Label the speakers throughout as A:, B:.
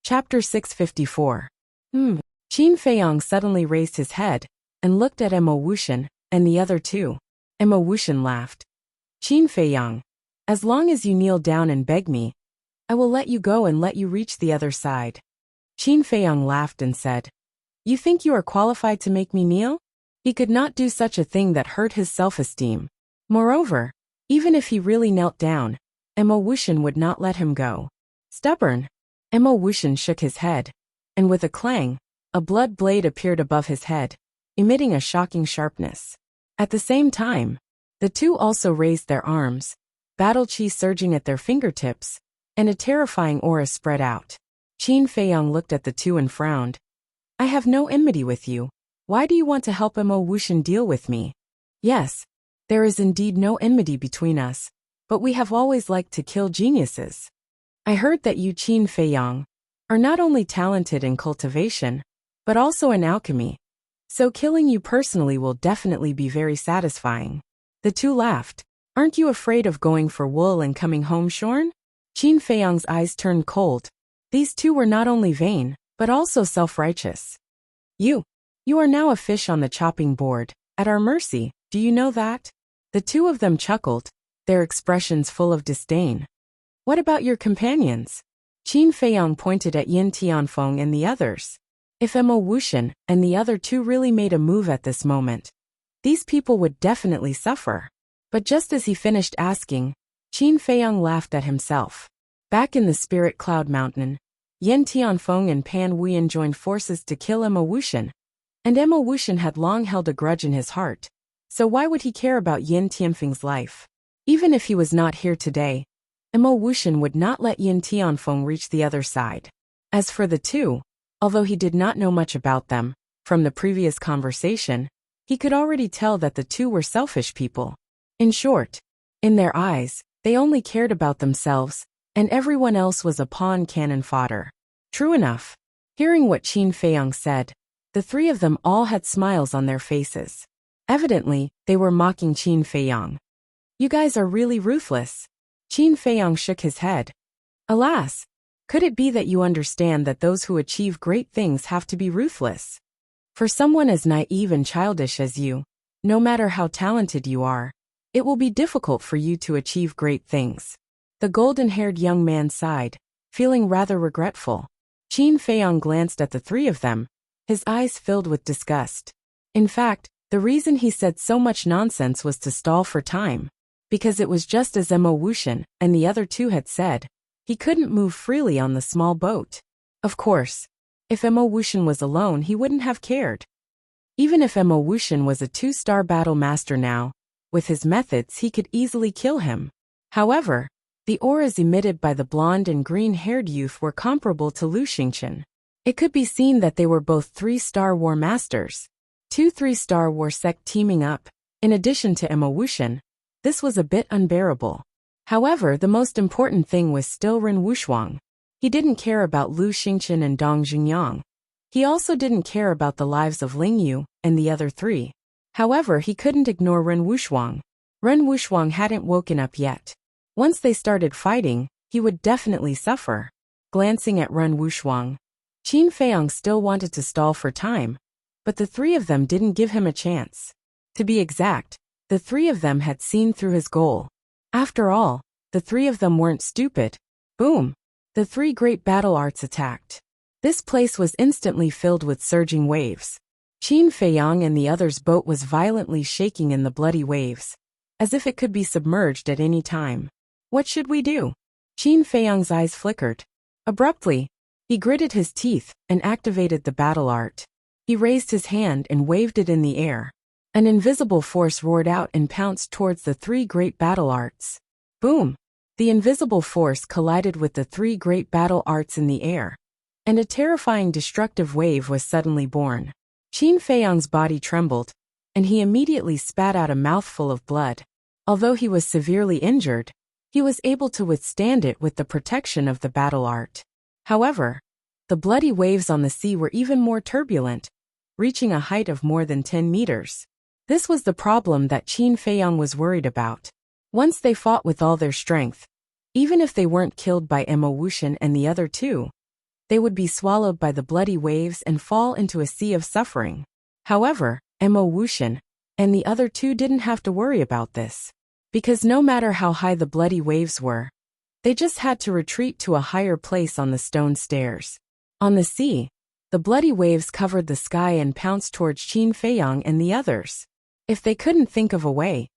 A: Chapter 654. Qin Feiyang suddenly raised his head and looked at Emma Wuxian and the other two. Emma Wuxian laughed. Qin Feiyang, as long as you kneel down and beg me, I will let you go and let you reach the other side. Qin Feiyang laughed and said, You think you are qualified to make me kneel? He could not do such a thing that hurt his self-esteem. Moreover, even if he really knelt down, Emma Wuxian would not let him go. Stubborn. Emma Wuxian shook his head, and with a clang, a blood blade appeared above his head, emitting a shocking sharpness. At the same time, the two also raised their arms, battle chi surging at their fingertips, and a terrifying aura spread out. Qin Feiyang looked at the two and frowned. I have no enmity with you. Why do you want to help Emma Wuxian deal with me? Yes, there is indeed no enmity between us, but we have always liked to kill geniuses. I heard that you, Qin Feiyang, are not only talented in cultivation, but also in alchemy. So killing you personally will definitely be very satisfying. The two laughed. Aren't you afraid of going for wool and coming home shorn? Qin Feiyang's eyes turned cold. These two were not only vain, but also self-righteous. You are now a fish on the chopping board, at our mercy, do you know that? The two of them chuckled, their expressions full of disdain. What about your companions? Qin Feiyang pointed at Yin Tianfeng and the others. If Emma Wuxian and the other two really made a move at this moment, these people would definitely suffer. But just as he finished asking, Qin Feiyang laughed at himself. Back in the Spirit Cloud Mountain, Yin Tianfeng and Pan Wuyan joined forces to kill Emma Wuxian. And Emma Wuxian had long held a grudge in his heart, so why would he care about Yin Tianfeng's life? Even if he was not here today, Emma Wuxian would not let Yin Tianfeng reach the other side. As for the two, although he did not know much about them, from the previous conversation, he could already tell that the two were selfish people. In short, in their eyes, they only cared about themselves, and everyone else was a pawn cannon fodder. True enough. Hearing what Qin Feiyang said, the three of them all had smiles on their faces. Evidently, they were mocking Qin Feiyang. You guys are really ruthless. Qin Feiyang shook his head. Alas, could it be that you understand that those who achieve great things have to be ruthless? For someone as naive and childish as you, no matter how talented you are, it will be difficult for you to achieve great things. The golden-haired young man sighed, feeling rather regretful. Qin Feiyang glanced at the three of them, his eyes filled with disgust. In fact, the reason he said so much nonsense was to stall for time, because it was just as Emma Wuxian and the other two had said, he couldn't move freely on the small boat. Of course, if Emma Wuxian was alone he wouldn't have cared. Even if Emma Wuxian was a 2-star battle master now, with his methods he could easily kill him. However, the auras emitted by the blonde and green-haired youth were comparable to Lu Xingqian. It could be seen that they were both 3-star war masters. 2 3-star war sect teaming up, in addition to Emma Wuxian. This was a bit unbearable. However, the most important thing was still Ren Wuxuang. He didn't care about Lu Xingqian and Dong Jungyang. He also didn't care about the lives of Ling Yu and the other three. However, he couldn't ignore Ren Wuxuang. Ren Wuxuang hadn't woken up yet. Once they started fighting, he would definitely suffer. Glancing at Ren Wuxuang, Qin Feiyang still wanted to stall for time, but the three of them didn't give him a chance. To be exact, the three of them had seen through his goal. After all, the three of them weren't stupid. Boom! The 3 great battle arts attacked. This place was instantly filled with surging waves. Qin Feiyang and the others' boat was violently shaking in the bloody waves, as if it could be submerged at any time. What should we do? Qin Feiyang's eyes flickered. Abruptly, he gritted his teeth and activated the battle art. He raised his hand and waved it in the air. An invisible force roared out and pounced towards the 3 great battle arts. Boom! The invisible force collided with the 3 great battle arts in the air, and a terrifying destructive wave was suddenly born. Qin Feiyang's body trembled, and he immediately spat out a mouthful of blood. Although he was severely injured, he was able to withstand it with the protection of the battle art. However, the bloody waves on the sea were even more turbulent, reaching a height of more than 10 meters. This was the problem that Qin Feiyang was worried about. Once they fought with all their strength, even if they weren't killed by Emma Wuxian and the other two, they would be swallowed by the bloody waves and fall into a sea of suffering. However, Mo Wuxian and the other two didn't have to worry about this, because no matter how high the bloody waves were, they just had to retreat to a higher place on the stone stairs. On the sea, the bloody waves covered the sky and pounced towards Qin Feiyang and the others. If they couldn't think of a way,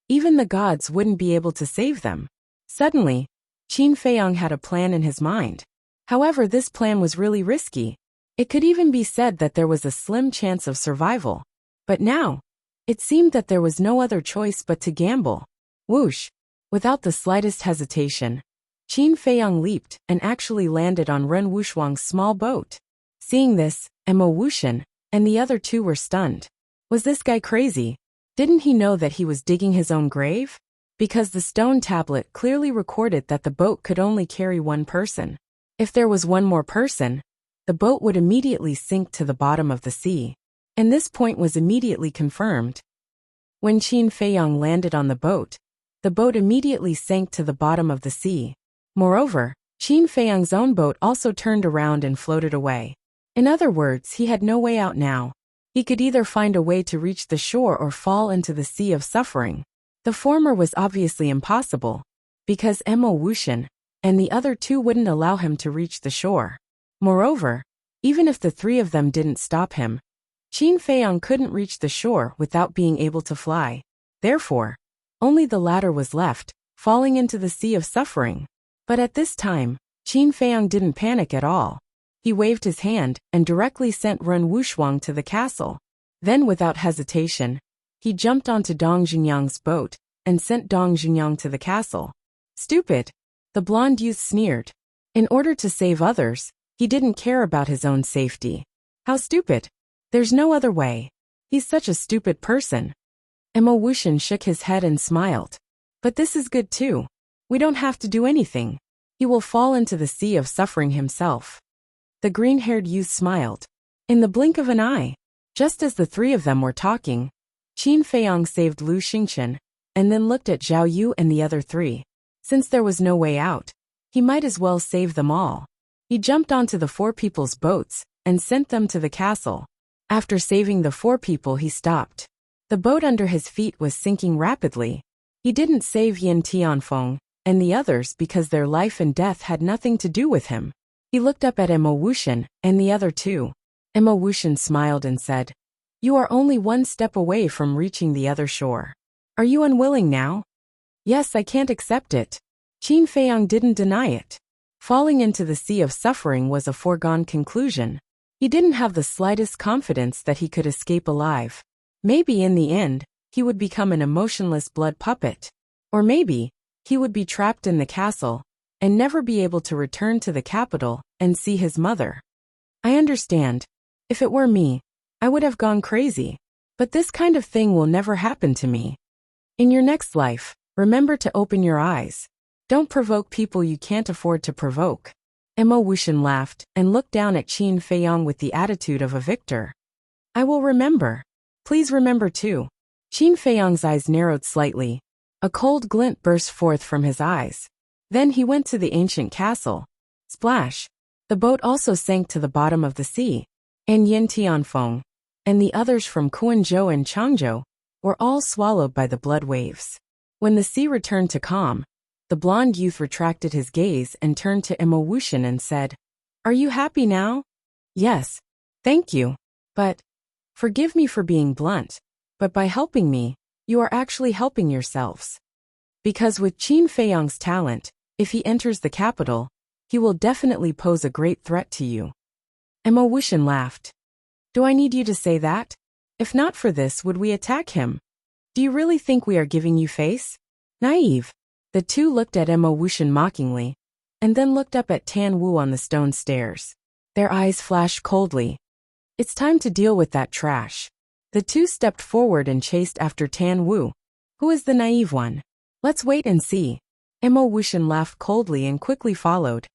A: even the gods wouldn't be able to save them. Suddenly, Qin Feiyang had a plan in his mind. However, this plan was really risky. It could even be said that there was a slim chance of survival. But now, it seemed that there was no other choice but to gamble. Whoosh! Without the slightest hesitation, Qin Feiyang leaped and actually landed on Ren Wuxuang's small boat. Seeing this, Mo Wuxian and the other two were stunned. Was this guy crazy? Didn't he know that he was digging his own grave? Because the stone tablet clearly recorded that the boat could only carry one person. If there was one more person, the boat would immediately sink to the bottom of the sea. And this point was immediately confirmed. When Qin Feiyang landed on the boat immediately sank to the bottom of the sea. Moreover, Qin Feiyang's own boat also turned around and floated away. In other words, he had no way out now. He could either find a way to reach the shore or fall into the sea of suffering. The former was obviously impossible, because Mo Wuxian and the other two wouldn't allow him to reach the shore. Moreover, even if the three of them didn't stop him, Qin Feiyang couldn't reach the shore without being able to fly. Therefore, only the latter was left, falling into the sea of suffering. But at this time, Qin Feiyang didn't panic at all. He waved his hand and directly sent Ren Wuxuang to the castle. Then without hesitation, he jumped onto Dong Junyang's boat and sent Dong Junyang to the castle. Stupid! The blonde youth sneered. In order to save others, he didn't care about his own safety. How stupid! There's no other way. He's such a stupid person. Mo Wuxian shook his head and smiled. But this is good too. We don't have to do anything. He will fall into the sea of suffering himself. The green-haired youth smiled. In the blink of an eye, just as the three of them were talking, Qin Feiyang saved Lu Xingchen, and then looked at Zhao Yu and the other three. Since there was no way out, he might as well save them all. He jumped onto the four people's boats and sent them to the castle. After saving the four people, he stopped. The boat under his feet was sinking rapidly. He didn't save Yin Tianfeng and the others because their life and death had nothing to do with him. He looked up at Mo Wuxian and the other two. Mo Wuxian smiled and said, "You are only one step away from reaching the other shore. Are you unwilling now?" "Yes, I can't accept it." Qin Feiyang didn't deny it. Falling into the sea of suffering was a foregone conclusion. He didn't have the slightest confidence that he could escape alive. Maybe in the end, he would become an emotionless blood puppet. Or maybe, he would be trapped in the castle and never be able to return to the capital and see his mother. I understand. If it were me, I would have gone crazy. But this kind of thing will never happen to me. In your next life, remember to open your eyes. Don't provoke people you can't afford to provoke. Mo Wuxian laughed and looked down at Qin Feiyang with the attitude of a victor. I will remember. Please remember too. Qin Feiyang's eyes narrowed slightly. A cold glint burst forth from his eyes. Then he went to the ancient castle. Splash! The boat also sank to the bottom of the sea. And Yin Tianfeng and the others from Quanzhou and Changzhou were all swallowed by the blood waves. When the sea returned to calm, the blonde youth retracted his gaze and turned to Mo Wuxian and said, "Are you happy now?" "Yes. Thank you. But, forgive me for being blunt, but by helping me, you are actually helping yourselves. Because with Qin Feiyang's talent, if he enters the capital, he will definitely pose a great threat to you." Mo Wuxian laughed. "Do I need you to say that? If not for this, would we attack him? Do you really think we are giving you face? Naive." The two looked at Mo Wuxian mockingly, and then looked up at Tan Wu on the stone stairs. Their eyes flashed coldly. It's time to deal with that trash. The two stepped forward and chased after Tan Wu. Who is the naive one? Let's wait and see. Mo Wuxian laughed coldly and quickly followed.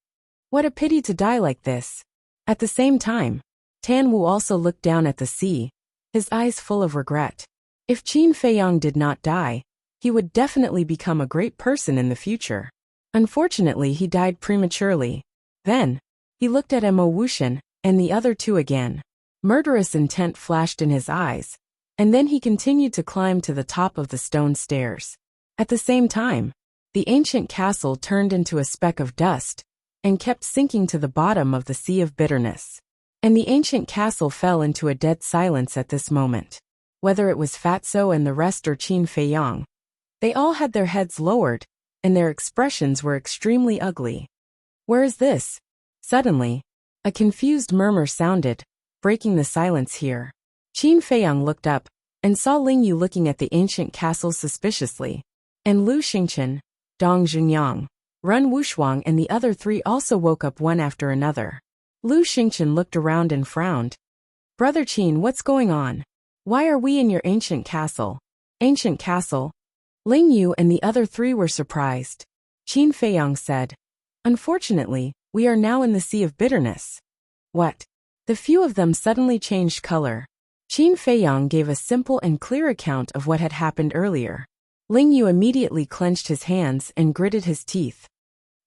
A: What a pity to die like this. At the same time, Tan Wu also looked down at the sea, his eyes full of regret. If Qin Feiyang did not die, he would definitely become a great person in the future. Unfortunately, he died prematurely. Then, He looked at Mo Wuxian and the other two again. Murderous intent flashed in his eyes, and then he continued to climb to the top of the stone stairs. At the same time, the ancient castle turned into a speck of dust and kept sinking to the bottom of the sea of bitterness. And the ancient castle fell into a dead silence at this moment. Whether it was Fatso and the rest or Qin Feiyang, they all had their heads lowered, and their expressions were extremely ugly. "Where is this?" Suddenly, a confused murmur sounded, breaking the silence here. Qin Feiyang looked up and saw Ling Yu looking at the ancient castle suspiciously, and Lu Xingqian, Dong Junyang, Run Wushuang and the other three also woke up one after another. Lu Xingqian looked around and frowned. "Brother Qin, what's going on? Why are we in your ancient castle?" "Ancient castle?" Ling Yu and the other three were surprised. Qin Feiyang said, "Unfortunately, we are now in the sea of bitterness." "What?" The few of them suddenly changed color. Qin Feiyang gave a simple and clear account of what had happened earlier. Ling Yu immediately clenched his hands and gritted his teeth.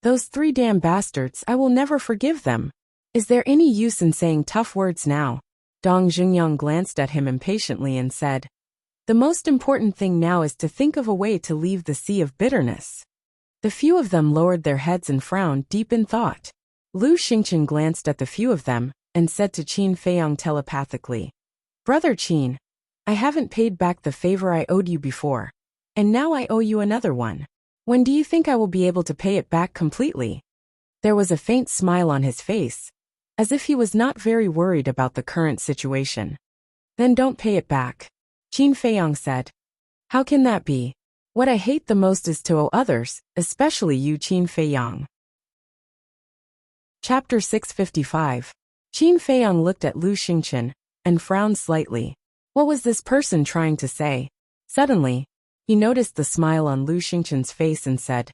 A: "Those three damn bastards, I will never forgive them. Is there any use in saying tough words now?" Dong Junyang glanced at him impatiently and said, "The most important thing now is to think of a way to leave the sea of bitterness." The few of them lowered their heads and frowned deep in thought. Lu Xingqian glanced at the few of them and said to Qin Feiyang telepathically, "Brother Qin, I haven't paid back the favor I owed you before, and now I owe you another one. When do you think I will be able to pay it back completely?" There was a faint smile on his face, as if he was not very worried about the current situation. "Then don't pay it back," Qin Feiyang said. "How can that be? What I hate the most is to owe others, especially you, Qin Feiyang." Chapter 655. Qin Feiyang looked at Lu Xingqian and frowned slightly. What was this person trying to say? Suddenly, he noticed the smile on Lu Xingqian's face and said,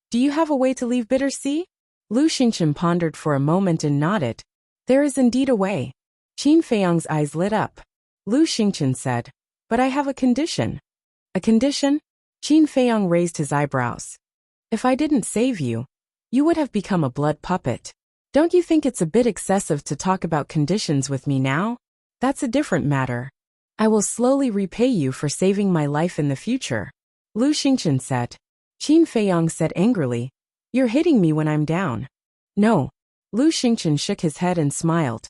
A: "Do you have a way to leave Bitter Sea?" Lu Xingqian pondered for a moment and nodded. "There is indeed a way." Qin Feiyang's eyes lit up. Lu Xingqian said, "But I have a condition." "A condition?" Qin Feiyang raised his eyebrows. "If I didn't save you, you would have become a blood puppet. Don't you think it's a bit excessive to talk about conditions with me now? That's a different matter. I will slowly repay you for saving my life in the future," Lu Xingqian said. Qin Feiyang said angrily, "You're hitting me when I'm down." "No." Lu Xingqian shook his head and smiled.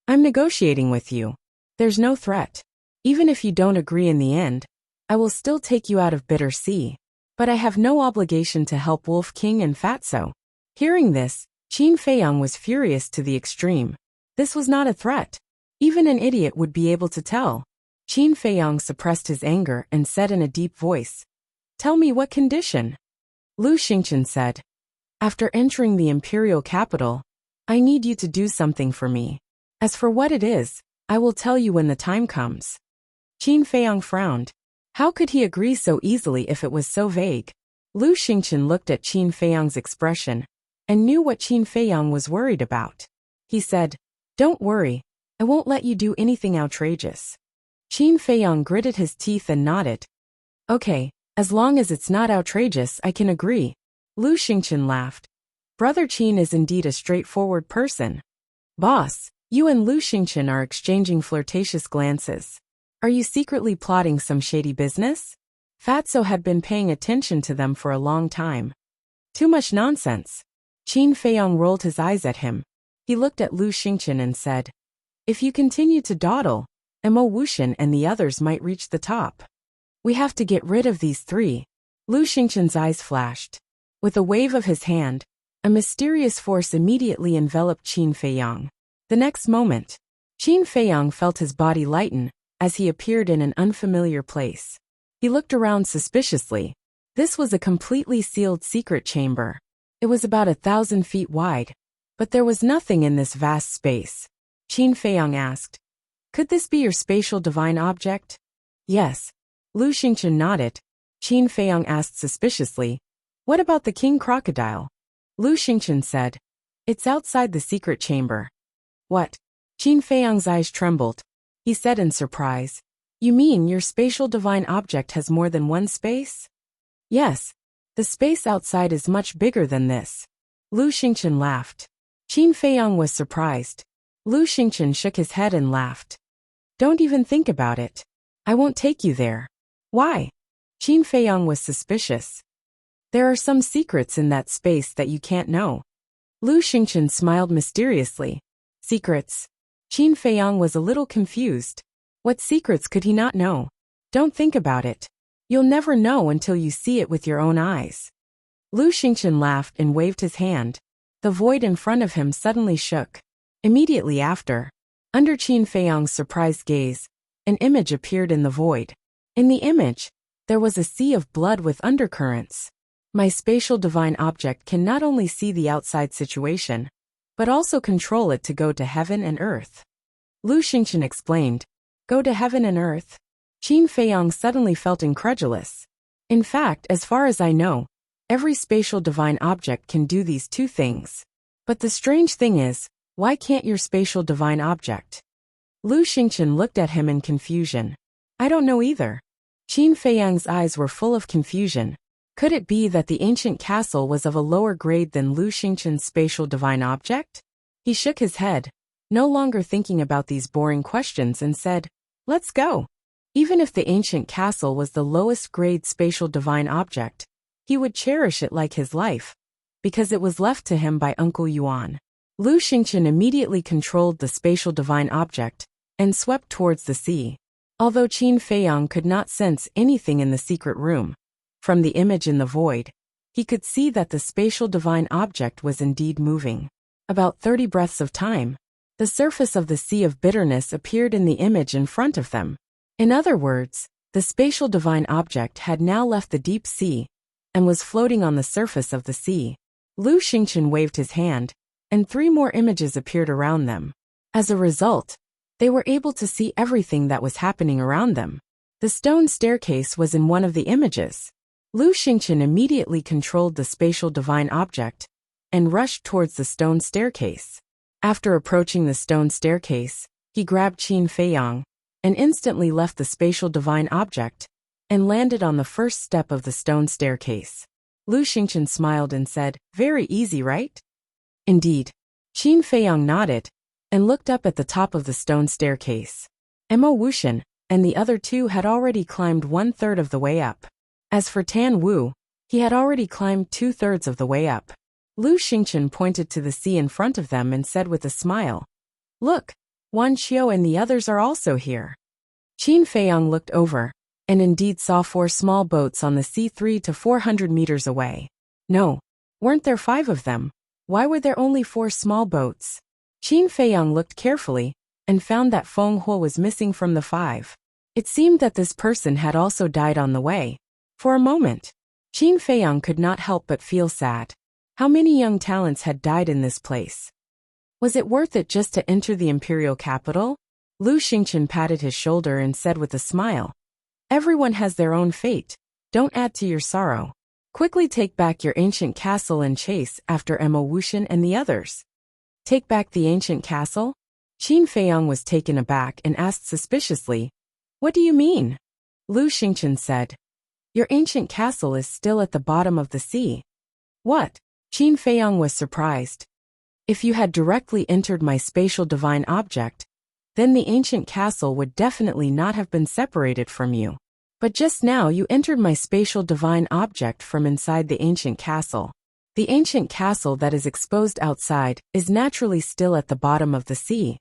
A: "I'm negotiating with you. There's no threat. Even if you don't agree in the end, I will still take you out of Bitter Sea. But I have no obligation to help Wolf King and Fatso." Hearing this, Qin Feiyang was furious to the extreme. This was not a threat. Even an idiot would be able to tell. Qin Feiyang suppressed his anger and said in a deep voice, "Tell me what condition?" Lu Xingqian said, "After entering the imperial capital, I need you to do something for me. As for what it is, I will tell you when the time comes." Qin Feiyang frowned. How could he agree so easily if it was so vague? Lu Xingqian looked at Qin Feiyang's expression and knew what Qin Feiyang was worried about. He said, "Don't worry, I won't let you do anything outrageous." Qin Feiyang gritted his teeth and nodded. "Okay, as long as it's not outrageous, I can agree." Lu Xingqian laughed. Brother Qin is indeed a straightforward person. "Boss, you and Lu Xingqian are exchanging flirtatious glances. Are you secretly plotting some shady business?" Fatso had been paying attention to them for a long time. "Too much nonsense." Qin Feiyang rolled his eyes at him. He looked at Lu Xingqian and said, "If you continue to dawdle, Mo Wuxian and the others might reach the top. We have to get rid of these three." Lu Xingqian's eyes flashed. With a wave of his hand, a mysterious force immediately enveloped Qin Feiyang. The next moment, Qin Feiyang felt his body lighten as he appeared in an unfamiliar place. He looked around suspiciously. This was a completely sealed secret chamber. It was about 1,000 feet wide, but there was nothing in this vast space. Qin Feiyang asked, "Could this be your spatial divine object?" "Yes." Lu Xingqian nodded. Qin Feiyang asked suspiciously, "What about the king crocodile?" Lu Xingqian said, "It's outside the secret chamber." "What?" Qin Feiyang's eyes trembled. He said in surprise, "You mean your spatial divine object has more than one space?" "Yes. The space outside is much bigger than this." Lu Xingqian laughed. Qin Feiyang was surprised. Lu Xingchen shook his head and laughed. Don't even think about it. I won't take you there. Why? Qin Feiyang was suspicious. There are some secrets in that space that you can't know. Lu Xingchen smiled mysteriously. Secrets? Qin Feiyang was a little confused. What secrets could he not know? Don't think about it. You'll never know until you see it with your own eyes. Lu Xingchen laughed and waved his hand. The void in front of him suddenly shook. Immediately after, under Qin Feiyang's surprised gaze, an image appeared in the void. In the image, there was a sea of blood with undercurrents. My spatial divine object can not only see the outside situation, but also control it to go to heaven and earth. Lu Xingchen explained. Go to heaven and earth? Qin Feiyang suddenly felt incredulous. In fact, as far as I know, every spatial divine object can do these two things. But the strange thing is, why can't your spatial divine object? Lu Xingchen looked at him in confusion. I don't know either. Qin Feiyang's eyes were full of confusion. Could it be that the ancient castle was of a lower grade than Lu Xingchen's spatial divine object? He shook his head, no longer thinking about these boring questions, and said, Let's go. Even if the ancient castle was the lowest grade spatial divine object, he would cherish it like his life, because it was left to him by Uncle Yuan. Lu Xingchen immediately controlled the spatial divine object and swept towards the sea. Although Qin Feiyang could not sense anything in the secret room, from the image in the void, he could see that the spatial divine object was indeed moving. About 30 breaths of time, the surface of the sea of bitterness appeared in the image in front of them. In other words, the spatial divine object had now left the deep sea and was floating on the surface of the sea. Lu Xingchen waved his hand, and 3 more images appeared around them. As a result, they were able to see everything that was happening around them. The stone staircase was in one of the images. Lu Xingchen immediately controlled the spatial divine object and rushed towards the stone staircase. After approaching the stone staircase, he grabbed Qin Feiyang and instantly left the spatial divine object and landed on the first step of the stone staircase. Lu Xingchen smiled and said, Very easy, right? Indeed. Qin Feiyang nodded and looked up at the top of the stone staircase. Emma Wuxian and the other 2 had already climbed 1/3 of the way up. As for Tan Wu, he had already climbed 2/3 of the way up. Lu Xingchen pointed to the sea in front of them and said with a smile, Look, Wan Qiu and the others are also here. Qin Feiyang looked over, and indeed saw 4 small boats on the sea 300 to 400 meters away. No, weren't there 5 of them? Why were there only 4 small boats? Qin Feiyang looked carefully, and found that Feng Huo was missing from the 5. It seemed that this person had also died on the way. For a moment, Qin Feiyang could not help but feel sad. How many young talents had died in this place? Was it worth it just to enter the imperial capital? Lu Xingchen patted his shoulder and said with a smile, Everyone has their own fate. Don't add to your sorrow. Quickly take back your ancient castle and chase after Emma Wuxian and the others. Take back the ancient castle? Qin Feiyang was taken aback and asked suspiciously, What do you mean? Lu Xingchen said, Your ancient castle is still at the bottom of the sea. What? Qin Feiyang was surprised. If you had directly entered my spatial divine object, then the ancient castle would definitely not have been separated from you. But just now you entered my spatial divine object from inside the ancient castle. The ancient castle that is exposed outside is naturally still at the bottom of the sea.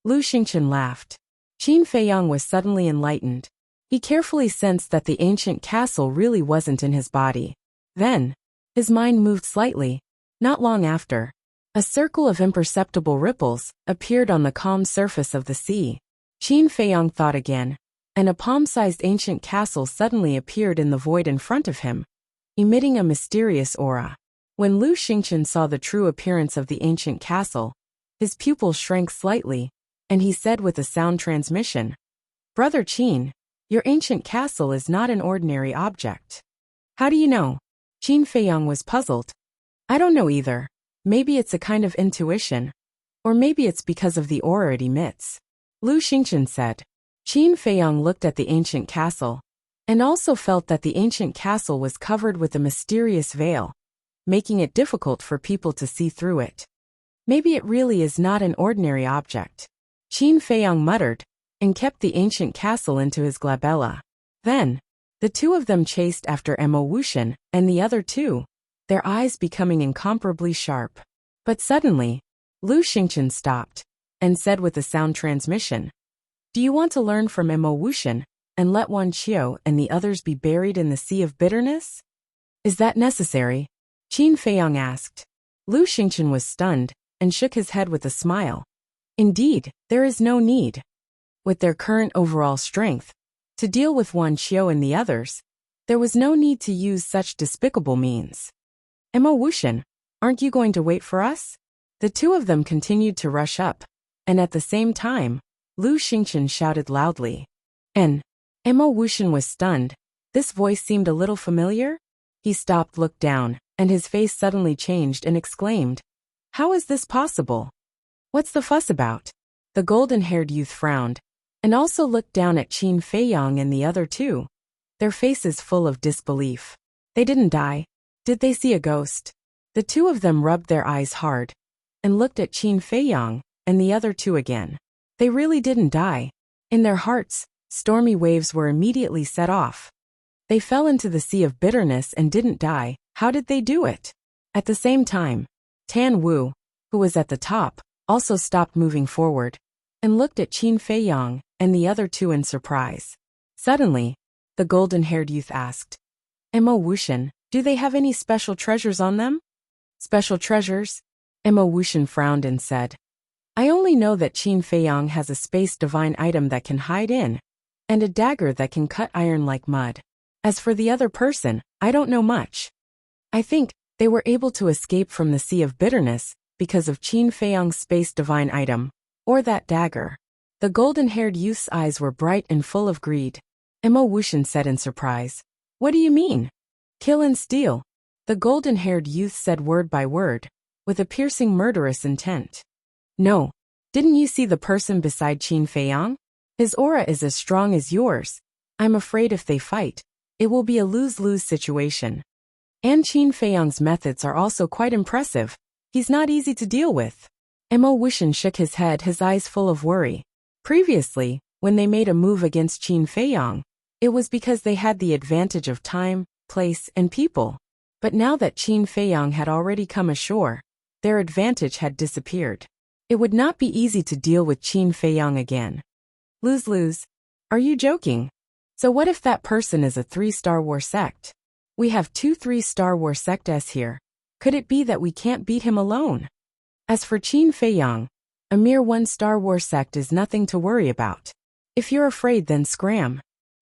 A: Lu Xingchen laughed. Qin Feiyang was suddenly enlightened. He carefully sensed that the ancient castle really wasn't in his body. Then, his mind moved slightly. Not long after, a circle of imperceptible ripples appeared on the calm surface of the sea. Qin Feiyang thought again, and a palm-sized ancient castle suddenly appeared in the void in front of him, emitting a mysterious aura. When Lu Xingchen saw the true appearance of the ancient castle, his pupils shrank slightly, and he said with a sound transmission, Brother Qin, your ancient castle is not an ordinary object. How do you know? Qin Feiyang was puzzled. I don't know either. Maybe it's a kind of intuition. Or maybe it's because of the aura it emits. Lu Xingchen said. Qin Feiyang looked at the ancient castle, and also felt that the ancient castle was covered with a mysterious veil, making it difficult for people to see through it. Maybe it really is not an ordinary object. Qin Feiyang muttered, and kept the ancient castle into his glabella. Then, the two of them chased after Emo Wuxian and the other two, their eyes becoming incomparably sharp. But suddenly, Lu Xingqian stopped, and said with a sound transmission, "Do you want to learn from Emo Wuxian, and let Wan Qiu and the others be buried in the sea of bitterness? Is that necessary?" Qin Feiyang asked. Lu Xingqian was stunned, and shook his head with a smile. Indeed, there is no need. With their current overall strength, to deal with Wan Qiu and the others, there was no need to use such despicable means. Emo Wuxian, aren't you going to wait for us? The two of them continued to rush up, and at the same time, Lu Xingqian shouted loudly. And Emo Wuxian was stunned. This voice seemed a little familiar. He stopped, looked down, and his face suddenly changed and exclaimed, "How is this possible? What's the fuss about?" The golden-haired youth frowned, and also looked down at Qin Feiyang and the other two, their faces full of disbelief. They didn't die. Did they see a ghost? The two of them rubbed their eyes hard, and looked at Qin Feiyang and the other two again. They really didn't die. In their hearts, stormy waves were immediately set off. They fell into the sea of bitterness and didn't die. How did they do it? At the same time, Tan Wu, who was at the top, also stopped moving forward, and looked at Qin Feiyang and the other two in surprise. Suddenly, the golden-haired youth asked, "Emo Wuxian, do they have any special treasures on them?" "Special treasures?" Emo Wuxian frowned and said, "I only know that Qin Feiyang has a space divine item that can hide in, and a dagger that can cut iron like mud. As for the other person, I don't know much. I think they were able to escape from the sea of bitterness because of Qin Feiyang's space divine item, or that dagger." The golden-haired youth's eyes were bright and full of greed. Emo Wuxian said in surprise, "What do you mean? Kill and steal?" The golden-haired youth said word by word, with a piercing murderous intent. "No. Didn't you see the person beside Qin Feiyang? His aura is as strong as yours. I'm afraid if they fight, it will be a lose-lose situation. And Qin Feiyang's methods are also quite impressive. He's not easy to deal with." Emo Wuxian shook his head, his eyes full of worry. Previously, when they made a move against Qin Feiyang, it was because they had the advantage of time, place, and people. But now that Qin Feiyang had already come ashore, their advantage had disappeared. It would not be easy to deal with Qin Feiyang again. Lose-lose? Are you joking? So what if that person is a 3-Star War sect? We have 2 3-Star War sects here. Could it be that we can't beat him alone? As for Qin Feiyang, a mere 1-Star War sect is nothing to worry about. If you're afraid, then scram.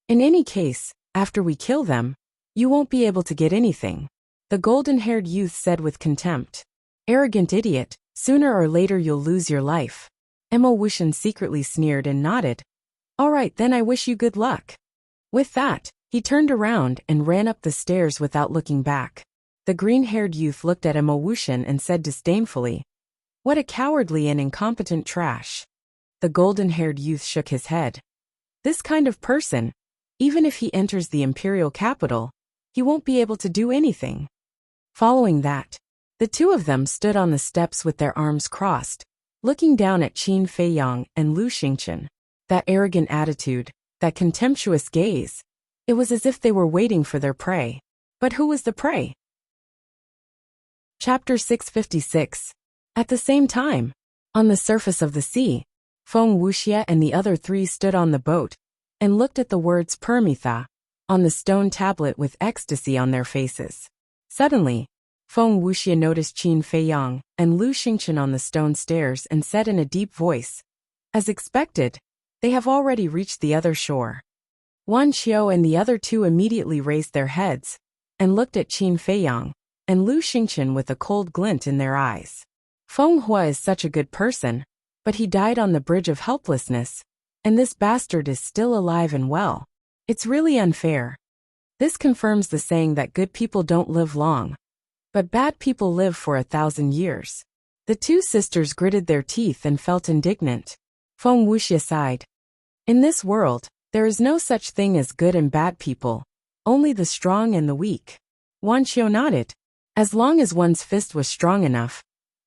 A: In any case, after we kill them, you won't be able to get anything," the golden-haired youth said with contempt. "Arrogant idiot, sooner or later you'll lose your life." Emo Wuxian secretly sneered and nodded. "All right, then I wish you good luck." With that, he turned around and ran up the stairs without looking back. The green-haired youth looked at Emo Wuxian and said disdainfully, "What a cowardly and incompetent trash." The golden-haired youth shook his head. "This kind of person, even if he enters the imperial capital, he won't be able to do anything." Following that, the two of them stood on the steps with their arms crossed, looking down at Qin Feiyang and Lu Xingqian. That arrogant attitude, that contemptuous gaze, it was as if they were waiting for their prey. But who was the prey? Chapter 656. At the same time, on the surface of the sea, Feng Wuxia and the other 3 stood on the boat and looked at the words Permitha on the stone tablet with ecstasy on their faces. Suddenly, Feng Wuxia noticed Qin Feiyang and Lu Xingqian on the stone stairs and said in a deep voice, "As expected, they have already reached the other shore." Wan Qiu and the other 2 immediately raised their heads and looked at Qin Feiyang and Lu Xingqian with a cold glint in their eyes. Feng Hua is such a good person, but he died on the bridge of helplessness, and this bastard is still alive and well. It's really unfair. This confirms the saying that good people don't live long, but bad people live for 1,000 years. The 2 sisters gritted their teeth and felt indignant. Feng Wuxia sighed. In this world, there is no such thing as good and bad people, only the strong and the weak. Wan Qiu nodded. As long as one's fist was strong enough,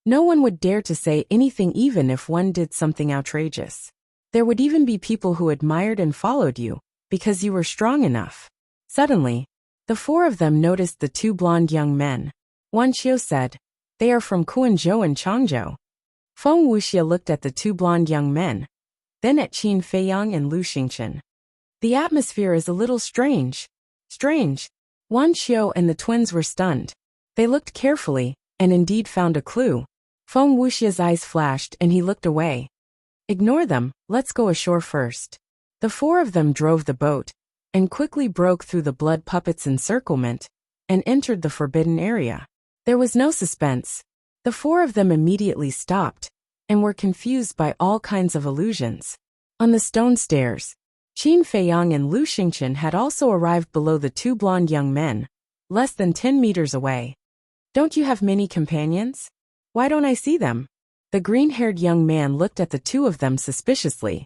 A: No one would dare to say anything even if one did something outrageous. There would even be people who admired and followed you, because you were strong enough. Suddenly, the four of them noticed the two blonde young men. Wan Qiu said, "They are from Quanzhou and Changzhou." Feng Wuxia looked at the two blonde young men, then at Qin Feiyang and Lu Xingchen. "The atmosphere is a little strange." Strange. Wan Qiu and the twins were stunned. They looked carefully, and indeed found a clue. Feng Wuxia's eyes flashed and he looked away. "Ignore them, let's go ashore first." The four of them drove the boat, and quickly broke through the blood puppet's encirclement, and entered the forbidden area. There was no suspense. The four of them immediately stopped, and were confused by all kinds of illusions. On the stone stairs, Qin Feiyang and Lu Xingchen had also arrived below the two blonde young men, less than 10 meters away. "Don't you have many companions? Why don't I see them?" The green-haired young man looked at the two of them suspiciously.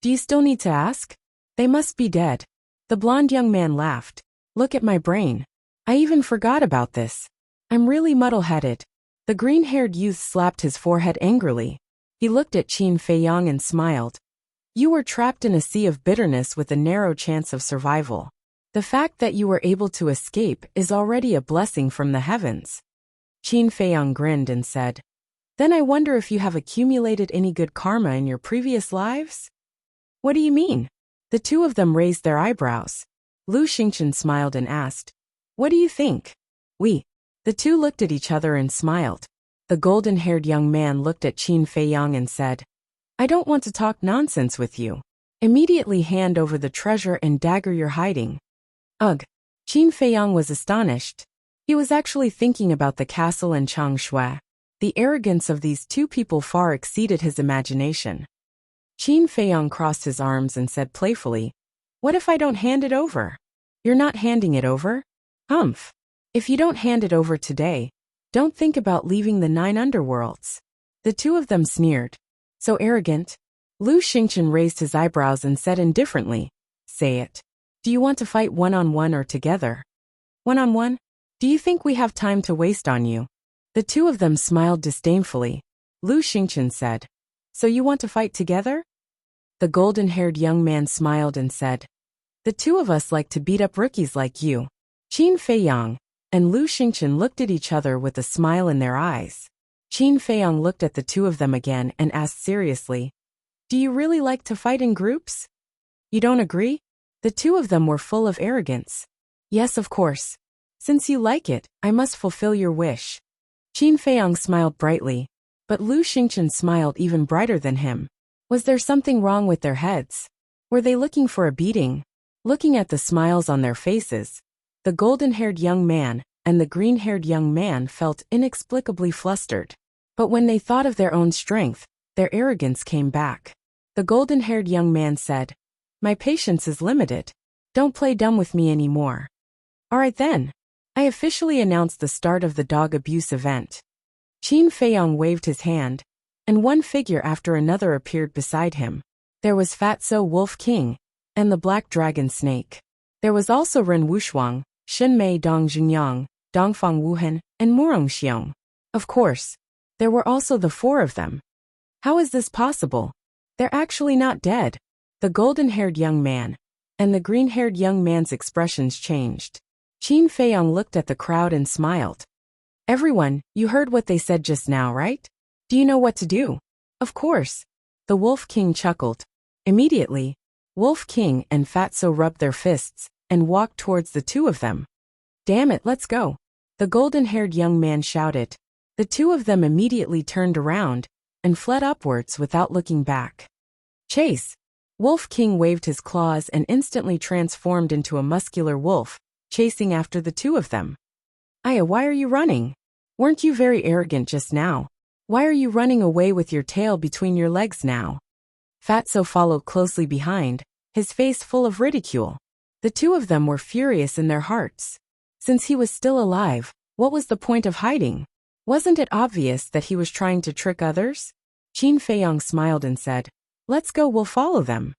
A: "Do you still need to ask? They must be dead." The blonde young man laughed. "Look at my brain. I even forgot about this. I'm really muddle-headed." The green-haired youth slapped his forehead angrily. He looked at Qin Feiyang and smiled. "You were trapped in a sea of bitterness with a narrow chance of survival. The fact that you were able to escape is already a blessing from the heavens." Qin Feiyang grinned and said, "Then I wonder if you have accumulated any good karma in your previous lives?" "What do you mean?" The two of them raised their eyebrows. Lu Xingchen smiled and asked, "What do you think?" "We." The two looked at each other and smiled. The golden-haired young man looked at Qin Feiyang and said, "I don't want to talk nonsense with you. Immediately hand over the treasure and dagger you're hiding." Ugh. Qin Feiyang was astonished. He was actually thinking about the castle in Changshui. The arrogance of these two people far exceeded his imagination. Qin Feiyang crossed his arms and said playfully, "What if I don't hand it over?" "You're not handing it over? Humph. If you don't hand it over today, don't think about leaving the 9 underworlds." The two of them sneered. "So arrogant." Lu Xingchen raised his eyebrows and said indifferently, "Say it. Do you want to fight one-on-one or together?" "One-on-one? Do you think we have time to waste on you?" The two of them smiled disdainfully. Lu Xingchen said, "So you want to fight together?" The golden-haired young man smiled and said, "The two of us like to beat up rookies like you." Qin Feiyang and Lu Xingchen looked at each other with a smile in their eyes. Qin Feiyang looked at the two of them again and asked seriously, "Do you really like to fight in groups?" "You don't agree?" The two of them were full of arrogance. "Yes, of course. Since you like it, I must fulfill your wish." Qin Feiyang smiled brightly, but Lu Xingchen smiled even brighter than him. Was there something wrong with their heads? Were they looking for a beating? Looking at the smiles on their faces, the golden-haired young man and the green-haired young man felt inexplicably flustered. But when they thought of their own strength, their arrogance came back. The golden-haired young man said, "My patience is limited. Don't play dumb with me anymore." "All right then. I officially announce the start of the dog abuse event." Qin Feiyang waved his hand, and one figure after another appeared beside him. There was Fatso Wolf King, and the Black Dragon Snake. There was also Ren Wushuang, Shenmei Dong Junyang, Dongfang Wuhan, and Murong Xiong. Of course, there were also the four of them. How is this possible? They're actually not dead. The golden-haired young man and the green-haired young man's expressions changed. Qin Feiyang looked at the crowd and smiled. "Everyone, you heard what they said just now, right? Do you know what to do?" "Of course." The Wolf King chuckled. Immediately, Wolf King and Fatso rubbed their fists and walked towards the two of them. "Damn it, let's go!" The golden-haired young man shouted. The two of them immediately turned around and fled upwards without looking back. "Chase!" Wolf King waved his claws and instantly transformed into a muscular wolf, chasing after the two of them. "Aya, why are you running? Weren't you very arrogant just now? Why are you running away with your tail between your legs now?" Fatso followed closely behind, his face full of ridicule. The two of them were furious in their hearts. Since he was still alive, what was the point of hiding? Wasn't it obvious that he was trying to trick others? Qin Feiyang smiled and said, "Let's go, we'll follow them."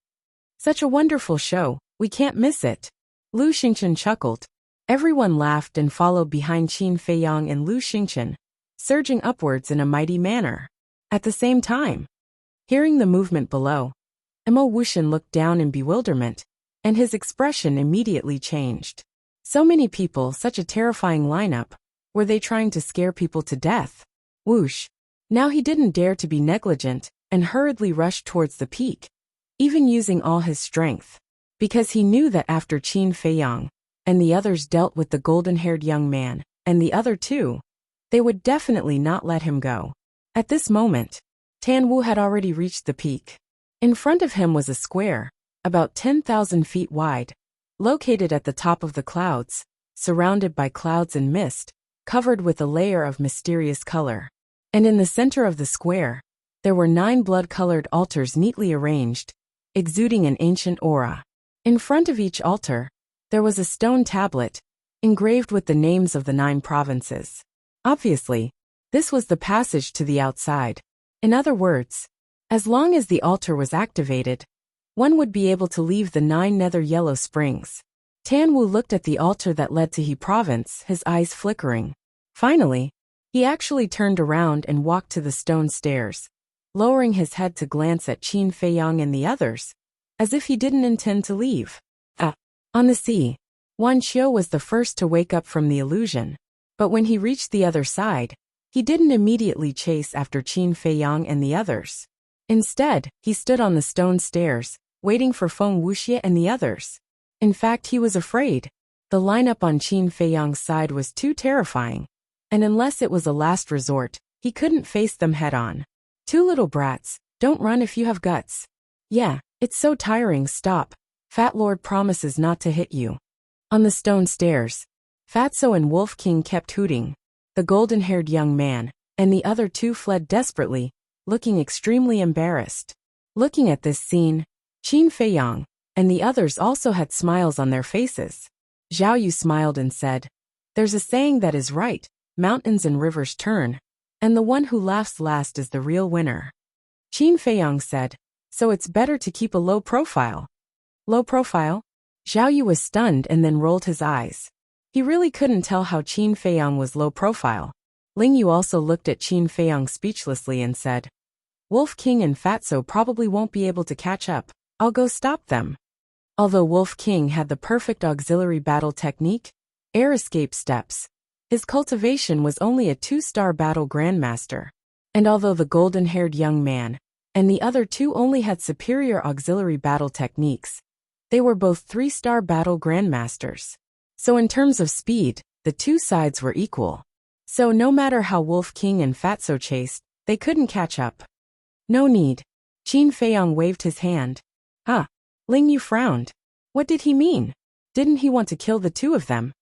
A: "Such a wonderful show, we can't miss it." Lu Xingchen chuckled. Everyone laughed and followed behind Qin Feiyang and Lu Xingchen. surging upwards in a mighty manner. At the same time, hearing the movement below, Emo Wuxian looked down in bewilderment, and his expression immediately changed. So many people, such a terrifying lineup. Were they trying to scare people to death? Whoosh! Now he didn't dare to be negligent, and hurriedly rushed towards the peak, even using all his strength. Because he knew that after Qin Feiyang and the others dealt with the golden-haired young man, and the other two, they would definitely not let him go. At this moment, Tan Wu had already reached the peak. In front of him was a square, about 10,000 feet wide, located at the top of the clouds, surrounded by clouds and mist, covered with a layer of mysterious color. And in the center of the square, there were 9 blood-colored altars neatly arranged, exuding an ancient aura. In front of each altar, there was a stone tablet, engraved with the names of the 9 provinces. Obviously, this was the passage to the outside. In other words, as long as the altar was activated, one would be able to leave the 9 nether yellow springs. Tan Wu looked at the altar that led to He Province, his eyes flickering. Finally, he actually turned around and walked to the stone stairs, lowering his head to glance at Qin Feiyang and the others, as if he didn't intend to leave. On the sea, Wan Qiu was the first to wake up from the illusion, but when he reached the other side, he didn't immediately chase after Qin Feiyang and the others. Instead, he stood on the stone stairs, waiting for Feng Wuxia and the others. In fact, he was afraid. The lineup on Qin Feiyang's side was too terrifying, and unless it was a last resort, he couldn't face them head-on. 2 little brats, don't run if you have guts. Yeah, it's so tiring, stop. Fat Lord promises not to hit you. On the stone stairs, Fatso and Wolf King kept hooting. The golden-haired young man and the other 2 fled desperately, looking extremely embarrassed. Looking at this scene, Qin Feiyang and the others also had smiles on their faces. Zhao Yu smiled and said, "There's a saying that is right, mountains and rivers turn, and the one who laughs last is the real winner." Qin Feiyang said, "So it's better to keep a low profile." Low profile? Zhao Yu was stunned and then rolled his eyes. He really couldn't tell how Qin Feiyang was low profile. Ling Yu also looked at Qin Feiyang speechlessly and said, "Wolf King and Fatso probably won't be able to catch up. I'll go stop them." Although Wolf King had the perfect auxiliary battle technique, air escape steps, his cultivation was only a 2-star battle grandmaster. And although the golden-haired young man and the other 2 only had superior auxiliary battle techniques, they were both 3-star battle grandmasters. So in terms of speed, the 2 sides were equal. So no matter how Wolf King and Fatso chased, they couldn't catch up. No need. Qin Feiyang waved his hand. Ling Yu frowned. What did he mean? Didn't he want to kill the 2 of them?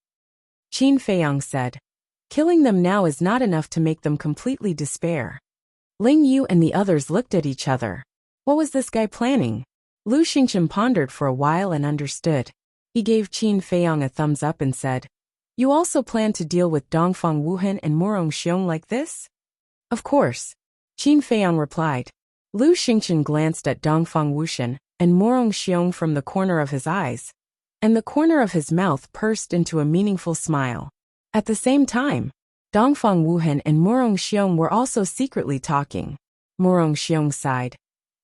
A: Qin Feiyang said, "Killing them now is not enough to make them completely despair." Ling Yu and the others looked at each other. What was this guy planning? Lu Xingqian pondered for a while and understood. He gave Qin Feiyang a thumbs up and said, "You also plan to deal with Dongfang Wuhan and Murong Xiong like this?" "Of course," Qin Feiyang replied. Lu Xingqian glanced at Dongfang Wuxian and Murong Xiong from the corner of his eyes, and the corner of his mouth pursed into a meaningful smile. At the same time, Dongfang Wuhan and Murong Xiong were also secretly talking. Murong Xiong sighed.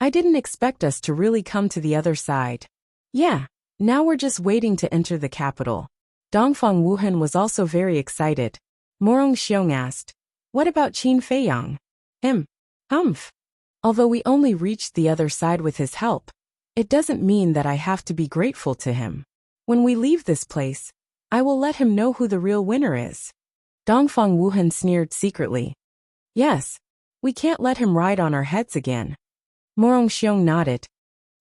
A: "I didn't expect us to really come to the other side." "Yeah, now we're just waiting to enter the capital." Dongfang Wuhan was also very excited. Murong Xiong asked, "What about Qin Feiyang?" Humph. Although we only reached the other side with his help, it doesn't mean that I have to be grateful to him. When we leave this place, I will let him know who the real winner is." Dongfang Wuhan sneered secretly. "Yes, we can't let him ride on our heads again." Murong Xiong nodded.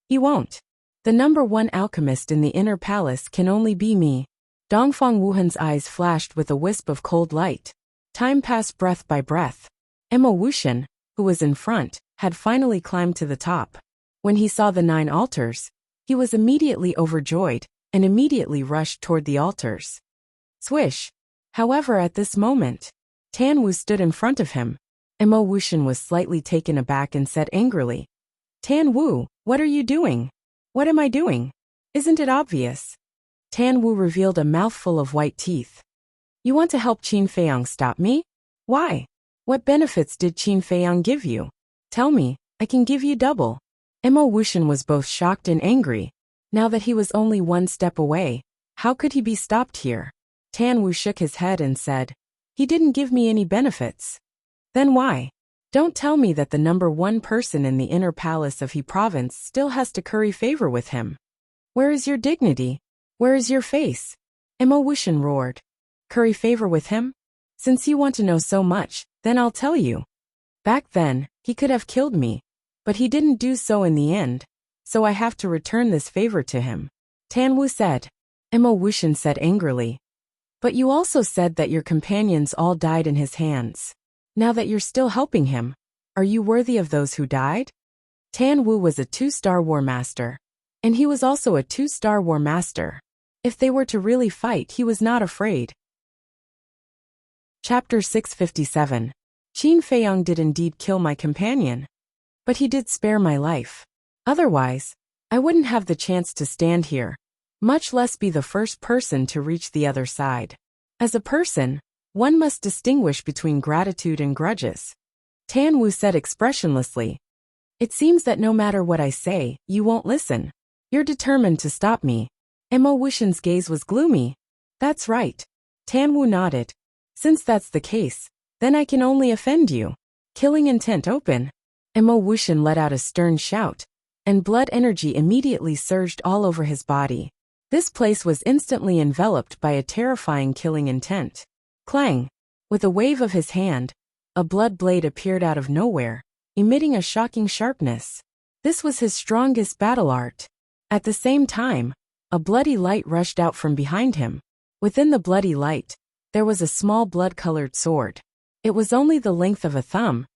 A: "He won't. The number 1 alchemist in the inner palace can only be me." Dongfang Wuhan's eyes flashed with a wisp of cold light. Time passed breath by breath. Emo Wuxian, who was in front, had finally climbed to the top. When he saw the 9 altars, he was immediately overjoyed and immediately rushed toward the altars. Swish! However, at this moment, Tan Wu stood in front of him. Emo Wuxian was slightly taken aback and said angrily, "Tan Wu, what are you doing?" "What am I doing? Isn't it obvious?" Tan Wu revealed a mouthful of white teeth. "You want to help Qin Feiyang stop me? Why?" What benefits did Qin Feiyang give you? Tell me, I can give you double. Emo Wuxian was both shocked and angry. Now that he was only one step away, how could he be stopped here? Tan Wu shook his head and said, he didn't give me any benefits. Then why? Don't tell me that the number one person in the inner palace of He province still has to curry favor with him. Where is your dignity? Where is your face? Emo Wuxian roared. Curry favor with him? Since you want to know so much, then I'll tell you. Back then, he could have killed me, but he didn't do so in the end, so I have to return this favor to him. Tan Wu said. Emo Wuxian said angrily. But you also said that your companions all died in his hands. Now that you're still helping him, are you worthy of those who died? Tan Wu was a 2-star war master, and he was also a 2-star war master. If they were to really fight, he was not afraid. Chapter 657. Qin Feiyang did indeed kill my companion, but he did spare my life. Otherwise, I wouldn't have the chance to stand here, much less be the first person to reach the other side. As a person, one must distinguish between gratitude and grudges. Tan Wu said expressionlessly. It seems that no matter what I say, you won't listen. You're determined to stop me. Emo Wuxian's gaze was gloomy. That's right. Tan Wu nodded. Since that's the case, then I can only offend you. Killing intent open. Emo Wuxian let out a stern shout, and blood energy immediately surged all over his body. This place was instantly enveloped by a terrifying killing intent. Clang! With a wave of his hand, a blood blade appeared out of nowhere, emitting a shocking sharpness. This was his strongest battle art. At the same time, a bloody light rushed out from behind him. Within the bloody light, there was a small blood-colored sword. It was only the length of a thumb,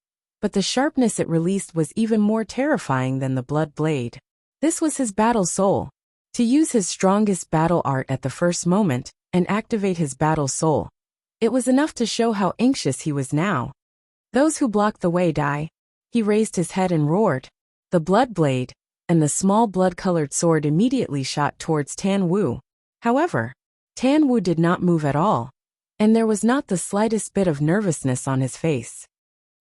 A: but the sharpness it released was even more terrifying than the blood blade. This was his battle soul. To use his strongest battle art at the first moment and activate his battle soul, it was enough to show how anxious he was now. Those who block the way die. He raised his head and roared. The blood blade and the small blood-colored sword immediately shot towards Tan Wu. However, Tan Wu did not move at all, and there was not the slightest bit of nervousness on his face.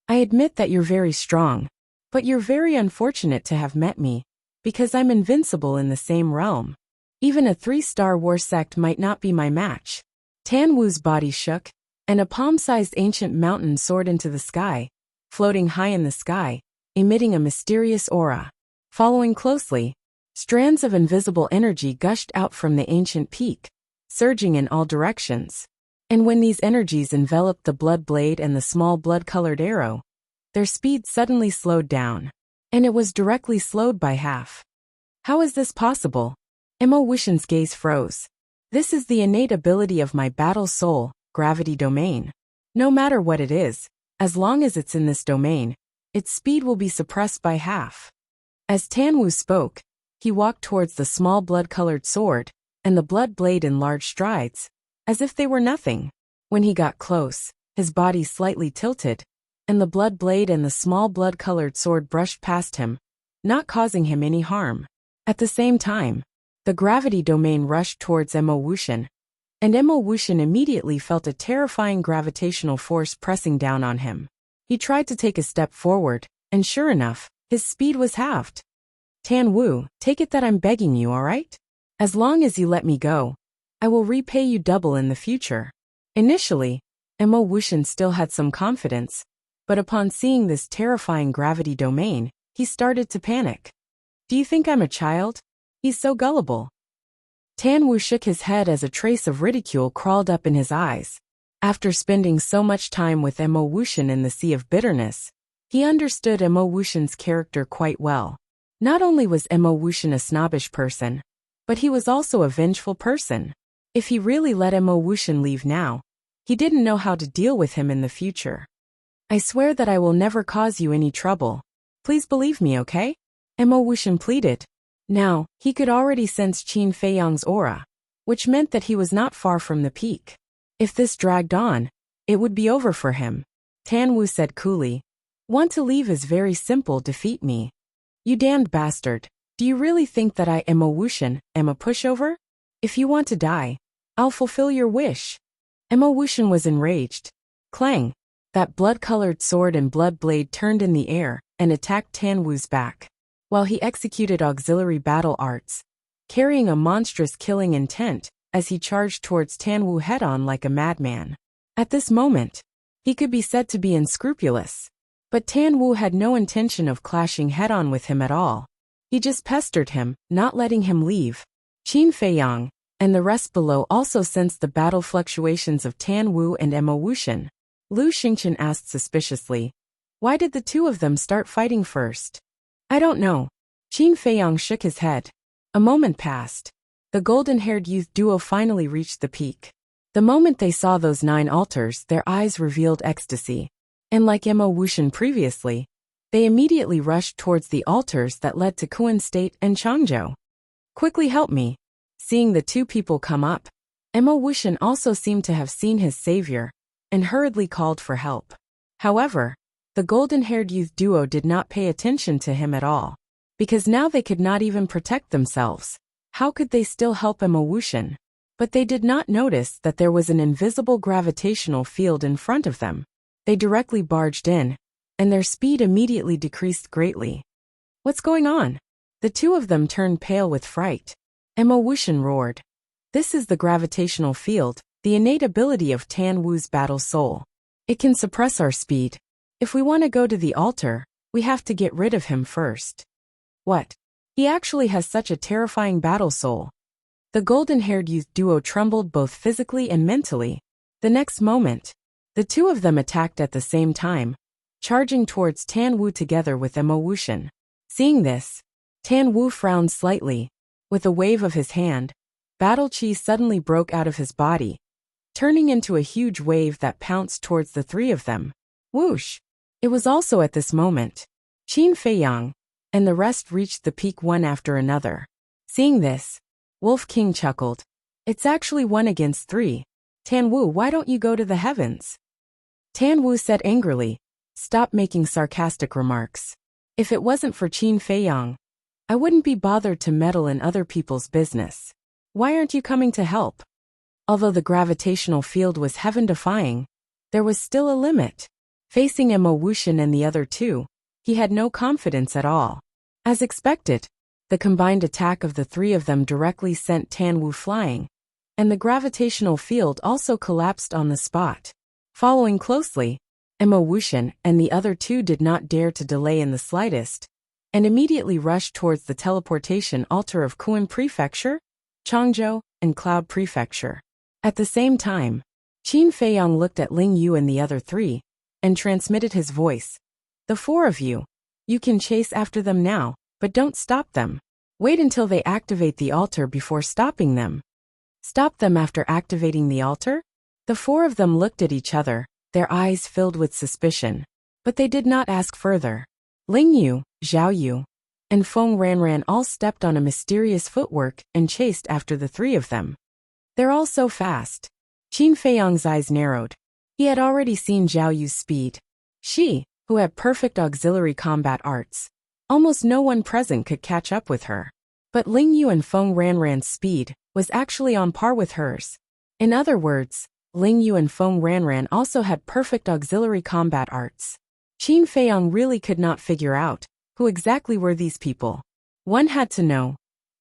A: I admit that you're very strong, but you're very unfortunate to have met me, because I'm invincible in the same realm. Even a 3-star war sect might not be my match. Tan Wu's body shook, and a palm-sized ancient mountain soared into the sky, floating high in the sky, emitting a mysterious aura. Following closely, strands of invisible energy gushed out from the ancient peak, surging in all directions. And when these energies enveloped the blood blade and the small blood-colored arrow, their speed suddenly slowed down, and it was directly slowed by half. How is this possible? Emo Wuxian's gaze froze. This is the innate ability of my battle soul, gravity domain. No matter what it is, as long as it's in this domain, its speed will be suppressed by half. As Tan Wu spoke, he walked towards the small blood-colored sword and the blood blade in large strides, as if they were nothing. When he got close, his body slightly tilted, and the blood blade and the small blood-colored sword brushed past him, not causing him any harm. At the same time, the gravity domain rushed towards Emo Wuxian, and Emo Wuxian immediately felt a terrifying gravitational force pressing down on him. He tried to take a step forward, and sure enough, his speed was halved. Tan Wu, take it that I'm begging you, all right? As long as you let me go, I will repay you double in the future. Initially, Emo Wuxian still had some confidence, but upon seeing this terrifying gravity domain, he started to panic. Do you think I'm a child? He's so gullible. Tan Wu shook his head as a trace of ridicule crawled up in his eyes. After spending so much time with Emo Wuxian in the Sea of Bitterness, he understood Emo Wuxian's character quite well. Not only was Emo Wuxian a snobbish person, but he was also a vengeful person. If he really let Emo Wuxian leave now, he didn't know how to deal with him in the future. I swear that I will never cause you any trouble. Please believe me, okay? Emo Wuxian pleaded. Now, he could already sense Qin Feiyang's aura, which meant that he was not far from the peak. If this dragged on, it would be over for him. Tan Wu said coolly. Want to leave is very simple, defeat me. You damned bastard. Do you really think that I, Emo Wuxian, am a pushover? If you want to die, I'll fulfill your wish. Emo Wuxian was enraged. Clang! That blood-colored sword and blood blade turned in the air and attacked Tan Wu's back, while he executed auxiliary battle arts, carrying a monstrous killing intent as he charged towards Tan Wu head-on like a madman. At this moment, he could be said to be unscrupulous, but Tan Wu had no intention of clashing head-on with him at all. He just pestered him, not letting him leave. Qin Feiyang and the rest below also sensed the battle fluctuations of Tan Wu and Wuxian. Lu Xingqian asked suspiciously, "Why did the two of them start fighting first?" "I don't know." Qin Feiyang shook his head. A moment passed. The golden-haired youth duo finally reached the peak. The moment they saw those 9 altars, their eyes revealed ecstasy. And like Wuxian previously, they immediately rushed towards the altars that led to Kuan State and Changzhou. "Quickly help me." Seeing the two people come up, Wuxian also seemed to have seen his savior and hurriedly called for help. However, the golden-haired youth duo did not pay attention to him at all, because now they could not even protect themselves. How could they still help Wuxian? But they did not notice that there was an invisible gravitational field in front of them. They directly barged in, and their speed immediately decreased greatly. "What's going on?" The two of them turned pale with fright. Wuxian roared. "This is the gravitational field, the innate ability of Tan Wu's battle soul. It can suppress our speed. If we want to go to the altar, we have to get rid of him first." "What? He actually has such a terrifying battle soul." The golden-haired youth duo trembled both physically and mentally. The next moment, the two of them attacked at the same time, charging towards Tan Wu together with Wuxian. Seeing this, Tan Wu frowned slightly. With a wave of his hand, battle chi suddenly broke out of his body, turning into a huge wave that pounced towards the three of them. Whoosh! It was also at this moment Qin Feiyang and the rest reached the peak one after another. Seeing this, Wolf King chuckled. "It's actually 1 against 3. Tan Wu, why don't you go to the heavens?" Tan Wu said angrily, "Stop making sarcastic remarks. If it wasn't for Qin Feiyang, I wouldn't be bothered to meddle in other people's business. Why aren't you coming to help?" Although the gravitational field was heaven-defying, there was still a limit. Facing Wuxian and the other two, he had no confidence at all. As expected, the combined attack of the three of them directly sent Tan Wu flying, and the gravitational field also collapsed on the spot. Following closely, Wuxian and the other two did not dare to delay in the slightest, and immediately rushed towards the teleportation altar of Kuan Prefecture, Changzhou, and Cloud Prefecture. At the same time, Qin Feiyang looked at Ling Yu and the other three, and transmitted his voice. "The 4 of you. You can chase after them now, but don't stop them. Wait until they activate the altar before stopping them." "Stop them after activating the altar?" The 4 of them looked at each other, their eyes filled with suspicion. But they did not ask further. Ling Yu, Zhao Yu, and Feng Ranran all stepped on a mysterious footwork and chased after the 3 of them. "They're all so fast." Qin Feiyang's eyes narrowed. He had already seen Zhao Yu's speed. She, who had perfect auxiliary combat arts, almost no one present could catch up with her. But Ling Yu and Feng Ranran's speed was actually on par with hers. In other words, Ling Yu and Feng Ranran also had perfect auxiliary combat arts. Qin Feiyang really could not figure out who exactly were these people. One had to know.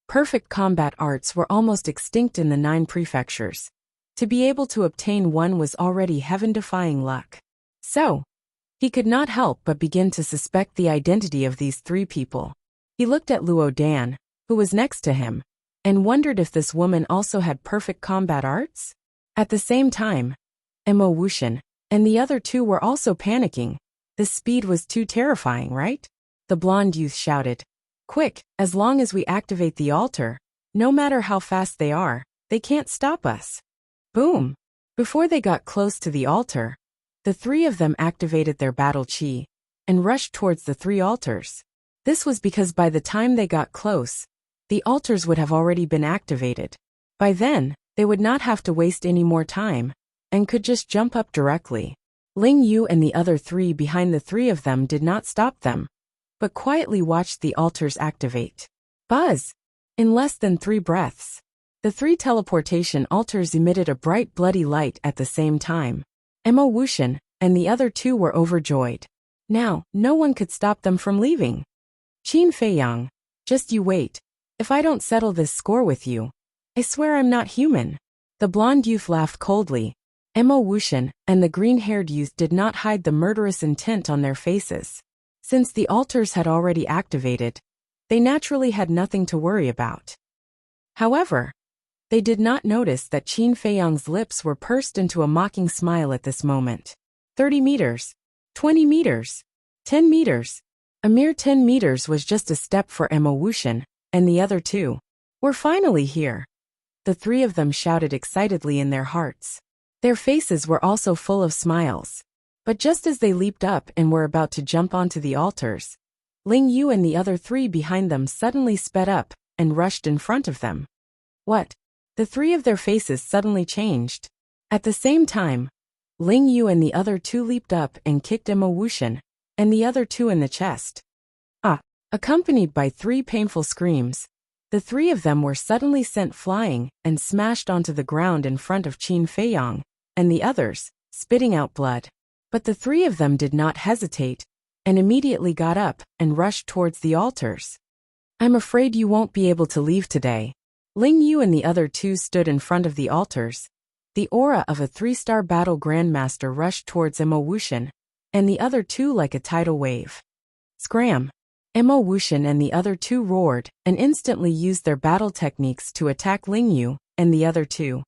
A: Perfect combat arts were almost extinct in the 9 prefectures. To be able to obtain one was already heaven-defying luck. So, he could not help but begin to suspect the identity of these 3 people. He looked at Luo Dan, who was next to him, and wondered if this woman also had perfect combat arts? At the same time, Wuxian and the other 2 were also panicking. The speed was too terrifying, right? The blonde youth shouted. "Quick, as long as we activate the altar, no matter how fast they are, they can't stop us." Boom! Before they got close to the altar, the 3 of them activated their battle chi and rushed towards the 3 altars. This was because by the time they got close, the altars would have already been activated. By then, they would not have to waste any more time and could just jump up directly. Ling Yu and the other 3 behind the 3 of them did not stop them, but quietly watched the altars activate. Buzz! In less than 3 breaths, the 3 teleportation altars emitted a bright bloody light at the same time. Wuxian and the other two were overjoyed. Now, no one could stop them from leaving. Qin Feiyang, just you wait. If I don't settle this score with you, I swear I'm not human. The blonde youth laughed coldly. Emma Wuxian and the green-haired youth did not hide the murderous intent on their faces. Since the altars had already activated, they naturally had nothing to worry about. However, they did not notice that Qin Feiyang's lips were pursed into a mocking smile at this moment. 30 meters. 20 meters. 10 meters. A mere 10 meters was just a step for Emma Wuxian and the other two. We're finally here. The three of them shouted excitedly in their hearts. Their faces were also full of smiles. But just as they leaped up and were about to jump onto the altars, Ling Yu and the other three behind them suddenly sped up and rushed in front of them. What? The three of their faces suddenly changed. At the same time, Ling Yu and the other two leaped up and kicked Emma Wuxian and the other two in the chest. Accompanied by three painful screams, the three of them were suddenly sent flying and smashed onto the ground in front of Qin Feiyang and the others, spitting out blood. But the three of them did not hesitate and immediately got up and rushed towards the altars. I'm afraid you won't be able to leave today. Ling Yu and the other two stood in front of the altars. The aura of a 3-star battle grandmaster rushed towards Emma Wuxian and the other two like a tidal wave. Scram! Emma Wuxian and the other two roared and instantly used their battle techniques to attack Ling Yu and the other two.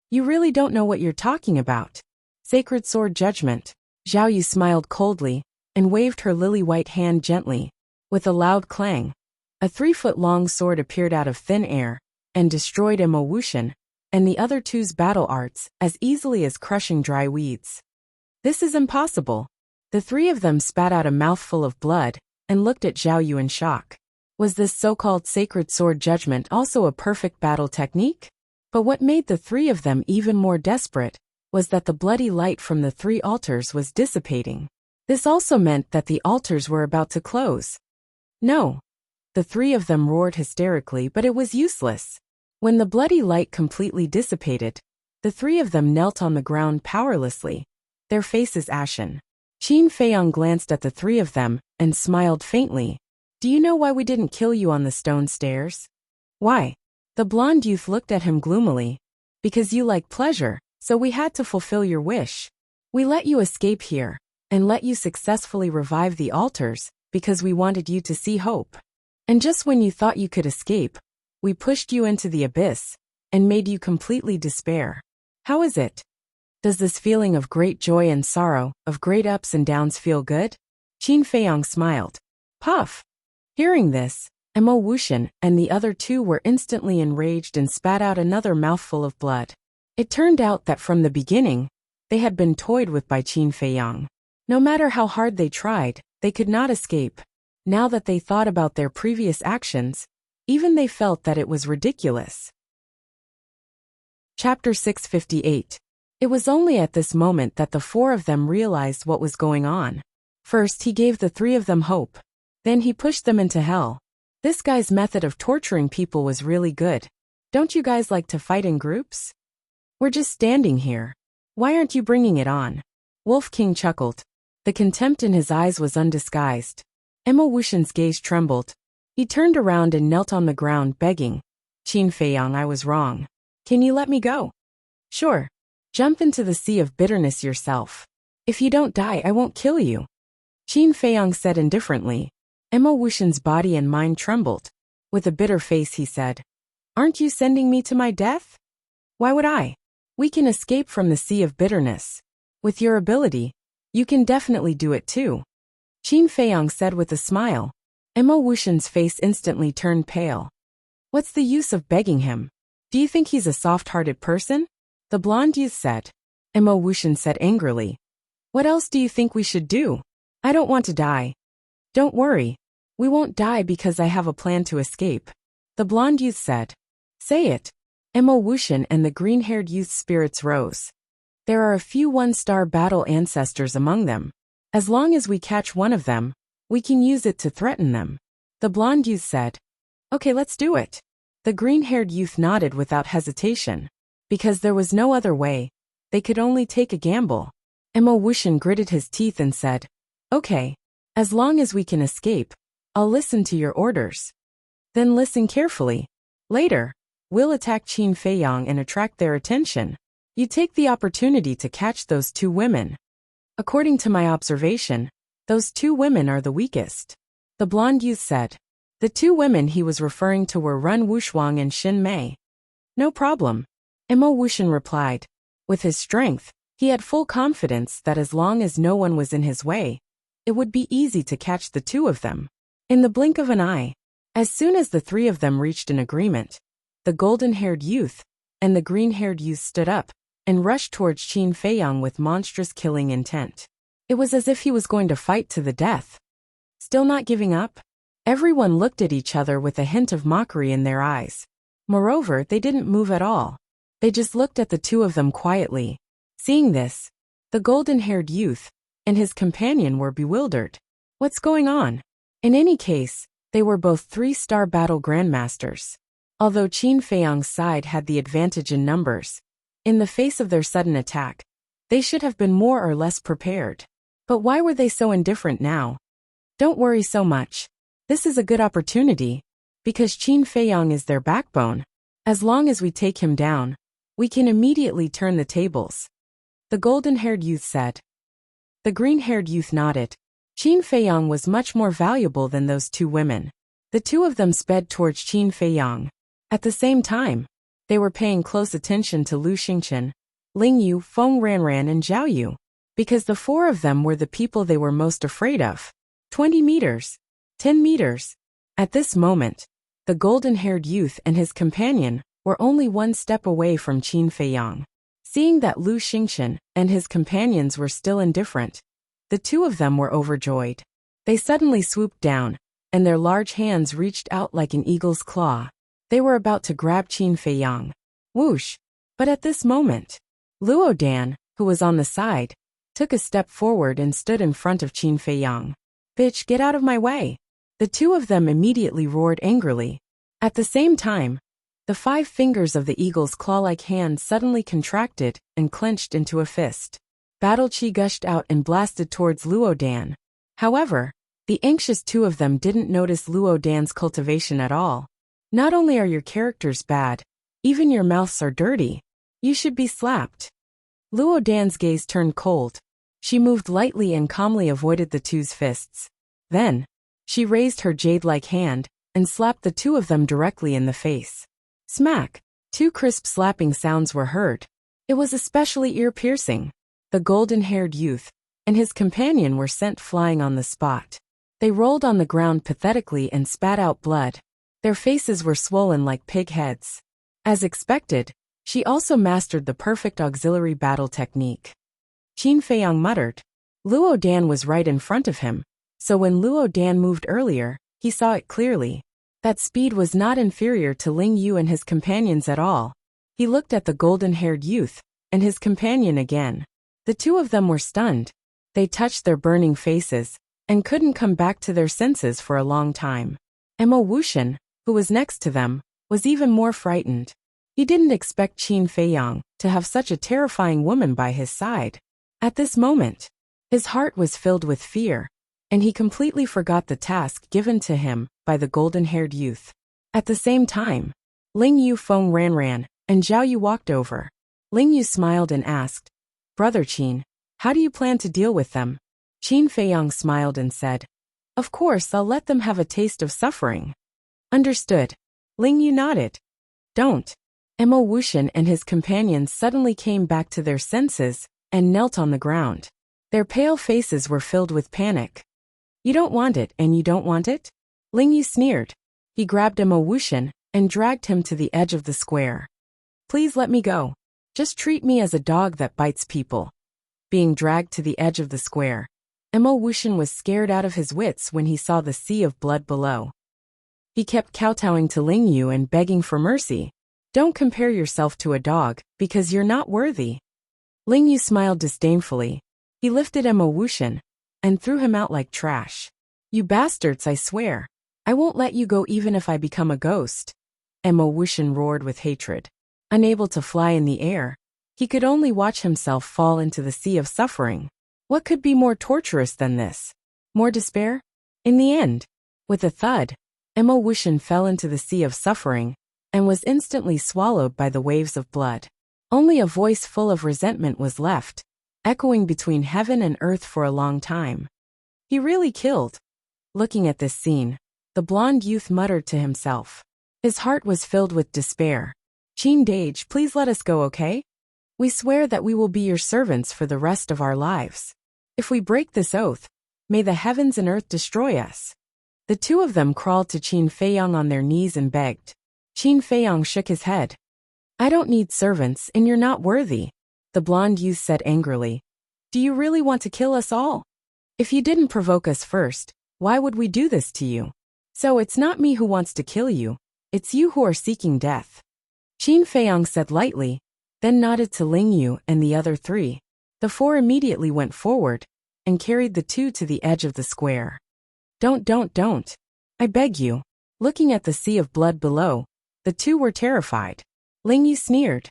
A: You really don't know what you're talking about. Sacred Sword Judgment. Zhao Yu smiled coldly and waved her lily-white hand gently. With a loud clang, a 3-foot-long sword appeared out of thin air and destroyed Emma Wuxian and the other two's battle arts as easily as crushing dry weeds. This is impossible. The three of them spat out a mouthful of blood and looked at Zhao Yu in shock. Was this so-called Sacred Sword Judgment also a perfect battle technique? But what made the three of them even more desperate was that the bloody light from the 3 altars was dissipating. This also meant that the altars were about to close. No. The three of them roared hysterically, but it was useless. When the bloody light completely dissipated, the three of them knelt on the ground powerlessly, their faces ashen. Qin Feiyang glanced at the three of them and smiled faintly. Do you know why we didn't kill you on the stone stairs? Why? The blonde youth looked at him gloomily. Because you like pleasure, so we had to fulfill your wish. We let you escape here and let you successfully revive the altars because we wanted you to see hope. And just when you thought you could escape, we pushed you into the abyss and made you completely despair. How is it? Does this feeling of great joy and sorrow, of great ups and downs feel good? Qin Feiyang smiled. Puff! Hearing this, Emma Wuxian and the other two were instantly enraged and spat out another mouthful of blood. It turned out that from the beginning, they had been toyed with by Qin Feiyang. No matter how hard they tried, they could not escape. Now that they thought about their previous actions, even they felt that it was ridiculous. Chapter 658. It was only at this moment that the 4 of them realized what was going on. First, he gave the 3 of them hope. Then he pushed them into hell. This guy's method of torturing people was really good. Don't you guys like to fight in groups? We're just standing here. Why aren't you bringing it on? Wolf King chuckled. The contempt in his eyes was undisguised. Emma Wuxian's gaze trembled. He turned around and knelt on the ground begging. Qin Feiyang, I was wrong. Can you let me go? Sure. Jump into the sea of bitterness yourself. If you don't die, I won't kill you. Qin Feiyang said indifferently. Emma Wuxian's body and mind trembled. With a bitter face he said, Aren't you sending me to my death? Why would I? We can escape from the sea of bitterness. With your ability, you can definitely do it too. Qin Feiyang said with a smile. Emma Wuxian's face instantly turned pale. What's the use of begging him? Do you think he's a soft-hearted person? The blonde youth said. Emma Wuxian said angrily. What else do you think we should do? I don't want to die. Don't worry. We won't die because I have a plan to escape. The blonde youth said. Say it. Emma Wuxian and the green-haired youth's spirits rose. There are a few 1-star battle ancestors among them. As long as we catch one of them, we can use it to threaten them. The blonde youth said. Okay, let's do it. The green-haired youth nodded without hesitation. Because there was no other way, they could only take a gamble. Emma Wuxian gritted his teeth and said, "Okay. As long as we can escape, I'll listen to your orders. Then listen carefully. Later, we'll attack Qin Feiyang and attract their attention. You take the opportunity to catch those two women. According to my observation, those two women are the weakest." The blonde youth said. The two women he was referring to were Ren Wushuang and Xin Mei. "No problem," Emma Wuxian replied. With his strength, he had full confidence that as long as no one was in his way, it would be easy to catch the two of them. In the blink of an eye, as soon as the three of them reached an agreement, the golden-haired youth and the green-haired youth stood up and rushed towards Qin Feiyang with monstrous killing intent. It was as if he was going to fight to the death. Still not giving up? Everyone looked at each other with a hint of mockery in their eyes. Moreover, they didn't move at all. They just looked at the two of them quietly. Seeing this, the golden-haired youth and his companion were bewildered. What's going on? In any case, they were both three-star battle grandmasters. Although Qin Feiyang's side had the advantage in numbers, in the face of their sudden attack, they should have been more or less prepared. But why were they so indifferent now? Don't worry so much. This is a good opportunity, because Qin Feiyang is their backbone. As long as we take him down, we can immediately turn the tables. The golden-haired youth said. The green-haired youth nodded. Qin Feiyang was much more valuable than those two women. The two of them sped towards Qin Feiyang. At the same time, they were paying close attention to Lu Xingchen, Ling Yu, Feng Ranran and Zhao Yu, because the four of them were the people they were most afraid of. 20 meters. 10 meters. At this moment, the golden-haired youth and his companion were only one step away from Qin Feiyang. Seeing that Lu Xingchen and his companions were still indifferent, the two of them were overjoyed. They suddenly swooped down, and their large hands reached out like an eagle's claw. They were about to grab Qin Feiyang. Whoosh! But at this moment, Luo Dan, who was on the side, took a step forward and stood in front of Qin Feiyang. Bitch, get out of my way! The two of them immediately roared angrily. At the same time, the 5 fingers of the eagle's claw-like hand suddenly contracted and clenched into a fist. Battle chi gushed out and blasted towards Luo Dan. However, the anxious two of them didn't notice Luo Dan's cultivation at all. Not only are your characters bad, even your mouths are dirty. You should be slapped. Luo Dan's gaze turned cold. She moved lightly and calmly avoided the two's fists. Then, she raised her jade-like hand and slapped the two of them directly in the face. Smack! 2 crisp slapping sounds were heard. It was especially ear-piercing. The golden-haired youth and his companion were sent flying on the spot. They rolled on the ground pathetically and spat out blood. Their faces were swollen like pig heads. As expected, she also mastered the perfect auxiliary battle technique. Qin Feiyang muttered. Luo Dan was right in front of him, so when Luo Dan moved earlier, he saw it clearly. That speed was not inferior to Ling Yu and his companions at all. He looked at the golden-haired youth and his companion again. The two of them were stunned. They touched their burning faces and couldn't come back to their senses for a long time. Emma Wuxian, who was next to them, was even more frightened. He didn't expect Qin Feiyang to have such a terrifying woman by his side. At this moment, his heart was filled with fear, and he completely forgot the task given to him by the golden-haired youth. At the same time, Ling Yu, Feng Ranran, and Zhao Yu walked over. Ling Yu smiled and asked, Brother Qin, how do you plan to deal with them? Qin Feiyang smiled and said, Of course, I'll let them have a taste of suffering. Understood. Ling Yu nodded. Don't. Emma Wuxian and his companions suddenly came back to their senses and knelt on the ground. Their pale faces were filled with panic. You don't want it and you don't want it? Ling Yu sneered. He grabbed Emma Wuxian and dragged him to the edge of the square. Please let me go. Just treat me as a dog that bites people. Being dragged to the edge of the square, Emma Wuxian was scared out of his wits when he saw the sea of blood below. He kept kowtowing to Ling Yu and begging for mercy. Don't compare yourself to a dog, because you're not worthy. Ling Yu smiled disdainfully. He lifted Emma Wuxian and threw him out like trash. You bastards, I swear. I won't let you go even if I become a ghost. Emma Wuxian roared with hatred. Unable to fly in the air, He could only watch himself fall into the sea of suffering. What could be more torturous than this? More despair? In the end, with a thud, Wuxia fell into the sea of suffering and was instantly swallowed by the waves of blood. Only a voice full of resentment was left, echoing between heaven and earth for a long time. He really killed. Looking at this scene, the blonde youth muttered to himself. His heart was filled with despair. Qin Dage, please let us go, okay? We swear that we will be your servants for the rest of our lives. If we break this oath, may the heavens and earth destroy us. The two of them crawled to Qin Feiyang on their knees and begged. Qin Feiyang shook his head. I don't need servants, and you're not worthy, the blonde youth said angrily. Do you really want to kill us all? If you didn't provoke us first, why would we do this to you? So it's not me who wants to kill you, it's you who are seeking death. Qin Feiyang said lightly, then nodded to Ling Yu and the other three. The four immediately went forward and carried the two to the edge of the square. Don't. I beg you. Looking at the sea of blood below, the two were terrified. Ling Yu sneered.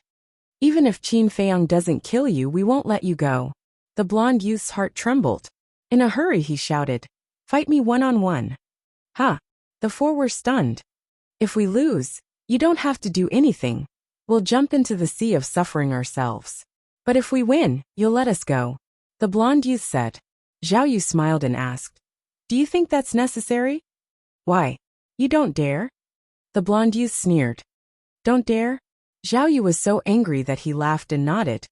A: Even if Qin Feiyang doesn't kill you, we won't let you go. The blonde youth's heart trembled. In a hurry, he shouted, fight me one-on-one. Ha! The four were stunned. If we lose, you don't have to do anything. We'll jump into the sea of suffering ourselves. But if we win, you'll let us go. The blonde youth said. Zhao Yu smiled and asked, do you think that's necessary? Why? You don't dare? The blonde youth sneered. Don't dare? Zhao Yu was so angry that he laughed and nodded.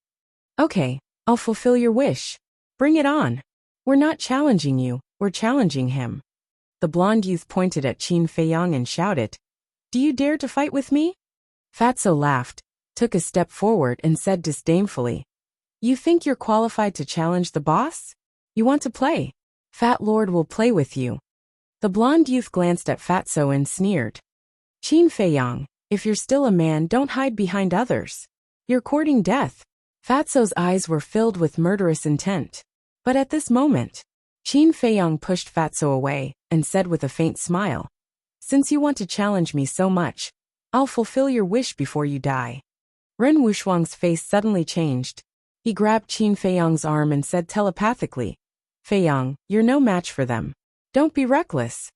A: Okay, I'll fulfill your wish. Bring it on. We're not challenging you, we're challenging him. The blonde youth pointed at Qin Feiyang and shouted, do you dare to fight with me? Fatso laughed, took a step forward and said disdainfully, you think you're qualified to challenge the boss? You want to play? Fat Lord will play with you. The blonde youth glanced at Fatso and sneered. Qin Feiyang, if you're still a man, don't hide behind others. You're courting death. Fatso's eyes were filled with murderous intent. But at this moment, Qin Feiyang pushed Fatso away and said with a faint smile, since you want to challenge me so much, I'll fulfill your wish before you die. Ren Wuxuang's face suddenly changed. He grabbed Qin Feiyang's arm and said telepathically, Feiyang, you're no match for them. Don't be reckless.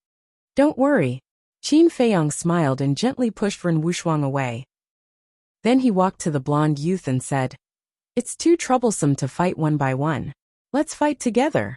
A: Don't worry. Qin Feiyang smiled and gently pushed Ren Wuxuang away. Then he walked to the blonde youth and said, it's too troublesome to fight one by one. Let's fight together.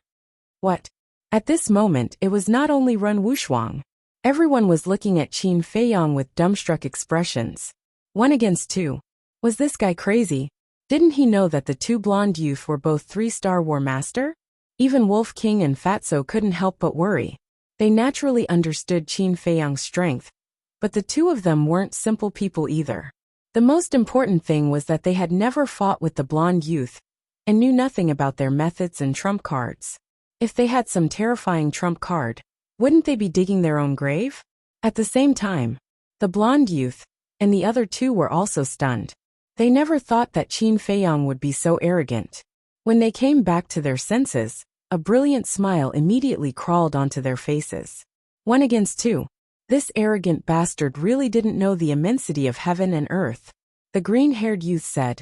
A: What? At this moment, it was not only Ren Wuxuang. Everyone was looking at Qin Feiyang with dumbstruck expressions. 1 against 2. Was this guy crazy? Didn't he know that the two blonde youth were both 3-star War Master? Even Wolf King and Fatso couldn't help but worry. They naturally understood Qin Feiyang's strength, but the two of them weren't simple people either. The most important thing was that they had never fought with the blonde youth and knew nothing about their methods and trump cards. If they had some terrifying trump card, wouldn't they be digging their own grave? At the same time, the blonde youth and the other two were also stunned. They never thought that Qin Feiyang would be so arrogant. When they came back to their senses, a brilliant smile immediately crawled onto their faces. 1 against 2. This arrogant bastard really didn't know the immensity of heaven and earth. The green-haired youth said,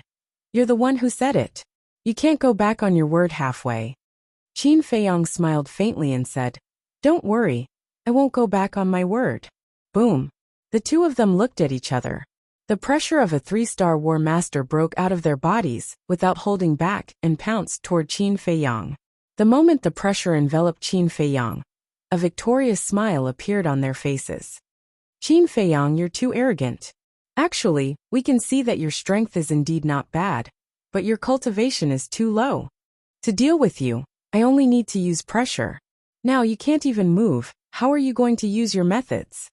A: you're the one who said it. You can't go back on your word halfway. Qin Feiyang smiled faintly and said, don't worry, I won't go back on my word. Boom. The two of them looked at each other. The pressure of a 3-star War Master broke out of their bodies without holding back and pounced toward Qin Feiyang. The moment the pressure enveloped Qin Feiyang, a victorious smile appeared on their faces. Qin Feiyang, you're too arrogant. Actually, we can see that your strength is indeed not bad, but your cultivation is too low. To deal with you, I only need to use pressure. Now you can't even move, how are you going to use your methods?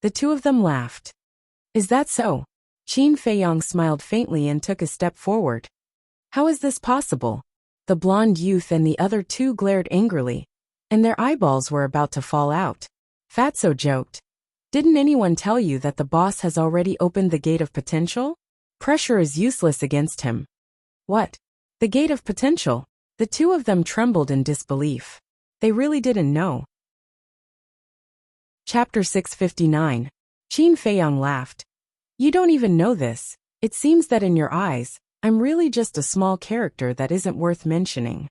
A: The two of them laughed. Is that so? Qin Feiyang smiled faintly and took a step forward. How is this possible? The blonde youth and the other two glared angrily, and their eyeballs were about to fall out. Fatso joked. Didn't anyone tell you that the boss has already opened the gate of potential? Pressure is useless against him. What? The gate of potential? The two of them trembled in disbelief. They really didn't know. Chapter 659. Qin Feiyang laughed. You don't even know this. It seems that in your eyes, I'm really just a small character that isn't worth mentioning."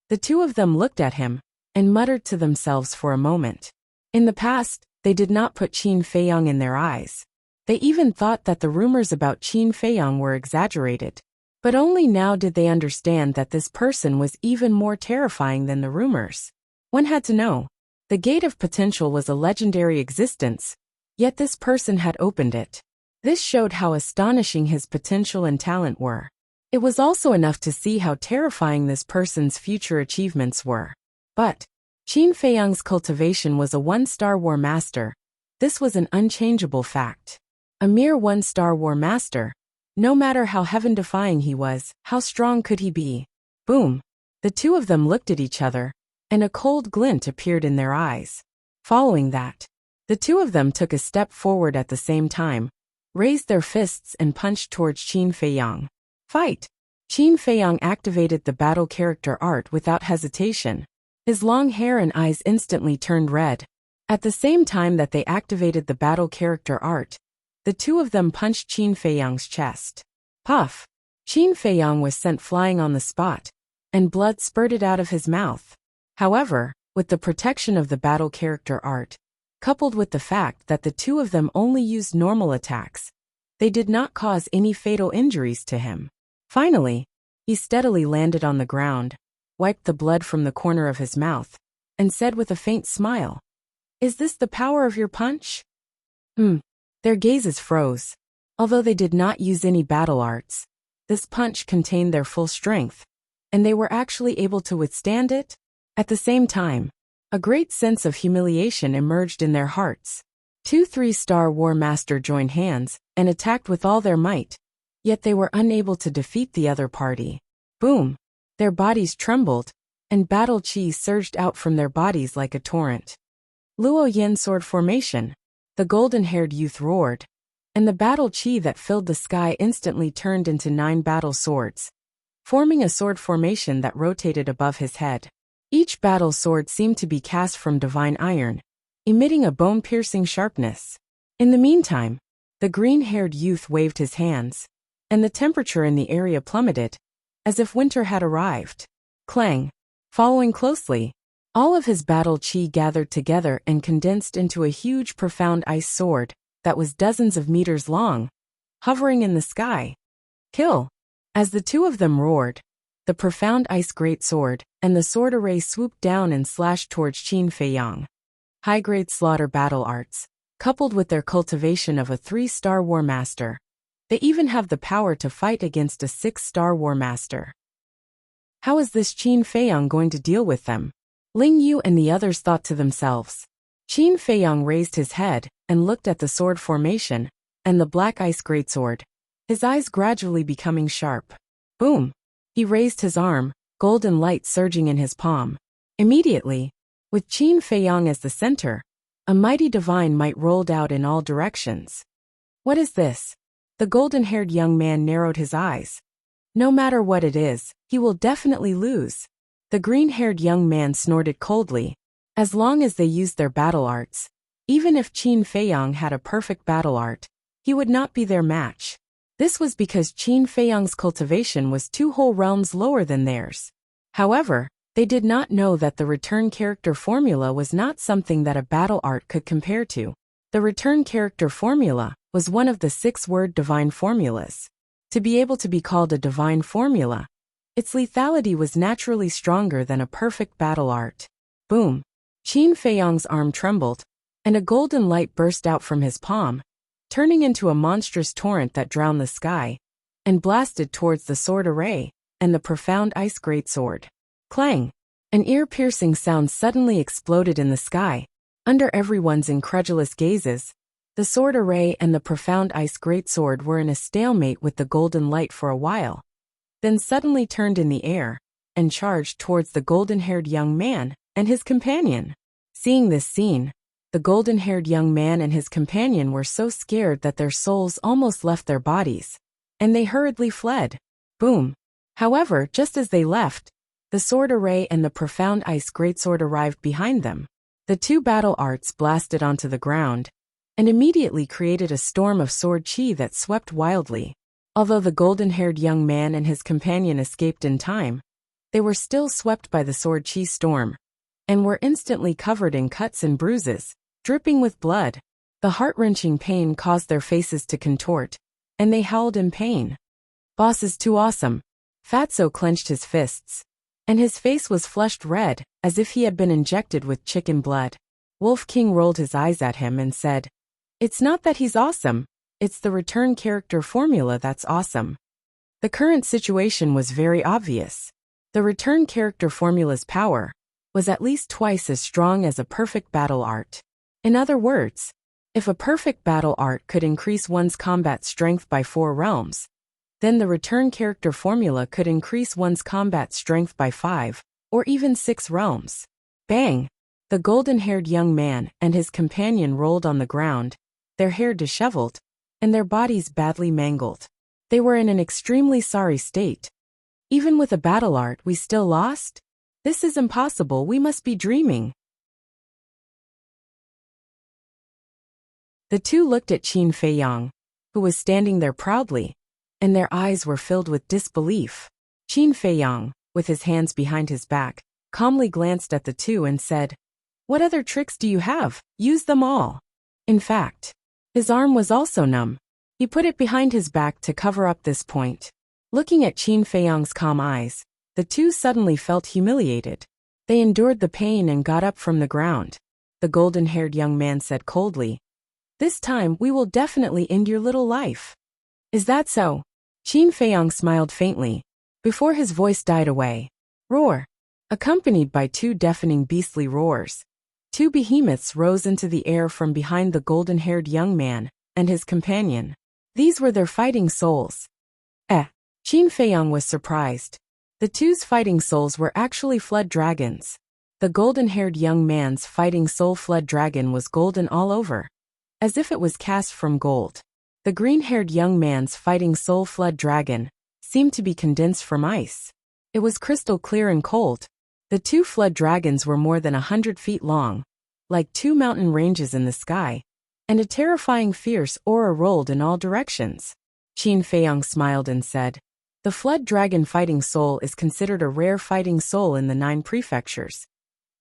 A: The two of them looked at him and muttered to themselves for a moment. In the past, they did not put Qin Feiyang in their eyes. They even thought that the rumors about Qin Feiyang were exaggerated. But only now did they understand that this person was even more terrifying than the rumors. One had to know. The gate of potential was a legendary existence, yet this person had opened it. This showed how astonishing his potential and talent were. It was also enough to see how terrifying this person's future achievements were. But Qin Feiyang's cultivation was a one-star war master. This was an unchangeable fact. A mere one-star war master. No matter how heaven-defying he was, how strong could he be? Boom! The two of them looked at each other, and a cold glint appeared in their eyes. Following that, the two of them took a step forward at the same time, raised their fists and punched towards Qin Feiyang. Fight! Qin Feiyang activated the battle character art without hesitation. His long hair and eyes instantly turned red. At the same time that they activated the battle character art, the two of them punched Qin Feiyang's chest. Puff! Qin Feiyang was sent flying on the spot, and blood spurted out of his mouth. However, with the protection of the battle character art, coupled with the fact that the two of them only used normal attacks, they did not cause any fatal injuries to him. Finally, he steadily landed on the ground, wiped the blood from the corner of his mouth, and said with a faint smile, "Is this the power of your punch?" Their gazes froze. Although they did not use any battle arts, this punch contained their full strength, and they were actually able to withstand it. At the same time, a great sense of humiliation emerged in their hearts. Two 3-star War Master joined hands and attacked with all their might, yet they were unable to defeat the other party. Boom! Their bodies trembled, and battle chi surged out from their bodies like a torrent. Luo Yin sword formation. The golden-haired youth roared, and the battle chi that filled the sky instantly turned into 9 battle swords, forming a sword formation that rotated above his head. Each battle sword seemed to be cast from divine iron, emitting a bone-piercing sharpness. In the meantime, the green-haired youth waved his hands, and the temperature in the area plummeted, as if winter had arrived. Clang! Following closely, all of his battle chi gathered together and condensed into a huge profound ice sword that was dozens of meters long, hovering in the sky. Kill! As the two of them roared, the profound ice greatsword and the sword array swooped down and slashed towards Qin Feiyang. High-grade slaughter battle arts, coupled with their cultivation of a 3-star War Master. They even have the power to fight against a 6-star War Master. How is this Qin Feiyang going to deal with them? Ling Yu and the others thought to themselves. Qin Feiyang raised his head and looked at the sword formation and the black ice greatsword, his eyes gradually becoming sharp. Boom! He raised his arm, golden light surging in his palm. Immediately, with Qin Feiyang as the center, a mighty divine might rolled out in all directions. What is this? The golden-haired young man narrowed his eyes. No matter what it is, he will definitely lose. The green-haired young man snorted coldly. As long as they used their battle arts, even if Qin Feiyang had a perfect battle art, he would not be their match. This was because Qin Feiyang's cultivation was 2 whole realms lower than theirs. However, they did not know that the return character formula was not something that a battle art could compare to. The return character formula was one of the 6-word divine formulas. To be able to be called a divine formula, its lethality was naturally stronger than a perfect battle art. Boom! Qin Feiyang's arm trembled, and a golden light burst out from his palm, turning into a monstrous torrent that drowned the sky, and blasted towards the sword array and the profound ice greatsword. Clang! An ear-piercing sound suddenly exploded in the sky. Under everyone's incredulous gazes, the sword array and the profound ice greatsword were in a stalemate with the golden light for a while, then suddenly turned in the air and charged towards the golden-haired young man and his companion. Seeing this scene, the golden-haired young man and his companion were so scared that their souls almost left their bodies, and they hurriedly fled. Boom! However, just as they left, the sword array and the profound ice greatsword arrived behind them. The 2 battle arts blasted onto the ground, and immediately created a storm of sword chi that swept wildly. Although the golden-haired young man and his companion escaped in time, they were still swept by the sword chi storm, and were instantly covered in cuts and bruises, dripping with blood. The heart-wrenching pain caused their faces to contort, and they howled in pain. Boss is too awesome. Fatso clenched his fists, and his face was flushed red, as if he had been injected with chicken blood. Wolf King rolled his eyes at him and said, "It's not that he's awesome, it's the return character formula that's awesome." The current situation was very obvious. The return character formula's power was at least twice as strong as a perfect battle art. In other words, if a perfect battle art could increase one's combat strength by 4 realms, then the return character formula could increase one's combat strength by 5, or even 6 realms. Bang! The golden-haired young man and his companion rolled on the ground, their hair disheveled, and their bodies badly mangled. They were in an extremely sorry state. Even with a battle art, we still lost? This is impossible, we must be dreaming. The two looked at Qin Feiyang, who was standing there proudly, and their eyes were filled with disbelief. Qin Feiyang, with his hands behind his back, calmly glanced at the two and said, "What other tricks do you have? Use them all." In fact, his arm was also numb. He put it behind his back to cover up this point. Looking at Qin Feiyang's calm eyes, the two suddenly felt humiliated. They endured the pain and got up from the ground. The golden-haired young man said coldly, "This time we will definitely end your little life." "Is that so?" Qin Feiyang smiled faintly, before his voice died away. Roar! Accompanied by 2 deafening beastly roars, 2 behemoths rose into the air from behind the golden-haired young man and his companion. These were their fighting souls. Qin Feiyang was surprised. The two's fighting souls were actually flood dragons. The golden-haired young man's fighting soul flood dragon was golden all over, as if it was cast from gold. The green-haired young man's fighting soul flood dragon seemed to be condensed from ice. It was crystal clear and cold. The 2 flood dragons were more than 100 feet long, like 2 mountain ranges in the sky, and a terrifying fierce aura rolled in all directions. Qin Feiyang smiled and said, "The flood dragon fighting soul is considered a rare fighting soul in the 9 prefectures.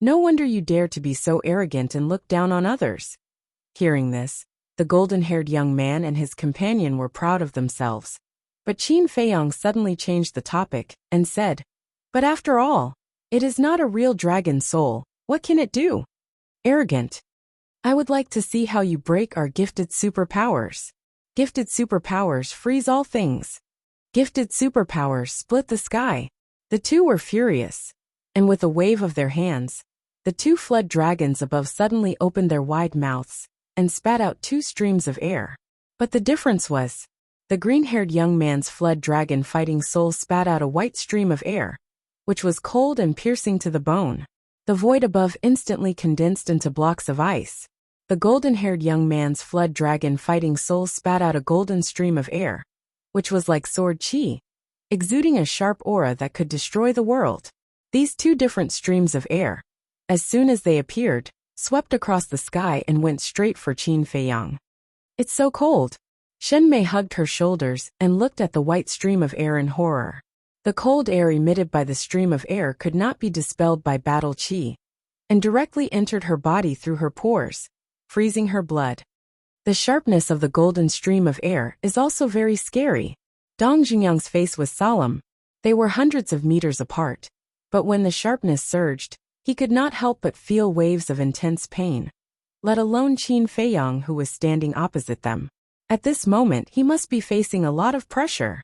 A: No wonder you dare to be so arrogant and look down on others." Hearing this, the golden-haired young man and his companion were proud of themselves. But Qin Feiyang suddenly changed the topic and said, "But after all, it is not a real dragon soul. What can it do?" "Arrogant. I would like to see how you break our gifted superpowers. Gifted superpowers freeze all things. Gifted superpowers split the sky." The two were furious, and with a wave of their hands, the 2 flood dragons above suddenly opened their wide mouths and spat out 2 streams of air. But the difference was, the green-haired young man's flood dragon fighting soul spat out a white stream of air, which was cold and piercing to the bone. The void above instantly condensed into blocks of ice. The golden-haired young man's flood dragon fighting soul spat out a golden stream of air, which was like sword chi, exuding a sharp aura that could destroy the world. These 2 different streams of air, as soon as they appeared, swept across the sky and went straight for Qin Feiyang. "It's so cold." Shen Mei hugged her shoulders and looked at the white stream of air in horror. The cold air emitted by the stream of air could not be dispelled by battle chi, and directly entered her body through her pores, freezing her blood. The sharpness of the golden stream of air is also very scary. Dong Jingyang's face was solemn. They were hundreds of meters apart, but when the sharpness surged, he could not help but feel waves of intense pain, let alone Qin Feiyang, who was standing opposite them. At this moment he must be facing a lot of pressure.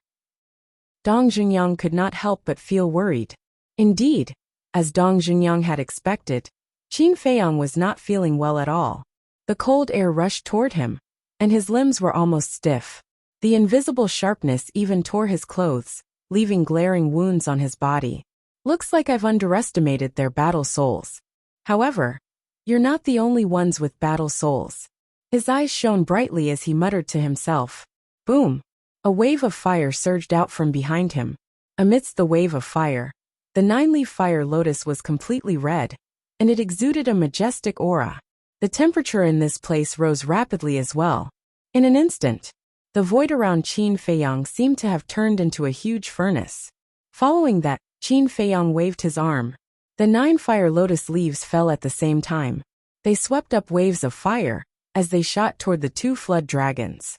A: Dong Jingyang could not help but feel worried. Indeed, as Dong Jingyang had expected, Qin Feiyang was not feeling well at all. The cold air rushed toward him, and his limbs were almost stiff. The invisible sharpness even tore his clothes, leaving glaring wounds on his body. "Looks like I've underestimated their battle souls. However, you're not the only ones with battle souls." His eyes shone brightly as he muttered to himself. Boom! A wave of fire surged out from behind him. Amidst the wave of fire, the 9-leaf fire lotus was completely red, and it exuded a majestic aura. The temperature in this place rose rapidly as well. In an instant, The void around Qin Feiyang seemed to have turned into a huge furnace. Following that, Qin Feiyang waved his arm. The 9 fire lotus leaves fell at the same time. They swept up waves of fire as they shot toward the 2 flood dragons.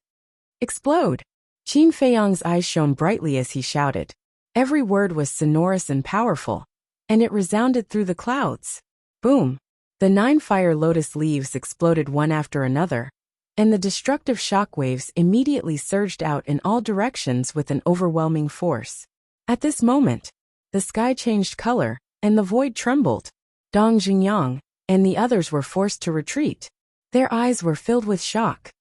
A: Explode! Qin Feiyang's eyes shone brightly as he shouted. Every word was sonorous and powerful, and it resounded through the clouds. Boom! The 9 fire lotus leaves exploded one after another, and the destructive shockwaves immediately surged out in all directions with an overwhelming force. At this moment, the sky changed color, and the void trembled. Dong Jinyang and the others were forced to retreat. Their eyes were filled with shock.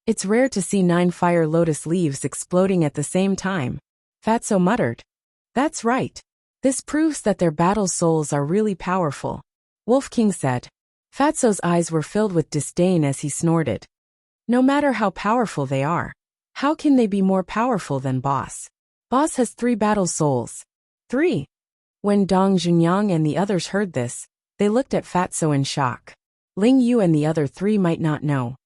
A: It's rare to see 9 fire lotus leaves exploding at the same time, Fatso muttered. That's right. This proves that their battle souls are really powerful, Wolf King said. Fatso's eyes were filled with disdain as he snorted. No matter how powerful they are, how can they be more powerful than Boss? Boss has 3 battle souls. 3. When Dong Jinyang and the others heard this, they looked at Fatso in shock. Ling Yu and the other 3 might not know,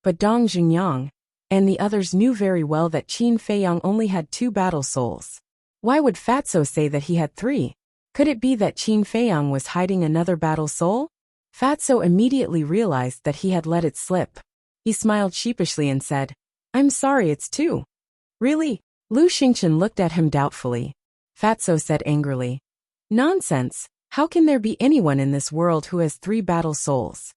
A: but Dong Jinyang and the others knew very well that Qin Feiyang only had 2 battle souls. Why would Fatso say that he had 3? Could it be that Qin Feiyang was hiding another battle soul? Fatso immediately realized that he had let it slip. He smiled sheepishly and said, I'm sorry, it's 2. Really? Lu Xingchen looked at him doubtfully. Fatso said angrily, Nonsense, how can there be anyone in this world who has 3 battle souls?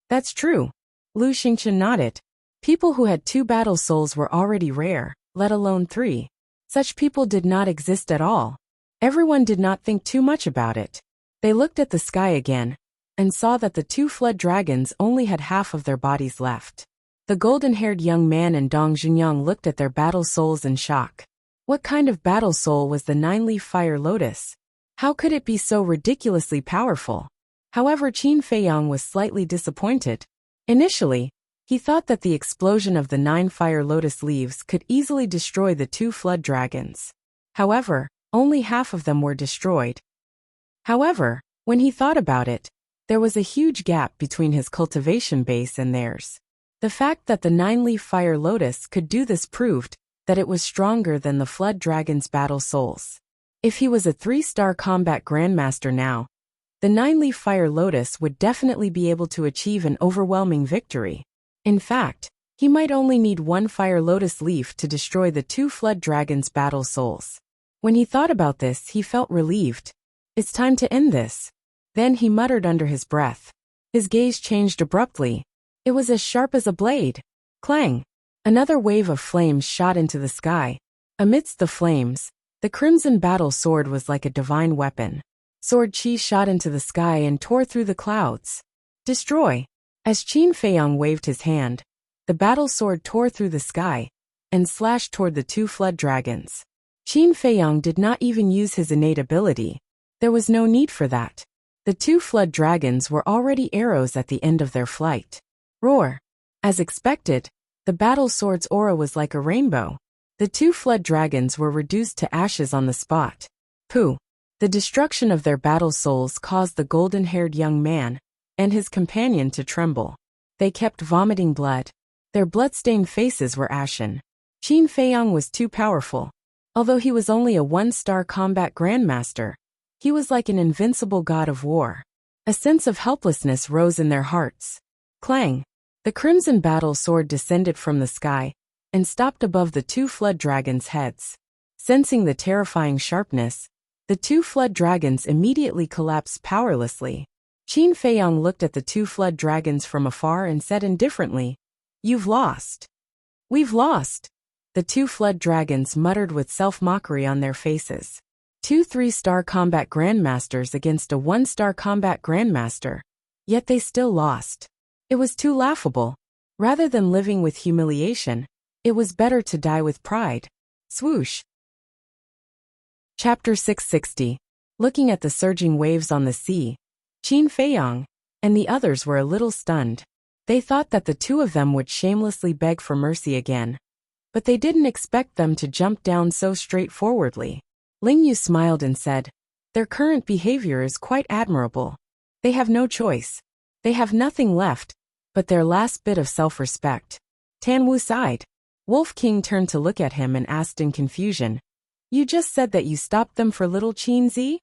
A: That's true. Lu Xingchen nodded. People who had 2 battle souls were already rare, let alone 3. Such people did not exist at all. Everyone did not think too much about it. They looked at the sky again, and saw that the 2 flood dragons only had half of their bodies left. The golden-haired young man and Dong Jinyang looked at their battle souls in shock. What kind of battle soul was the 9-leaf fire lotus? How could it be so ridiculously powerful? However, Qin Feiyang was slightly disappointed. Initially, he thought that the explosion of the 9 fire lotus leaves could easily destroy the 2 flood dragons. However, only half of them were destroyed. However, when he thought about it, there was a huge gap between his cultivation base and theirs. The fact that the 9-leaf fire lotus could do this proved that it was stronger than the flood dragon's battle souls. If he was a 3-star combat grandmaster now, the 9-leaf fire lotus would definitely be able to achieve an overwhelming victory. In fact, he might only need 1 fire lotus leaf to destroy the 2 flood dragons' battle souls. When he thought about this, he felt relieved. It's time to end this. Then he muttered under his breath. His gaze changed abruptly. It was as sharp as a blade. Clang! Another wave of flames shot into the sky. Amidst the flames, the crimson battle sword was like a divine weapon. Sword Qi shot into the sky and tore through the clouds. Destroy! As Qin Feiyang waved his hand, the battle sword tore through the sky and slashed toward the 2 flood dragons. Qin Feiyang did not even use his innate ability. There was no need for that. The 2 flood dragons were already arrows at the end of their flight. Roar! As expected, the battle sword's aura was like a rainbow. The 2 flood dragons were reduced to ashes on the spot. Pooh! The destruction of their battle souls caused the golden-haired young man and his companion to tremble. They kept vomiting blood. Their blood-stained faces were ashen. Qin Feiyang was too powerful. Although he was only a 1-star combat grandmaster, he was like an invincible god of war. A sense of helplessness rose in their hearts. Clang! The crimson battle sword descended from the sky and stopped above the 2 flood dragons' heads. Sensing the terrifying sharpness, the 2 flood dragons immediately collapsed powerlessly. Qin Feiyang looked at the 2 flood dragons from afar and said indifferently, You've lost. We've lost. The 2 flood dragons muttered with self-mockery on their faces. 2 3-star combat grandmasters against a 1-star combat grandmaster. Yet they still lost. It was too laughable. Rather than living with humiliation, it was better to die with pride. Swoosh. Chapter 660. Looking at the surging waves on the sea, Qin Feiyang and the others were a little stunned. They thought that the 2 of them would shamelessly beg for mercy again. But they didn't expect them to jump down so straightforwardly. Ling Yu smiled and said, Their current behavior is quite admirable. They have no choice. They have nothing left but their last bit of self-respect. Tan Wu sighed. Wolf King turned to look at him and asked in confusion, "You just said that you stopped them for little Qin Zi?"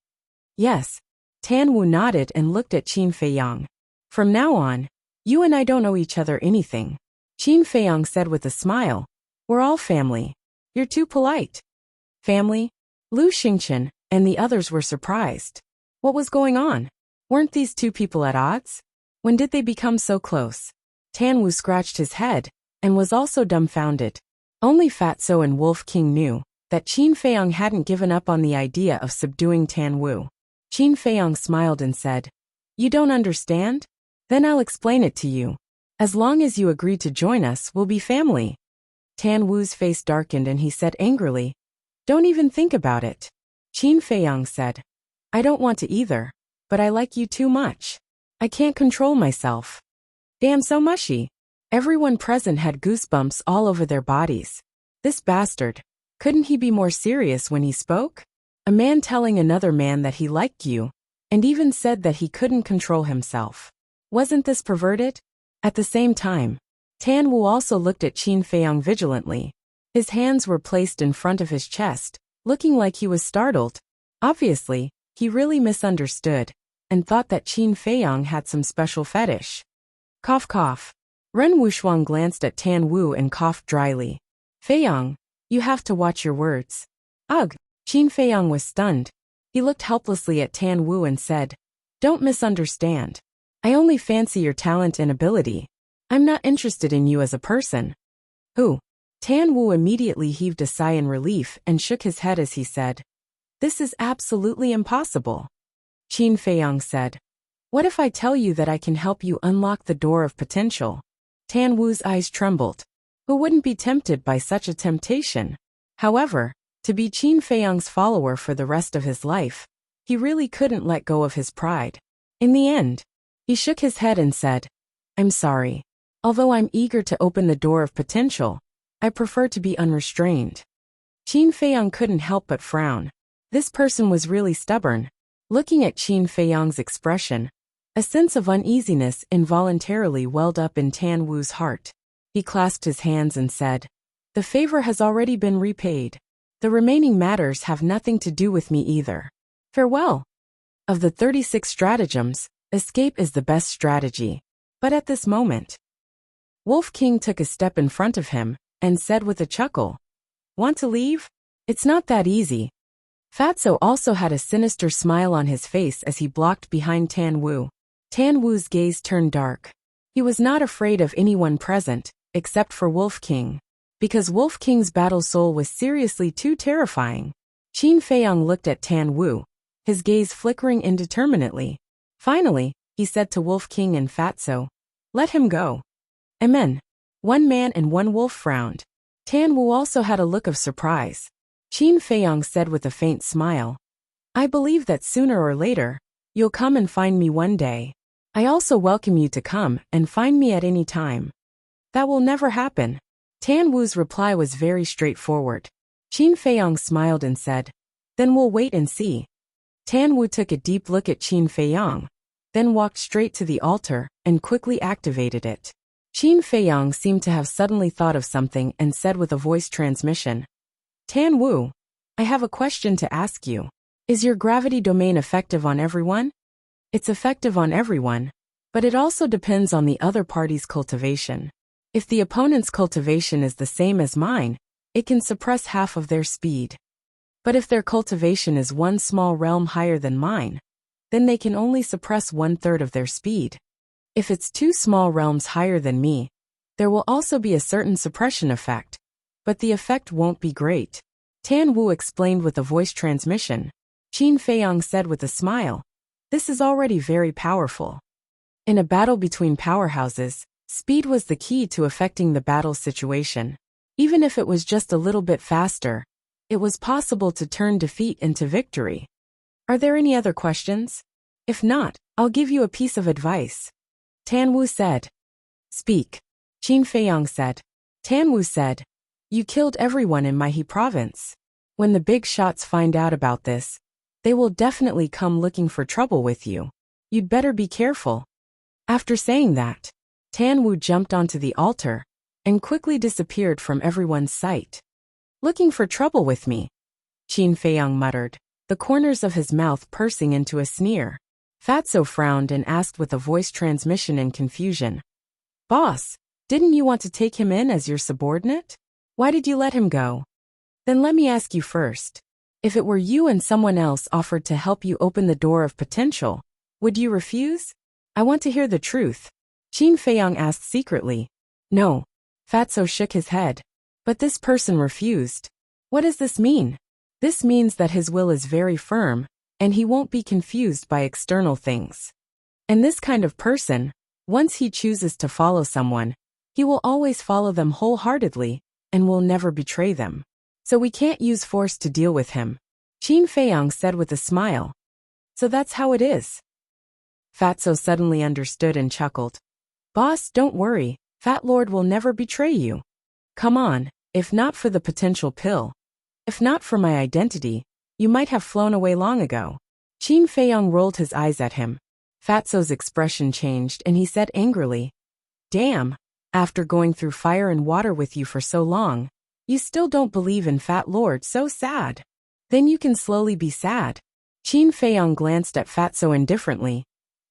A: "Yes." Tan Wu nodded and looked at Qin Feiyang. "From now on, you and I don't owe each other anything," Qin Feiyang said with a smile. "We're all family." "You're too polite." "Family?" Lu Xingchen and the others were surprised. What was going on? Weren't these two people at odds? When did they become so close? Tan Wu scratched his head and was also dumbfounded. Only Fatso and Wolf King knew that Qin Feiyang hadn't given up on the idea of subduing Tan Wu. Qin Feiyang smiled and said, "You don't understand? Then I'll explain it to you. As long as you agree to join us, we'll be family." Tan Wu's face darkened and he said angrily, "Don't even think about it." Qin Feiyang said, "I don't want to either, but I like you too much. I can't control myself." Damn, so mushy. Everyone present had goosebumps all over their bodies. This bastard. Couldn't he be more serious when he spoke? A man telling another man that he liked you, and even said that he couldn't control himself. Wasn't this perverted? At the same time, Tan Wu also looked at Qin Feiyang vigilantly. His hands were placed in front of his chest, looking like he was startled. Obviously, he really misunderstood, and thought that Qin Feiyang had some special fetish. Cough cough. Ren Wuxuang glanced at Tan Wu and coughed dryly. "Feiyang, you have to watch your words." Ugh. Qin Feiyang was stunned. He looked helplessly at Tan Wu and said, "Don't misunderstand. I only fancy your talent and ability. I'm not interested in you as a person." "Who?" Tan Wu immediately heaved a sigh in relief and shook his head as he said, "This is absolutely impossible." Qin Feiyang said, "What if I tell you that I can help you unlock the door of potential?" Tan Wu's eyes trembled. Who wouldn't be tempted by such a temptation? However, to be Qin Feiyang's follower for the rest of his life, he really couldn't let go of his pride. In the end, he shook his head and said, "I'm sorry. Although I'm eager to open the door of potential, I prefer to be unrestrained." Qin Feiyang couldn't help but frown. This person was really stubborn. Looking at Qin Feiyang's expression, a sense of uneasiness involuntarily welled up in Tan Wu's heart. He clasped his hands and said, "The favor has already been repaid. The remaining matters have nothing to do with me either. Farewell." Of the 36 stratagems, escape is the best strategy. But at this moment, Wolf King took a step in front of him and said with a chuckle, "Want to leave? It's not that easy." Fatso also had a sinister smile on his face as he blocked behind Tan Wu. Tan Wu's gaze turned dark. He was not afraid of anyone present, except for Wolf King, because Wolf King's battle soul was seriously too terrifying. Qin Feiyang looked at Tan Wu, his gaze flickering indeterminately. Finally, he said to Wolf King and Fatso, "Let him go." Amen. One man and one wolf frowned. Tan Wu also had a look of surprise. Qin Feiyang said with a faint smile, "I believe that sooner or later, you'll come and find me one day. I also welcome you to come and find me at any time." "That will never happen." Tan Wu's reply was very straightforward. Qin Feiyang smiled and said, "Then we'll wait and see." Tan Wu took a deep look at Qin Feiyang, then walked straight to the altar and quickly activated it. Qin Feiyang seemed to have suddenly thought of something and said with a voice transmission, "Tan Wu, I have a question to ask you. Is your gravity domain effective on everyone?" "It's effective on everyone, but it also depends on the other party's cultivation. If the opponent's cultivation is the same as mine, it can suppress half of their speed. But if their cultivation is one small realm higher than mine, then they can only suppress 1/3 of their speed. If it's 2 small realms higher than me, there will also be a certain suppression effect, but the effect won't be great." Tan Wu explained with a voice transmission. Qin Feiyang said with a smile, "This is already very powerful." In a battle between powerhouses, speed was the key to affecting the battle situation. Even if it was just a little bit faster, it was possible to turn defeat into victory. Are there any other questions? If not, I'll give you a piece of advice. Tan Wu said. "Speak." Qin Feiyang said. Tan Wu said, "You killed everyone in Maihe province. When the big shots find out about this, they will definitely come looking for trouble with you. You'd better be careful." After saying that, Tan Wu jumped onto the altar and quickly disappeared from everyone's sight. Looking for trouble with me? Qin Feiyang muttered, the corners of his mouth pursing into a sneer. Fatso frowned and asked with a voice transmission in confusion. Boss, didn't you want to take him in as your subordinate? Why did you let him go? Then let me ask you first. If it were you and someone else offered to help you open the door of potential, would you refuse? I want to hear the truth. Qin Feiyang asked secretly. No. Fatso shook his head. But this person refused. What does this mean? This means that his will is very firm, and he won't be confused by external things. And this kind of person, once he chooses to follow someone, he will always follow them wholeheartedly, and will never betray them. So we can't use force to deal with him. Qin Feiyang said with a smile. So that's how it is. Fatso suddenly understood and chuckled. Boss, don't worry, Fat Lord will never betray you. Come on, if not for the potential pill. If not for my identity, you might have flown away long ago. Qin Feiyang rolled his eyes at him. Fatso's expression changed and he said angrily, Damn, after going through fire and water with you for so long, you still don't believe in Fat Lord, so sad. Then you can slowly be sad. Qin Feiyang glanced at Fatso indifferently,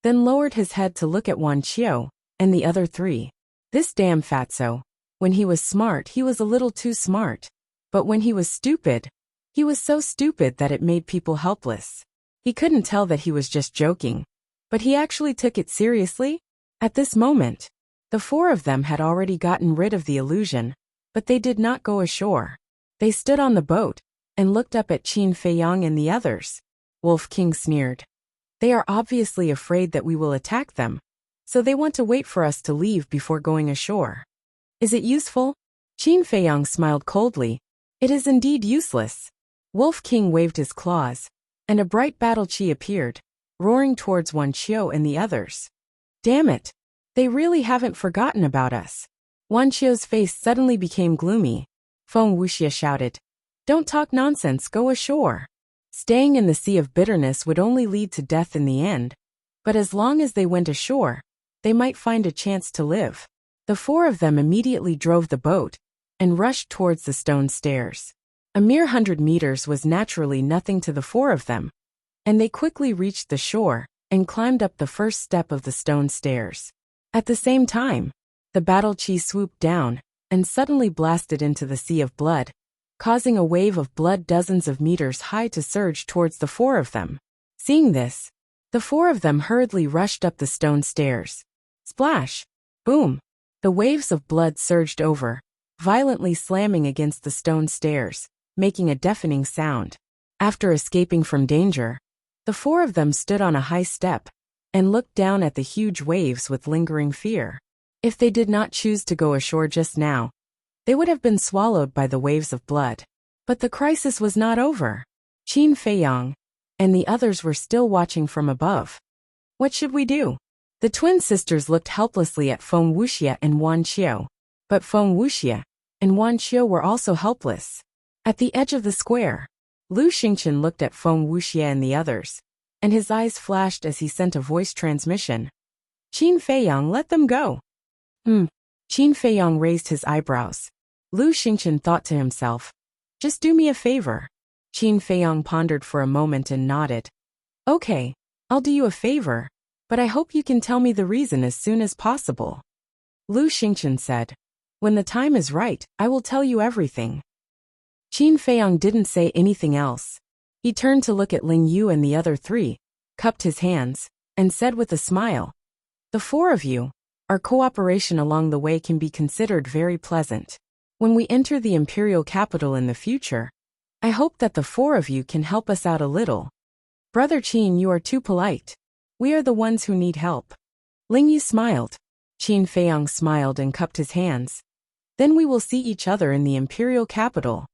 A: then lowered his head to look at Wan Qiu and the other three. This damn Fatso. When he was smart, he was a little too smart. But when he was stupid, he was so stupid that it made people helpless. He couldn't tell that he was just joking. But he actually took it seriously. At this moment, the four of them had already gotten rid of the illusion, but they did not go ashore. They stood on the boat and looked up at Qin Feiyang and the others. Wolf King sneered. They are obviously afraid that we will attack them, so they want to wait for us to leave before going ashore. Is it useful? Qin Feiyang smiled coldly. It is indeed useless. Wolf King waved his claws, and a bright battle chi appeared, roaring towards Wan Qiu and the others. Damn it! They really haven't forgotten about us. Wan Qiu's face suddenly became gloomy. Feng Wuxia shouted, Don't talk nonsense, go ashore. Staying in the sea of bitterness would only lead to death in the end, but as long as they went ashore, they might find a chance to live. The four of them immediately drove the boat and rushed towards the stone stairs. A mere 100 meters was naturally nothing to the four of them, and they quickly reached the shore and climbed up the first step of the stone stairs. At the same time, the battle chi swooped down and suddenly blasted into the sea of blood, causing a wave of blood dozens of meters high to surge towards the four of them. Seeing this, the four of them hurriedly rushed up the stone stairs. Splash! Boom! The waves of blood surged over, violently slamming against the stone stairs, making a deafening sound. After escaping from danger, the four of them stood on a high step and looked down at the huge waves with lingering fear. If they did not choose to go ashore just now, they would have been swallowed by the waves of blood. But the crisis was not over. Qin Feiyang and the others were still watching from above. What should we do? The twin sisters looked helplessly at Feng Wuxia and Wan Qiu, but Feng Wuxia and Wan Qiu were also helpless. At the edge of the square, Lu Xingqian looked at Feng Wuxia and the others, and his eyes flashed as he sent a voice transmission. Qin Feiyang, let them go. Qin Feiyang raised his eyebrows. Lu Xingqian thought to himself, just do me a favor. Qin Feiyang pondered for a moment and nodded. Okay, I'll do you a favor, but I hope you can tell me the reason as soon as possible. Lu Xingqian said, when the time is right, I will tell you everything. Qin Feiyang didn't say anything else. He turned to look at Ling Yu and the other three, cupped his hands, and said with a smile, the four of you, our cooperation along the way can be considered very pleasant. When we enter the imperial capital in the future, I hope that the four of you can help us out a little. Brother Qin, you are too polite. We are the ones who need help. Ling Yu smiled. Qin Feiyang smiled and cupped his hands. Then we will see each other in the imperial capital.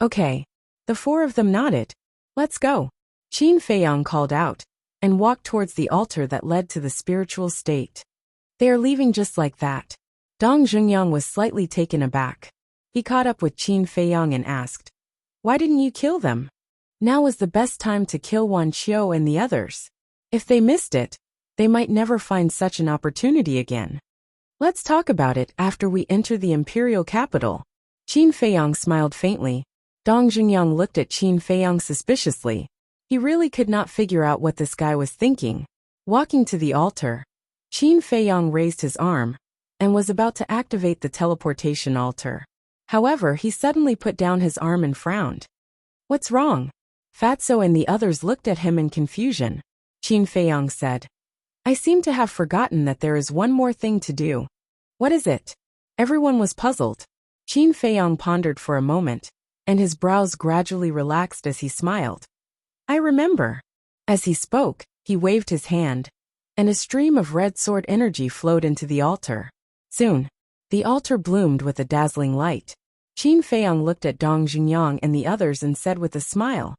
A: Okay. The four of them nodded. Let's go. Qin Feiyang called out and walked towards the altar that led to the spiritual state. They are leaving just like that. Dong Zhengyang was slightly taken aback. He caught up with Qin Feiyang and asked, why didn't you kill them? Now was the best time to kill Wan Qiu and the others. If they missed it, they might never find such an opportunity again. Let's talk about it after we enter the imperial capital. Qin Feiyang smiled faintly. Dong Jingyang looked at Qin Feiyang suspiciously. He really could not figure out what this guy was thinking. Walking to the altar, Qin Feiyang raised his arm and was about to activate the teleportation altar. However, he suddenly put down his arm and frowned. What's wrong? Fatso and the others looked at him in confusion. Qin Feiyang said, I seem to have forgotten that there is one more thing to do. What is it? Everyone was puzzled. Qin Feiyang pondered for a moment, and his brows gradually relaxed as he smiled. I remember. As he spoke, he waved his hand, and a stream of red sword energy flowed into the altar. Soon, the altar bloomed with a dazzling light. Qin Feiyang looked at Dong Jingyang and the others and said with a smile,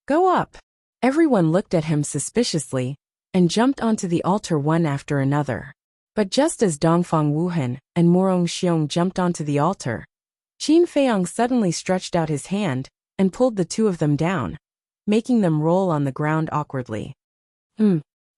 A: Go up. Everyone looked at him suspiciously and jumped onto the altar one after another. But just as Dongfang Wuhan and Murong Xiong jumped onto the altar, Qin Feiyang suddenly stretched out his hand and pulled the two of them down, making them roll on the ground awkwardly.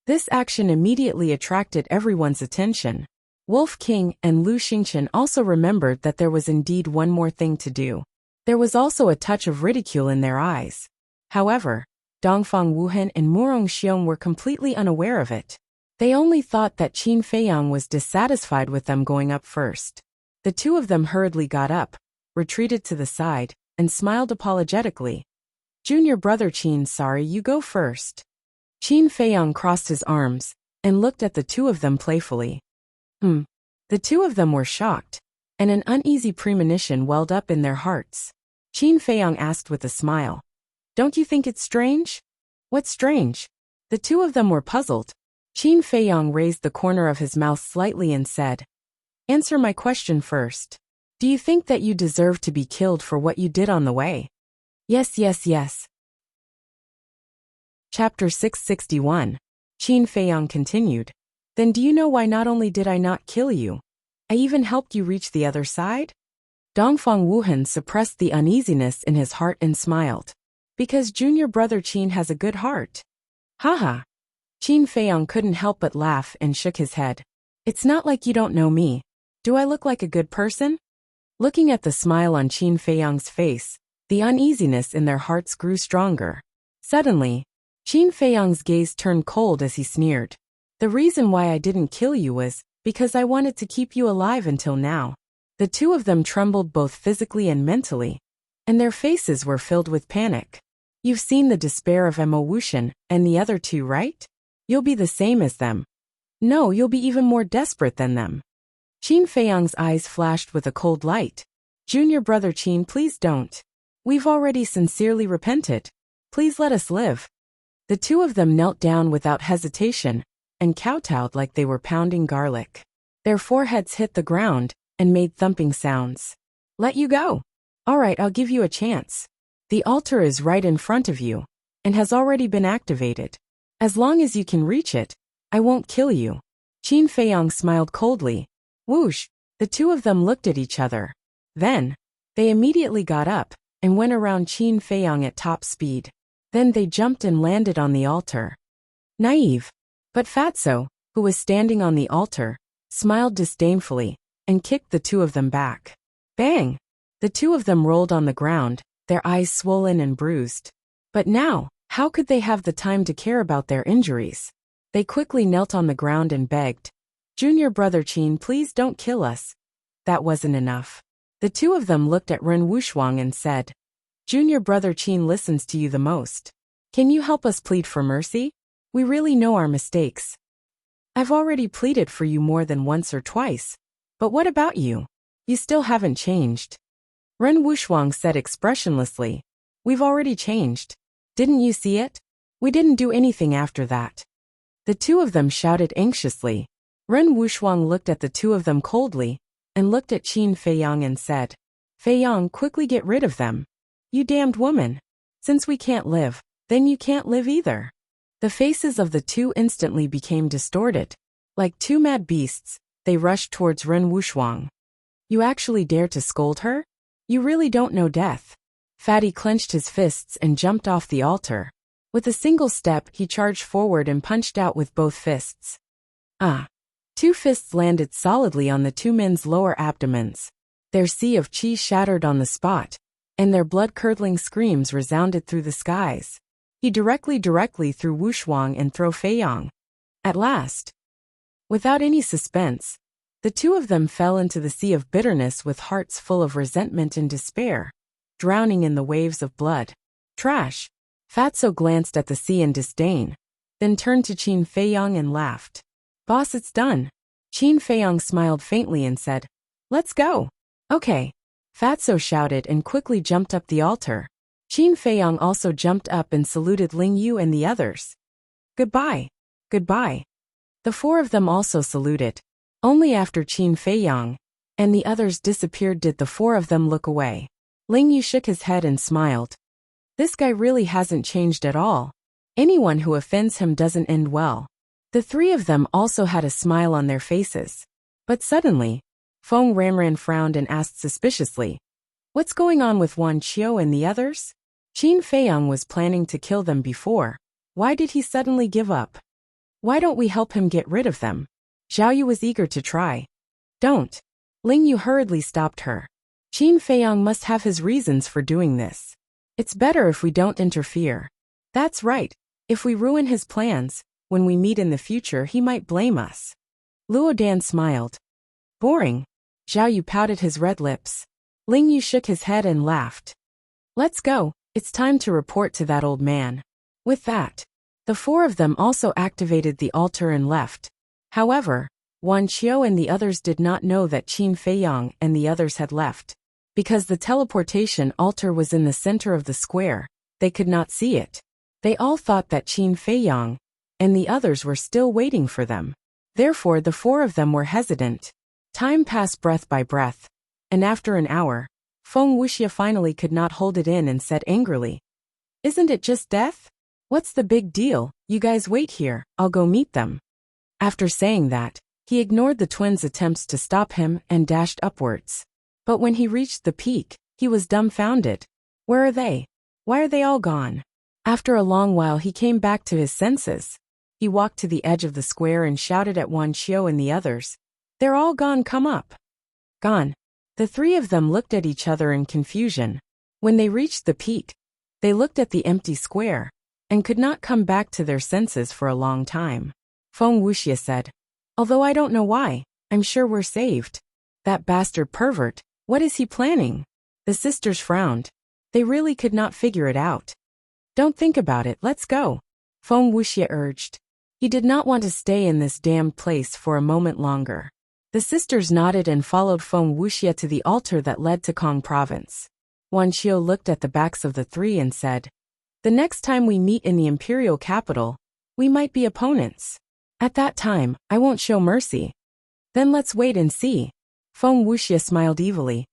A: This action immediately attracted everyone's attention. Wolf King and Lu Xingchen also remembered that there was indeed one more thing to do. There was also a touch of ridicule in their eyes. However, Dongfang Wuhan and Murong Xiong were completely unaware of it. They only thought that Qin Feiyang was dissatisfied with them going up first. The two of them hurriedly got up, retreated to the side, and smiled apologetically. Junior brother Qin, sorry, you go first. Qin Feiyang crossed his arms and looked at the two of them playfully. The two of them were shocked, and an uneasy premonition welled up in their hearts. Qin Feiyang asked with a smile, Don't you think it's strange? What's strange? The two of them were puzzled. Qin Feiyang raised the corner of his mouth slightly and said, Answer my question first. Do you think that you deserve to be killed for what you did on the way? Yes, yes, yes. Chapter 661. Qin Feiyang continued. Then do you know why not only did I not kill you, I even helped you reach the other side? Dongfang Wuhan suppressed the uneasiness in his heart and smiled. Because junior brother Qin has a good heart. Haha. Qin Feiyang couldn't help but laugh and shook his head. It's not like you don't know me. Do I look like a good person? Looking at the smile on Qin Feiyang's face, the uneasiness in their hearts grew stronger. Suddenly, Qin Feiyang's gaze turned cold as he sneered. The reason why I didn't kill you was because I wanted to keep you alive until now. The two of them trembled both physically and mentally, and their faces were filled with panic. You've seen the despair of Emma Wuxian and the other two, right? You'll be the same as them. No, you'll be even more desperate than them. Qin Feiyang's eyes flashed with a cold light. Junior brother Qin, please don't. We've already sincerely repented. Please let us live. The two of them knelt down without hesitation and kowtowed like they were pounding garlic. Their foreheads hit the ground and made thumping sounds. Let you go. All right, I'll give you a chance. The altar is right in front of you and has already been activated. As long as you can reach it, I won't kill you. Qin Feiyang smiled coldly. Whoosh! The two of them looked at each other. Then, they immediately got up and went around Qin Feiyang at top speed. Then they jumped and landed on the altar. Naive. But Fatso, who was standing on the altar, smiled disdainfully and kicked the two of them back. Bang! The two of them rolled on the ground, their eyes swollen and bruised. But now, how could they have the time to care about their injuries? They quickly knelt on the ground and begged, Junior brother Qin, please don't kill us. That wasn't enough. The two of them looked at Ren Wushuang and said, Junior brother Qin listens to you the most. Can you help us plead for mercy? We really know our mistakes. I've already pleaded for you more than once or twice. But what about you? You still haven't changed. Ren Wushuang said expressionlessly, We've already changed. Didn't you see it? We didn't do anything after that. The two of them shouted anxiously. Ren Wushuang looked at the two of them coldly and looked at Qin Feiyang and said, Feiyang, quickly get rid of them. You damned woman. Since we can't live, then you can't live either. The faces of the two instantly became distorted. Like two mad beasts, they rushed towards Ren Wushuang. You actually dare to scold her? You really don't know death. Fatty clenched his fists and jumped off the altar. With a single step, he charged forward and punched out with both fists. Two fists landed solidly on the two men's lower abdomens. Their sea of chi shattered on the spot, and their blood-curdling screams resounded through the skies. He directly threw Wuxia and threw Feiyang. At last, without any suspense, the two of them fell into the sea of bitterness with hearts full of resentment and despair, drowning in the waves of blood. Trash! Fatso glanced at the sea in disdain, then turned to Qin Feiyang and laughed. Boss, it's done. Qin Feiyang smiled faintly and said, let's go. Okay. Fatso shouted and quickly jumped up the altar. Qin Feiyang also jumped up and saluted Ling Yu and the others. Goodbye. Goodbye. The four of them also saluted. Only after Qin Feiyang and the others disappeared did the four of them look away. Ling Yu shook his head and smiled. This guy really hasn't changed at all. Anyone who offends him doesn't end well. The three of them also had a smile on their faces. But suddenly, Feng Ranran frowned and asked suspiciously, what's going on with Wan Qiu and the others? Qin Feiyang was planning to kill them before. Why did he suddenly give up? Why don't we help him get rid of them? Zhao Yu was eager to try. Don't. Ling Yu hurriedly stopped her. Qin Feiyang must have his reasons for doing this. It's better if we don't interfere. That's right. If we ruin his plans, when we meet in the future he might blame us. Luo Dan smiled. Boring. Zhao Yu pouted his red lips. Ling Yu shook his head and laughed. Let's go. It's time to report to that old man. With that, the four of them also activated the altar and left. However, Wan Qiu and the others did not know that Qin Feiyang and the others had left. Because the teleportation altar was in the center of the square, they could not see it. They all thought that Qin Feiyang and the others were still waiting for them. Therefore the four of them were hesitant. Time passed breath by breath, and after an hour, Feng Wuxia finally could not hold it in and said angrily, isn't it just death? What's the big deal? You guys wait here, I'll go meet them. After saying that, he ignored the twins' attempts to stop him and dashed upwards. But when he reached the peak, he was dumbfounded. Where are they? Why are they all gone? After a long while he came back to his senses. He walked to the edge of the square and shouted at Wan Qiu and the others. They're all gone, come up. Gone. The three of them looked at each other in confusion. When they reached the peak, they looked at the empty square and could not come back to their senses for a long time. Feng Wuxia said, although I don't know why, I'm sure we're saved. That bastard pervert, what is he planning? The sisters frowned. They really could not figure it out. Don't think about it, let's go. Feng Wuxia urged. He did not want to stay in this damned place for a moment longer. The sisters nodded and followed Feng Wuxia to the altar that led to Kong Province. Wan Qiu looked at the backs of the three and said, the next time we meet in the imperial capital, we might be opponents. At that time, I won't show mercy. Then let's wait and see. Feng Wuxia smiled evilly.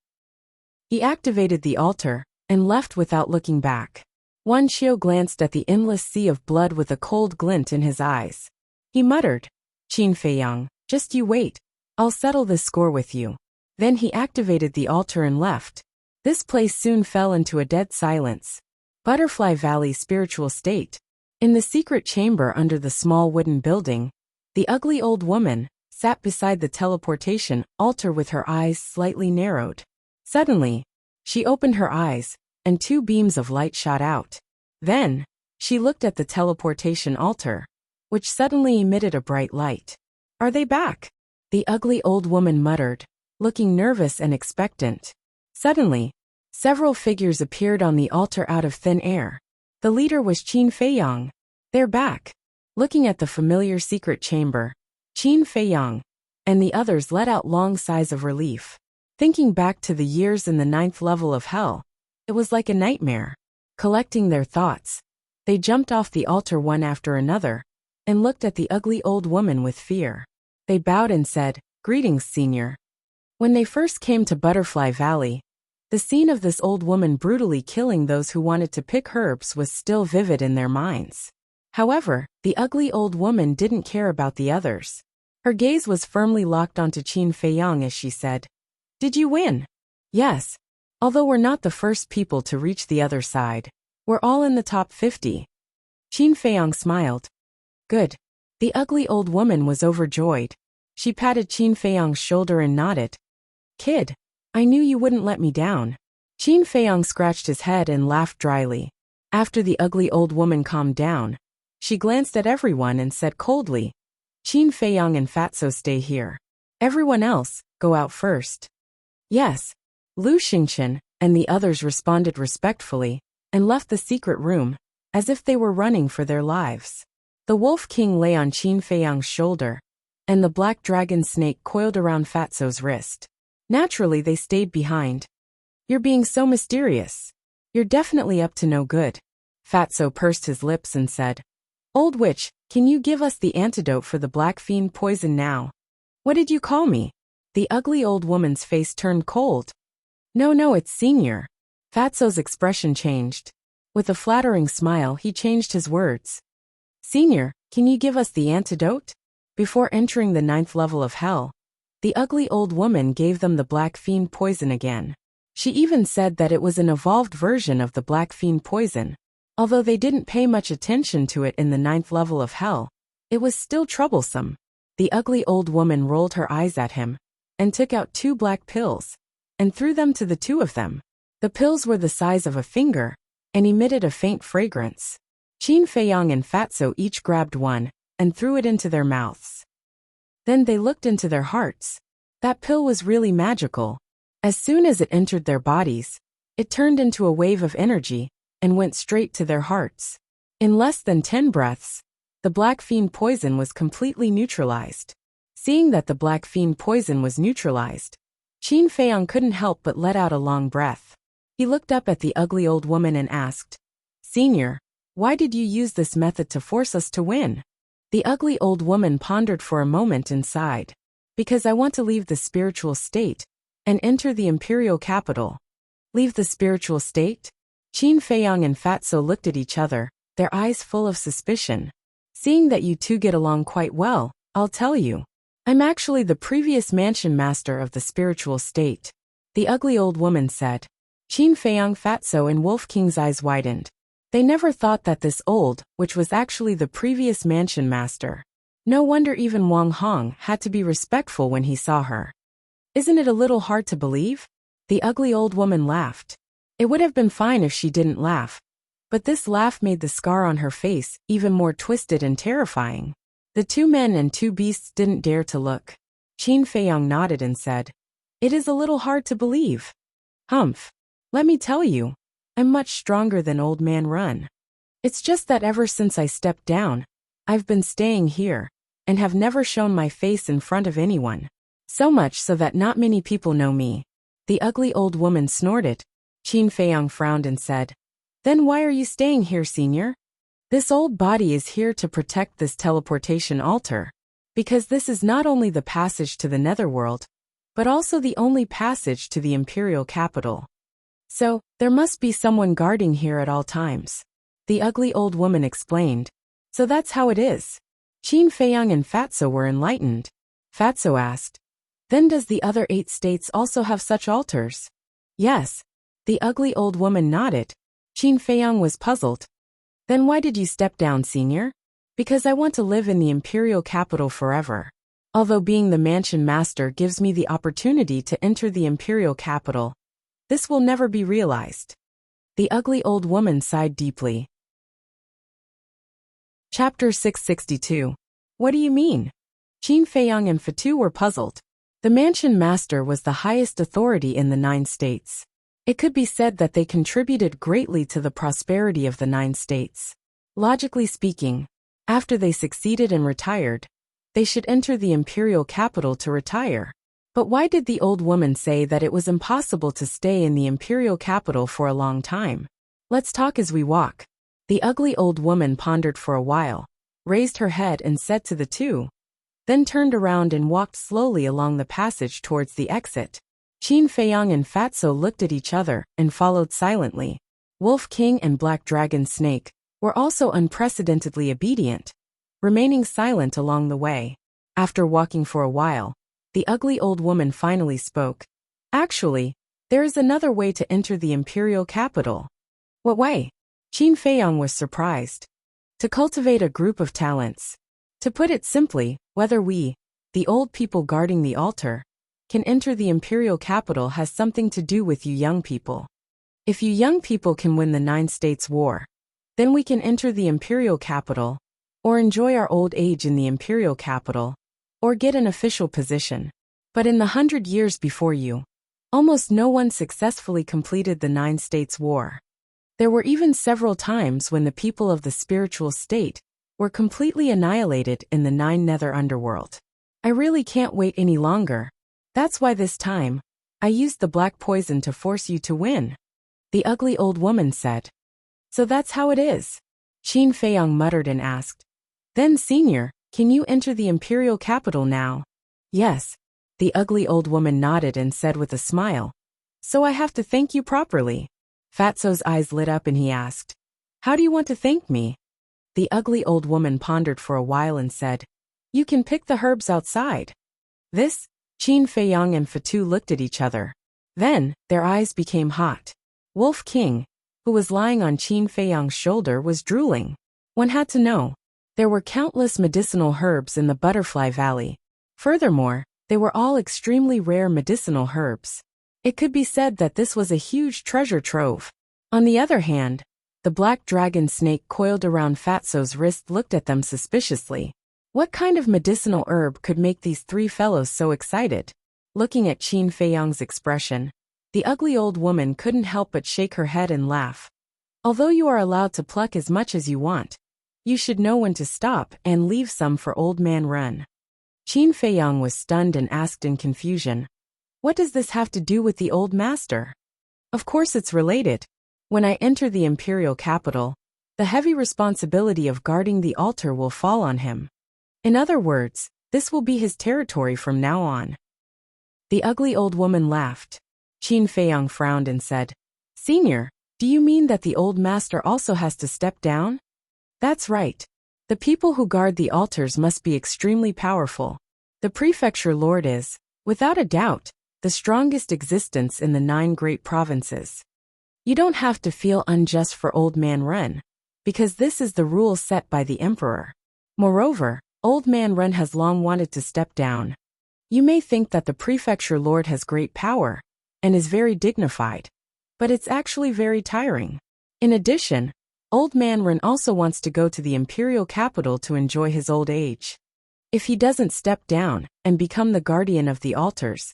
A: He activated the altar and left without looking back. Wan Qiu glanced at the endless sea of blood with a cold glint in his eyes. He muttered, Qin Feiyang, just you wait. I'll settle this score with you. Then he activated the altar and left. This place soon fell into a dead silence. Butterfly Valley spiritual state. In the secret chamber under the small wooden building, the ugly old woman sat beside the teleportation altar with her eyes slightly narrowed. Suddenly, she opened her eyes, and two beams of light shot out. Then, she looked at the teleportation altar, which suddenly emitted a bright light. Are they back? The ugly old woman muttered, looking nervous and expectant. Suddenly, several figures appeared on the altar out of thin air. The leader was Qin Feiyang. They're back. Looking at the familiar secret chamber, Qin Feiyang and the others let out long sighs of relief. Thinking back to the years in the 9th level of hell, it was like a nightmare. Collecting their thoughts, they jumped off the altar one after another and looked at the ugly old woman with fear. They bowed and said, greetings, senior. When they first came to Butterfly Valley, the scene of this old woman brutally killing those who wanted to pick herbs was still vivid in their minds. However, the ugly old woman didn't care about the others. Her gaze was firmly locked onto Qin Feiyang as she said, did you win? Yes. Although we're not the first people to reach the other side, we're all in the top 50. Qin Feiyang smiled. Good. The ugly old woman was overjoyed. She patted Qin Feiyang's shoulder and nodded. Kid, I knew you wouldn't let me down. Qin Feiyang scratched his head and laughed dryly. After the ugly old woman calmed down, she glanced at everyone and said coldly, Qin Feiyang and Fatso stay here. Everyone else, go out first. Yes. Lu Xingchen and the others responded respectfully and left the secret room, as if they were running for their lives. The Wolf King lay on Qin Feiyang's shoulder, and the black dragon snake coiled around Fatso's wrist. Naturally, they stayed behind. You're being so mysterious. You're definitely up to no good. Fatso pursed his lips and said, Old witch, can you give us the antidote for the black fiend poison now? What did you call me? The ugly old woman's face turned cold. No, it's Senior. Fatso's expression changed. With a flattering smile, he changed his words. Senior, can you give us the antidote? Before entering the 9th level of hell, the ugly old woman gave them the black fiend poison again. She even said that it was an evolved version of the black fiend poison. Although they didn't pay much attention to it in the 9th level of hell, it was still troublesome. The ugly old woman rolled her eyes at him and took out 2 black pills and threw them to the 2 of them. The pills were the size of a finger and emitted a faint fragrance. Qin Feiyang and Fatso each grabbed one and threw it into their mouths. Then they looked into their hearts. That pill was really magical. As soon as it entered their bodies, it turned into a wave of energy and went straight to their hearts. In less than 10 breaths, the black fiend poison was completely neutralized. Seeing that the black fiend poison was neutralized, Qin Feiyang couldn't help but let out a long breath. He looked up at the ugly old woman and asked, Senior, why did you use this method to force us to win? The ugly old woman pondered for a moment and sighed. Because I want to leave the spiritual state and enter the imperial capital. Leave the spiritual state? Qin Feiyang and Fatso looked at each other, their eyes full of suspicion. Seeing that you two get along quite well, I'll tell you. I'm actually the previous mansion master of the spiritual state. The ugly old woman said. Qin Feiyang, Fatso and Wolf King's eyes widened. They never thought that this old, which was actually the previous mansion master. No wonder even Wang Hong had to be respectful when he saw her. Isn't it a little hard to believe? The ugly old woman laughed. It would have been fine if she didn't laugh. But this laugh made the scar on her face even more twisted and terrifying. The 2 men and 2 beasts didn't dare to look. Qin Feiyang nodded and said, It is a little hard to believe. Humph. Let me tell you, I'm much stronger than Old Man Run. It's just that ever since I stepped down, I've been staying here, and have never shown my face in front of anyone. So much so that not many people know me. The ugly old woman snorted. Qin Feiyang frowned and said, Then why are you staying here, Senior? This old body is here to protect this teleportation altar. Because this is not only the passage to the netherworld, but also the only passage to the imperial capital. So, there must be someone guarding here at all times. The ugly old woman explained. So that's how it is. Qin Feiyang and Fatso were enlightened. Fatso asked, Then does the other 8 states also have such altars? Yes. The ugly old woman nodded. Qin Feiyang was puzzled. Then why did you step down, Senior? Because I want to live in the imperial capital forever. Although being the mansion master gives me the opportunity to enter the imperial capital, this will never be realized. The ugly old woman sighed deeply. Chapter 662. What do you mean? Qin Feiyang and Fatu were puzzled. The mansion master was the highest authority in the 9 states. It could be said that they contributed greatly to the prosperity of the 9 states. Logically speaking, after they succeeded and retired, they should enter the imperial capital to retire. But why did the old woman say that it was impossible to stay in the imperial capital for a long time? Let's talk as we walk. The ugly old woman pondered for a while, raised her head and said to the 2, then turned around and walked slowly along the passage towards the exit. Qin Feiyang and Fatso looked at each other and followed silently. Wolf King and Black Dragon Snake were also unprecedentedly obedient, remaining silent along the way. After walking for a while, the ugly old woman finally spoke. Actually, there is another way to enter the imperial capital. What way? Qin Feiyang was surprised. To cultivate a group of talents. To put it simply, whether we, the old people guarding the altar, can enter the imperial capital has something to do with you young people. If you young people can win the 9 States War, then we can enter the imperial capital, or enjoy our old age in the imperial capital, or get an official position. But in the 100 years before you, almost no one successfully completed the 9 States War. There were even several times when the people of the spiritual state were completely annihilated in the 9 Nether Underworld. I really can't wait any longer. That's why this time, I used the black poison to force you to win. The ugly old woman said. So that's how it is. Qin Feiyang muttered and asked. Then, Senior, can you enter the imperial capital now? Yes. The ugly old woman nodded and said with a smile. So I have to thank you properly. Fatso's eyes lit up and he asked. How do you want to thank me? The ugly old woman pondered for a while and said. You can pick the herbs outside. This? Qin Feiyang and Fatu looked at each other. Then, their eyes became hot. Wolf King, who was lying on Qin Feiyang's shoulder, was drooling. One had to know. There were countless medicinal herbs in the Butterfly Valley. Furthermore, they were all extremely rare medicinal herbs. It could be said that this was a huge treasure trove. On the other hand, the black dragon snake coiled around Fatso's wrist looked at them suspiciously. What kind of medicinal herb could make these 3 fellows so excited? Looking at Qin Feiyang's expression, the ugly old woman couldn't help but shake her head and laugh. Although you are allowed to pluck as much as you want, you should know when to stop and leave some for Old Man Ren. Qin Feiyang was stunned and asked in confusion, what does this have to do with the old master? Of course it's related. When I enter the imperial capital, the heavy responsibility of guarding the altar will fall on him. In other words, this will be his territory from now on. The ugly old woman laughed. Qin Feiyang frowned and said, Senior, do you mean that the old master also has to step down? That's right. The people who guard the altars must be extremely powerful. The prefecture lord is, without a doubt, the strongest existence in the 9 great provinces. You don't have to feel unjust for Old Man Ren, because this is the rule set by the emperor. Moreover, Old Man Ren has long wanted to step down. You may think that the prefecture lord has great power, and is very dignified, but it's actually very tiring. In addition, Old Man Ren also wants to go to the imperial capital to enjoy his old age. If he doesn't step down and become the guardian of the altars,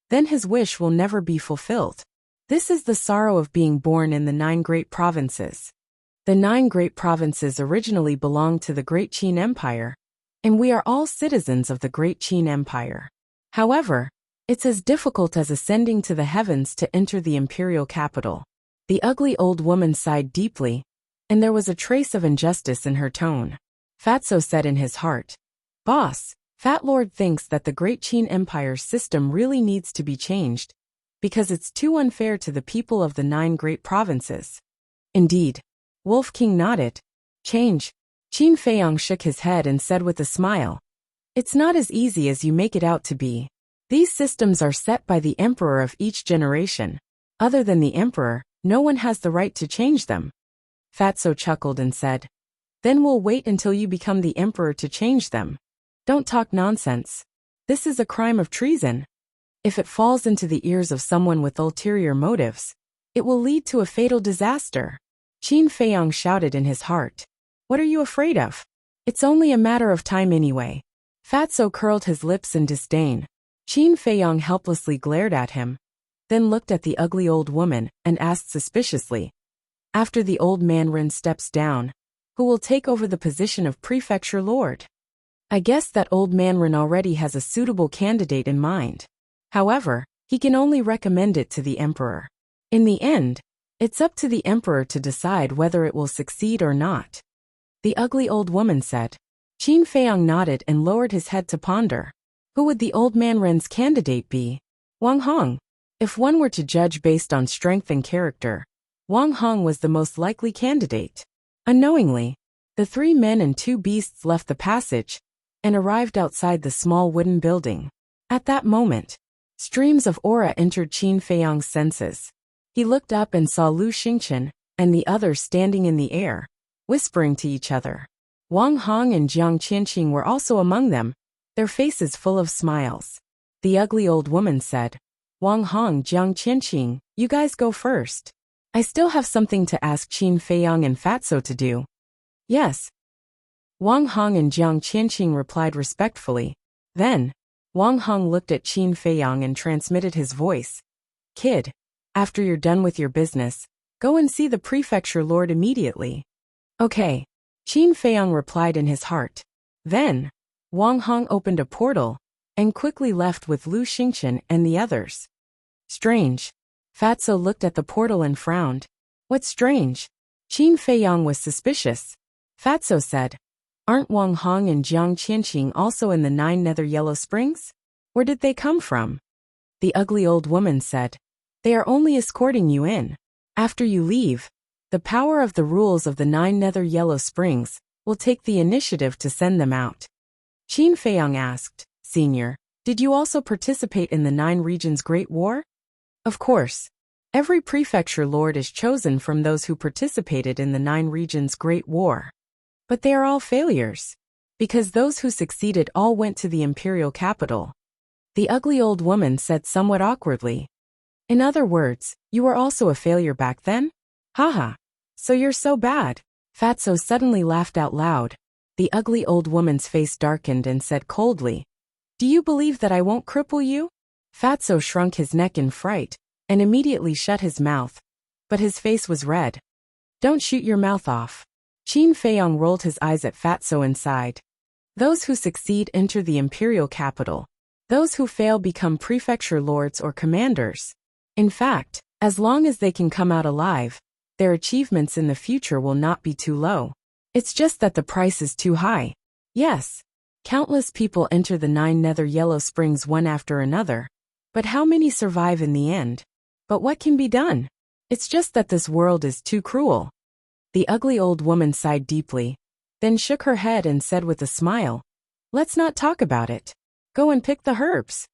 A: then his wish will never be fulfilled. This is the sorrow of being born in the 9 great provinces. The 9 great provinces originally belonged to the Great Qin Empire, and we are all citizens of the Great Qin Empire. However, it's as difficult as ascending to the heavens to enter the imperial capital. The ugly old woman sighed deeply, and there was a trace of injustice in her tone. Fatso said in his heart, Boss, Fat Lord thinks that the Great Qin Empire's system really needs to be changed, because it's too unfair to the people of the 9 great provinces. Indeed. Wolf King nodded. Change. Qin Feiyang shook his head and said with a smile, It's not as easy as you make it out to be. These systems are set by the emperor of each generation. Other than the emperor, no one has the right to change them. Fatso chuckled and said, Then we'll wait until you become the emperor to change them. Don't talk nonsense. This is a crime of treason. If it falls into the ears of someone with ulterior motives, it will lead to a fatal disaster. Qin Feiyang shouted in his heart. What are you afraid of? It's only a matter of time anyway. Fatso curled his lips in disdain. Qin Feiyang helplessly glared at him, then looked at the ugly old woman and asked suspiciously, After the old man Ren steps down, who will take over the position of prefecture lord? I guess that old man Ren already has a suitable candidate in mind. However, he can only recommend it to the emperor. In the end, it's up to the emperor to decide whether it will succeed or not. The ugly old woman said. Qin Feiyang nodded and lowered his head to ponder. Who would the old man Ren's candidate be? Wang Hong. If one were to judge based on strength and character, Wang Hong was the most likely candidate. Unknowingly, the 3 men and 2 beasts left the passage and arrived outside the small wooden building. At that moment, streams of aura entered Qin Feiyang's senses. He looked up and saw Lu Xingchen and the others standing in the air, whispering to each other. Wang Hong and Jiang Qianqing were also among them. their faces full of smiles. The ugly old woman said, Wang Hong, Jiang Qianqing, you guys go first. I still have something to ask Qin Feiyang and Fatso to do. Yes. Wang Hong and Jiang Qianqing replied respectfully. Then, Wang Hong looked at Qin Feiyang and transmitted his voice. Kid, after you're done with your business, go and see the prefecture lord immediately. Okay. Qin Feiyang replied in his heart. Then, Wang Hong opened a portal and quickly left with Lu Xingchen and the others. Strange. Fatso looked at the portal and frowned. What's strange? Qin Feiyang was suspicious. Fatso said, Aren't Wang Hong and Jiang Qianqing also in the 9 nether yellow springs? Where did they come from? The ugly old woman said, They are only escorting you in. After you leave, the power of the rules of the 9 nether yellow springs will take the initiative to send them out. Qin Feiyang asked, Senior, did you also participate in the 9 regions Great War? Of course. Every prefecture lord is chosen from those who participated in the 9 regions Great War. But they are all failures, because those who succeeded all went to the imperial capital. The ugly old woman said somewhat awkwardly. In other words, you were also a failure back then? Haha. So you're so bad. Fatso suddenly laughed out loud. The ugly old woman's face darkened and said coldly, Do you believe that I won't cripple you? Fatso shrunk his neck in fright and immediately shut his mouth, but his face was red. Don't shoot your mouth off. Qin Feiyang rolled his eyes at Fatso and sighed. Those who succeed enter the imperial capital. Those who fail become prefecture lords or commanders. In fact, as long as they can come out alive, their achievements in the future will not be too low. It's just that the price is too high. Yes. Countless people enter the 9 nether yellow springs one after another. But how many survive in the end? But what can be done? It's just that this world is too cruel. The ugly old woman sighed deeply, then shook her head and said with a smile, Let's not talk about it. Go and pick the herbs.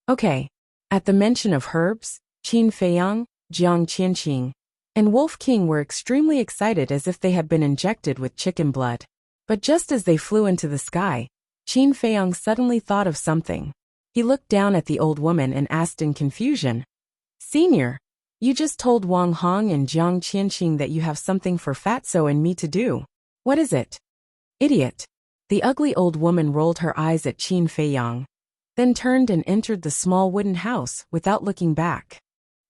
A: Okay. At the mention of herbs, Qin Feiyang, Jiang Qianqing, and Wolf King were extremely excited as if they had been injected with chicken blood. But just as they flew into the sky, Qin Feiyang suddenly thought of something. He looked down at the old woman and asked in confusion, Senior, you just told Wang Hong and Jiang Qianqing that you have something for Fatso and me to do. What is it? Idiot. The ugly old woman rolled her eyes at Qin Feiyang, then turned and entered the small wooden house without looking back.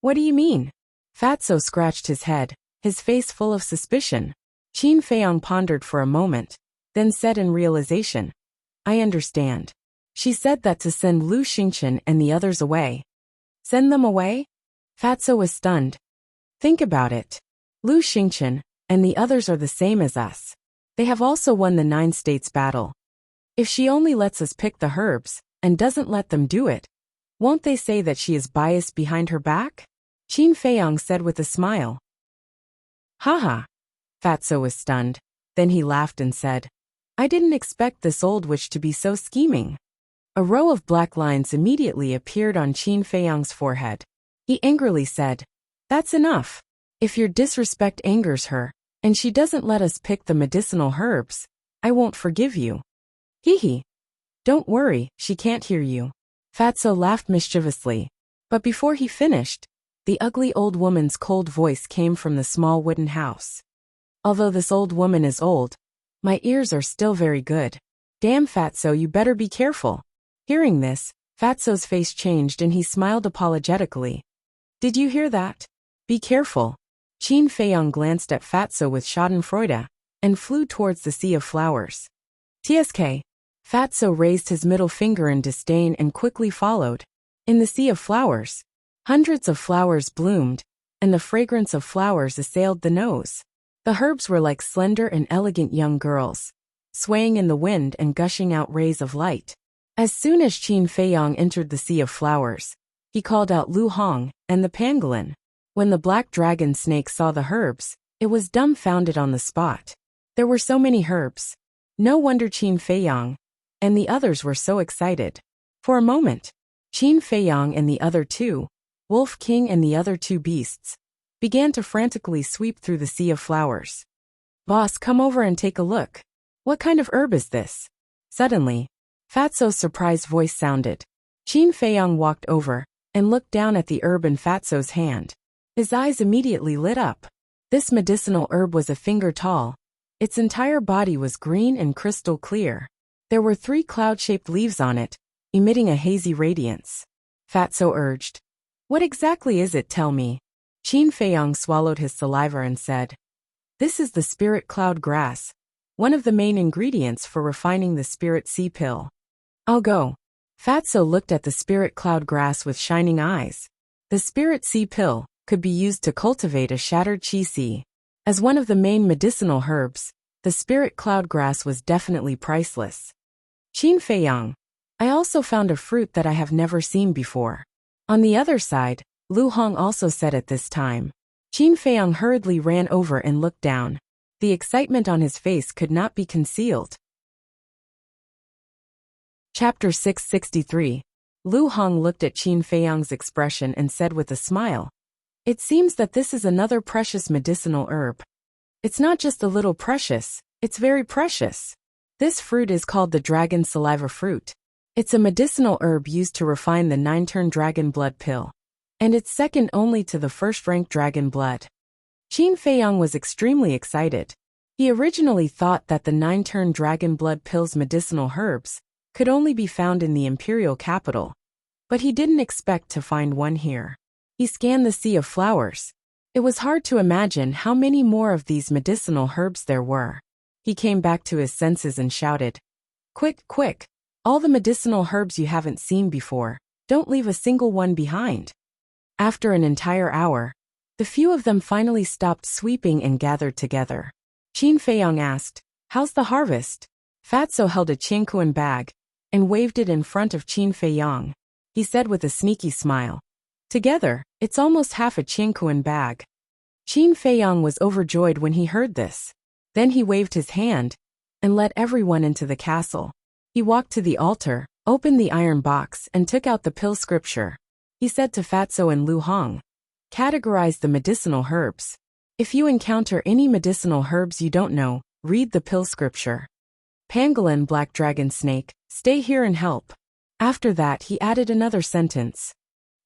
A: What do you mean? Fatso scratched his head, his face full of suspicion. Qin Feiyang pondered for a moment, then said in realization, I understand. She said that to send Lu Xingchen and the others away. Send them away? Fatso was stunned. Think about it. Lu Xingchen and the others are the same as us. They have also won the 9 states battle. If she only lets us pick the herbs and doesn't let them do it, won't they say that she is biased behind her back? Qin Feiyang said with a smile. Haha. Fatso was stunned. Then he laughed and said, I didn't expect this old witch to be so scheming. A row of black lines immediately appeared on Qin Feiyang's forehead. He angrily said, That's enough. If your disrespect angers her, and she doesn't let us pick the medicinal herbs, I won't forgive you. Hee. Don't worry, she can't hear you. Fatso laughed mischievously. But before he finished, the ugly old woman's cold voice came from the small wooden house. Although this old woman is old, my ears are still very good. Damn, Fatso, you better be careful. Hearing this, Fatso's face changed and he smiled apologetically. Did you hear that? Be careful. Qin Feiyang glanced at Fatso with schadenfreude and flew towards the sea of flowers. TSK. Fatso raised his middle finger in disdain and quickly followed. In the sea of flowers, hundreds of flowers bloomed, and the fragrance of flowers assailed the nose. The herbs were like slender and elegant young girls, swaying in the wind and gushing out rays of light. As soon as Qin Feiyang entered the sea of flowers, he called out Lu Hong and the pangolin. When the black dragon snake saw the herbs, it was dumbfounded on the spot. There were so many herbs. No wonder Qin Feiyang and the others were so excited. For a moment, Qin Feiyang and the other 2, Wolf King and the other 2 beasts, began to frantically sweep through the sea of flowers. Boss, come over and take a look. What kind of herb is this? Suddenly, Fatso's surprised voice sounded. Qin Feiyang walked over and looked down at the herb in Fatso's hand. His eyes immediately lit up. This medicinal herb was a finger tall. Its entire body was green and crystal clear. There were 3 cloud-shaped leaves on it, emitting a hazy radiance. Fatso urged. What exactly is it, tell me? Qin Feiyang swallowed his saliva and said. This is the spirit cloud grass, one of the main ingredients for refining the spirit sea pill. I'll go. Fatso looked at the spirit cloud grass with shining eyes. The spirit sea pill could be used to cultivate a shattered chi sea. As one of the main medicinal herbs, the spirit cloud grass was definitely priceless. Qin Feiyang, I also found a fruit that I have never seen before. On the other side, Lu Hong also said at this time. Qin Feiyang hurriedly ran over and looked down. The excitement on his face could not be concealed. Chapter 663. Lu Hong looked at Qin Feiyang's expression and said with a smile. It seems that this is another precious medicinal herb. It's not just a little precious, it's very precious. This fruit is called the dragon saliva fruit. It's a medicinal herb used to refine the 9-turn dragon blood pill. And it's second only to the first-ranked dragon blood. Qin Feiyang was extremely excited. He originally thought that the 9-turn dragon blood pill's medicinal herbs could only be found in the imperial capital. But he didn't expect to find one here. He scanned the sea of flowers. It was hard to imagine how many more of these medicinal herbs there were. He came back to his senses and shouted. Quick, quick! All the medicinal herbs you haven't seen before, don't leave a single one behind. After an entire hour, the few of them finally stopped sweeping and gathered together. Qin Feiyang asked, How's the harvest? Fatso held a Qingkuan bag and waved it in front of Qin Feiyang. He said with a sneaky smile. Together, it's almost half a Qingkuan bag. Qin Feiyang was overjoyed when he heard this. Then he waved his hand and let everyone into the castle. He walked to the altar, opened the iron box and took out the pill scripture. He said to Fatso and Lu Hong, Categorize the medicinal herbs. If you encounter any medicinal herbs you don't know, read the pill scripture. Pangolin black dragon snake, stay here and help. After that he added another sentence.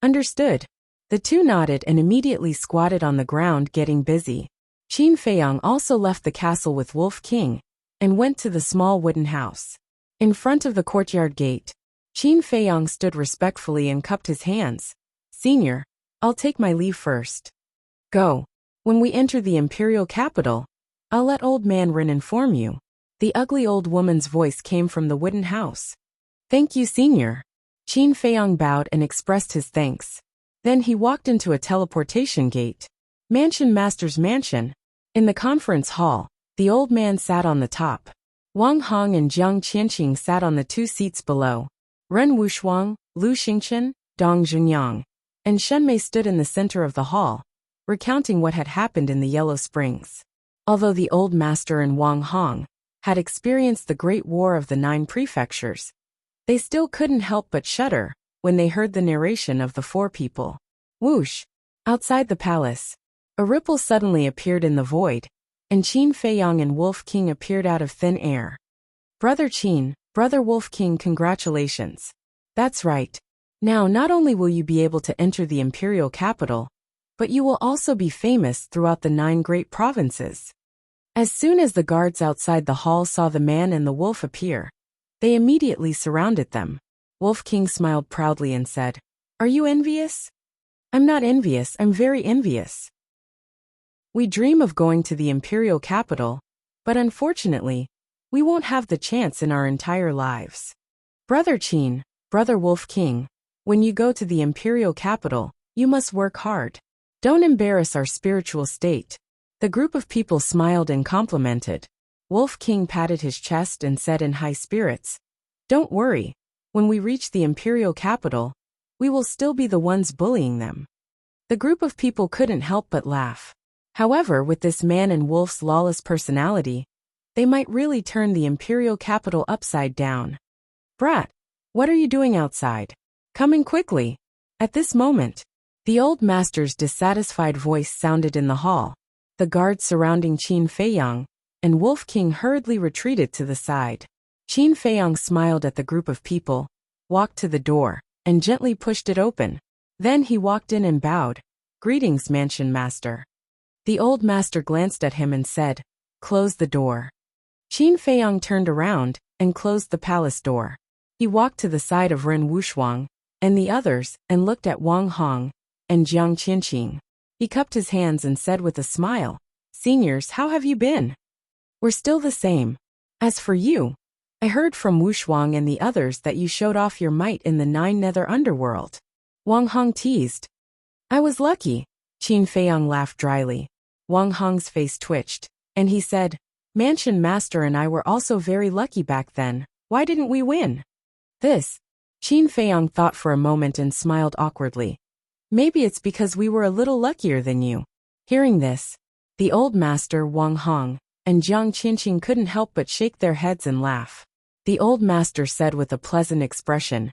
A: Understood. The two nodded and immediately squatted on the ground getting busy. Qin Feiyang also left the castle with Wolf King and went to the small wooden house. In front of the courtyard gate, Qin Feiyang stood respectfully and cupped his hands. Senior, I'll take my leave first. Go. When we enter the imperial capital, I'll let old man Rin inform you. The ugly old woman's voice came from the wooden house. Thank you, Senior. Qin Feiyang bowed and expressed his thanks. Then he walked into a teleportation gate. Mansion Master's mansion. In the conference hall, the old man sat on the top. Wang Hong and Jiang Qianqing sat on the 2 seats below. Ren Wushuang, Lu Xingchen, Dong Junyang, and Shenmei stood in the center of the hall, recounting what had happened in the Yellow Springs. Although the old master and Wang Hong had experienced the Great War of the 9 prefectures, they still couldn't help but shudder when they heard the narration of the 4 people. Whoosh! Outside the palace, a ripple suddenly appeared in the void, and Qin Feiyang and Wolf King appeared out of thin air. Brother Qin, Brother Wolf King, congratulations. That's right. Now not only will you be able to enter the imperial capital, but you will also be famous throughout the 9 great provinces. As soon as the guards outside the hall saw the man and the wolf appear, they immediately surrounded them. Wolf King smiled proudly and said, Are you envious? I'm not envious, I'm very envious. We dream of going to the imperial capital, but unfortunately, we won't have the chance in our entire lives. Brother Qin, Brother Wolf King, when you go to the imperial capital, you must work hard. Don't embarrass our spiritual state. The group of people smiled and complimented. Wolf King patted his chest and said in high spirits, Don't worry, when we reach the imperial capital, we will still be the ones bullying them. The group of people couldn't help but laugh. However, with this man and wolf's lawless personality, they might really turn the imperial capital upside down. Brat, what are you doing outside? Coming quickly. At this moment, the old master's dissatisfied voice sounded in the hall. The guards surrounding Qin Feiyang and Wolf King hurriedly retreated to the side. Qin Feiyang smiled at the group of people, walked to the door, and gently pushed it open. Then he walked in and bowed. "Greetings, Mansion Master." The old master glanced at him and said, "Close the door." Qin Feiyang turned around and closed the palace door. He walked to the side of Ren Wuxuang and the others and looked at Wang Hong and Jiang Qinqing. He cupped his hands and said with a smile, "Seniors, how have you been?" "We're still the same. As for you, I heard from Wuxuang and the others that you showed off your might in the 9 Nether Underworld." Wang Hong teased. "I was lucky." Qin Feiyang laughed dryly. Wang Hong's face twitched, and he said, "Mansion Master and I were also very lucky back then. Why didn't we win?" This. Qin Feiyang thought for a moment and smiled awkwardly. "Maybe it's because we were a little luckier than you." Hearing this, the old master Wang Hong and Jiang Qinqing couldn't help but shake their heads and laugh. The old master said with a pleasant expression,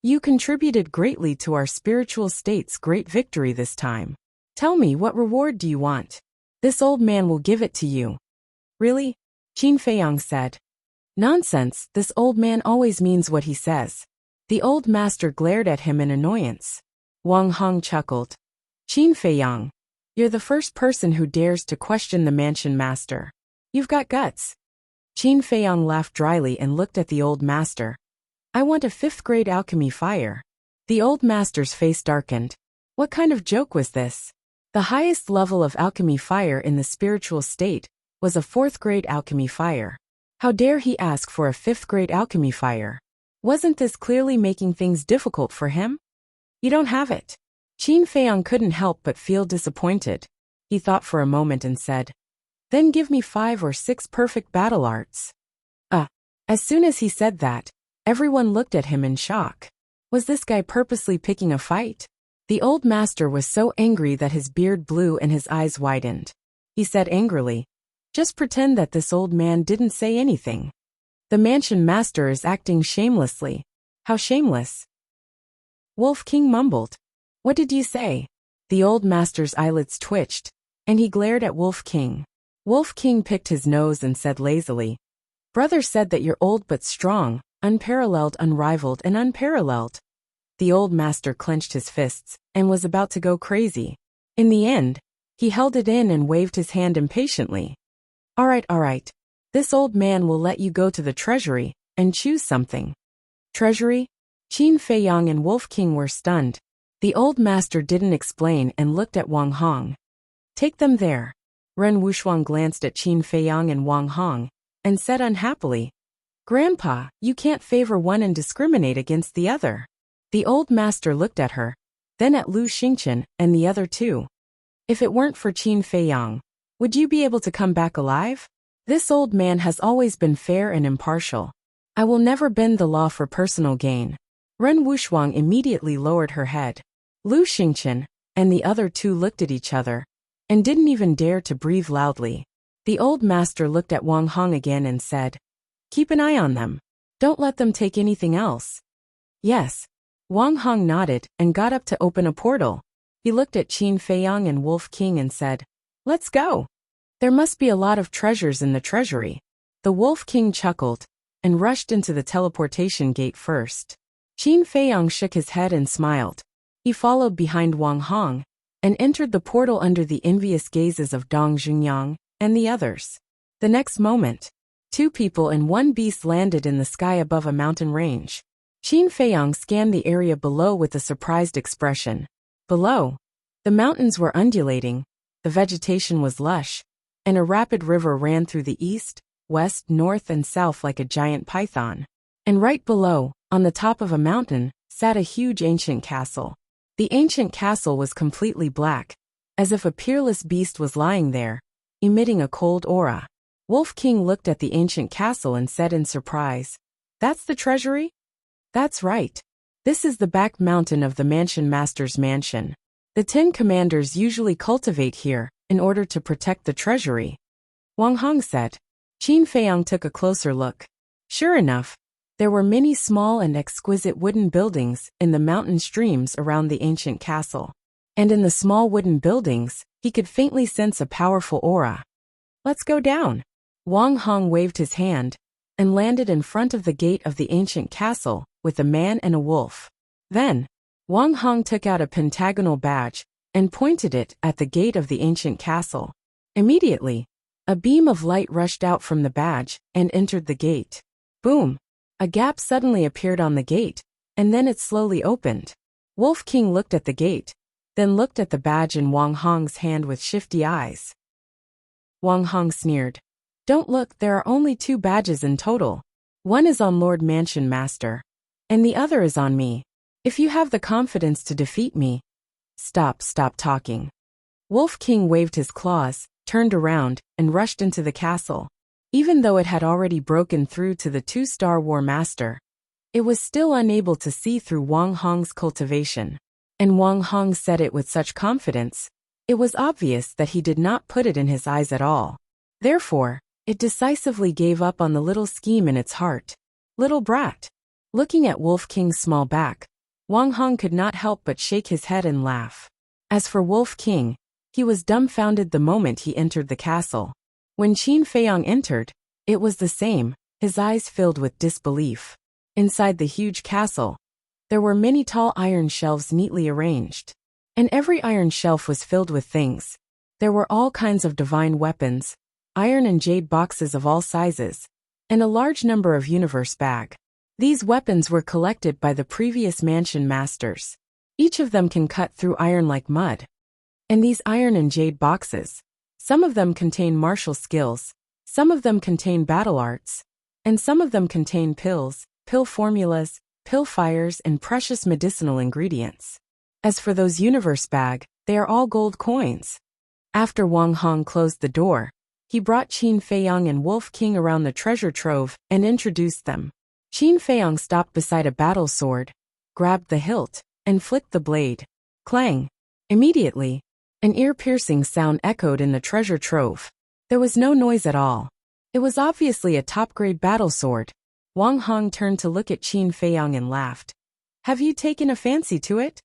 A: "You contributed greatly to our spiritual state's great victory this time. Tell me, what reward do you want? This old man will give it to you." "Really?" Qin Feiyang said. "Nonsense, this old man always means what he says." The old master glared at him in annoyance. Wang Hong chuckled. "Qin Feiyang, you're the first person who dares to question the Mansion Master. You've got guts." Qin Feiyang laughed dryly and looked at the old master. "I want a 5th grade alchemy fire." The old master's face darkened. What kind of joke was this? The highest level of alchemy fire in the spiritual state was a 4th grade alchemy fire. How dare he ask for a 5th grade alchemy fire? Wasn't this clearly making things difficult for him? "You don't have it." Qin Feiyang couldn't help but feel disappointed. He thought for a moment and said, "Then give me 5 or 6 perfect battle arts." As soon as he said that, everyone looked at him in shock. Was this guy purposely picking a fight? The old master was so angry that his beard blew and his eyes widened. He said angrily, "Just pretend that this old man didn't say anything. The Mansion Master is acting shamelessly." "How shameless?" Wolf King mumbled. "What did you say?" The old master's eyelids twitched, and he glared at Wolf King. Wolf King picked his nose and said lazily, "Brother said that you're old but strong, unparalleled, unrivaled, and unparalleled." The old master clenched his fists and was about to go crazy. In the end, he held it in and waved his hand impatiently. All right. This old man will let you go to the treasury and choose something." "Treasury?" Qin Feiyang and Wolf King were stunned. The old master didn't explain and looked at Wang Hong. "Take them there." Ren Wuxuang glanced at Qin Feiyang and Wang Hong and said unhappily, "Grandpa, you can't favor one and discriminate against the other." The old master looked at her, then at Lu Xingqian and the other two. "If it weren't for Qin Feiyang, would you be able to come back alive? This old man has always been fair and impartial. I will never bend the law for personal gain." Ren Wuxuang immediately lowered her head. Lu Xingqian and the other two looked at each other and didn't even dare to breathe loudly. The old master looked at Wang Hong again and said, "Keep an eye on them. Don't let them take anything else." "Yes." Wang Hong nodded and got up to open a portal. He looked at Qin Feiyang and Wolf King and said, "Let's go. There must be a lot of treasures in the treasury." The Wolf King chuckled and rushed into the teleportation gate first. Qin Feiyang shook his head and smiled. He followed behind Wang Hong and entered the portal under the envious gazes of Dong Jungyang and the others. The next moment, 2 people and 1 beast landed in the sky above a mountain range. Qin Feiyang scanned the area below with a surprised expression. Below, the mountains were undulating, the vegetation was lush, and a rapid river ran through the east, west, north, and south like a giant python. And right below, on the top of a mountain, sat a huge ancient castle. The ancient castle was completely black, as if a peerless beast was lying there, emitting a cold aura. Wolf King looked at the ancient castle and said in surprise, "That's the treasury?" "That's right. This is the back mountain of the Mansion Master's mansion. The 10 commanders usually cultivate here in order to protect the treasury," Wang Hong said. Qin Feiyang took a closer look. Sure enough, there were many small and exquisite wooden buildings in the mountain streams around the ancient castle. And in the small wooden buildings, he could faintly sense a powerful aura. "Let's go down." Wang Hong waved his hand, and landed in front of the gate of the ancient castle, with a man and a wolf. Then, Wang Hong took out a pentagonal badge and pointed it at the gate of the ancient castle. Immediately, a beam of light rushed out from the badge and entered the gate. Boom! A gap suddenly appeared on the gate, and then it slowly opened. Wolf King looked at the gate, then looked at the badge in Wang Hong's hand with shifty eyes. Wang Hong sneered. "Don't look, there are only 2 badges in total. One is on Lord Mansion Master, and the other is on me. If you have the confidence to defeat me..." Stop talking." Wolf King waved his claws, turned around, and rushed into the castle. Even though it had already broken through to the 2-star War Master, it was still unable to see through Wang Hong's cultivation. And Wang Hong said it with such confidence, it was obvious that he did not put it in his eyes at all. Therefore, it decisively gave up on the little scheme in its heart. Little brat. Looking at Wolf King's small back, Wang Hong could not help but shake his head and laugh. As for Wolf King, he was dumbfounded the moment he entered the castle. When Qin Feiyang entered, it was the same, his eyes filled with disbelief. Inside the huge castle, there were many tall iron shelves neatly arranged. And every iron shelf was filled with things. There were all kinds of divine weapons, iron and jade boxes of all sizes, and a large number of universe bags. These weapons were collected by the previous mansion masters. Each of them can cut through iron like mud. And these iron and jade boxes, some of them contain martial skills, some of them contain battle arts, and some of them contain pills, pill formulas, pill fires, and precious medicinal ingredients. As for those universe bags, they are all gold coins. After Wang Hong closed the door, he brought Qin Feiyang and Wolf King around the treasure trove and introduced them. Qin Feiyang stopped beside a battle sword, grabbed the hilt, and flicked the blade. Clang! Immediately, an ear-piercing sound echoed in the treasure trove. There was no noise at all. It was obviously a top-grade battle sword. Wang Hong turned to look at Qin Feiyang and laughed. "Have you taken a fancy to it?"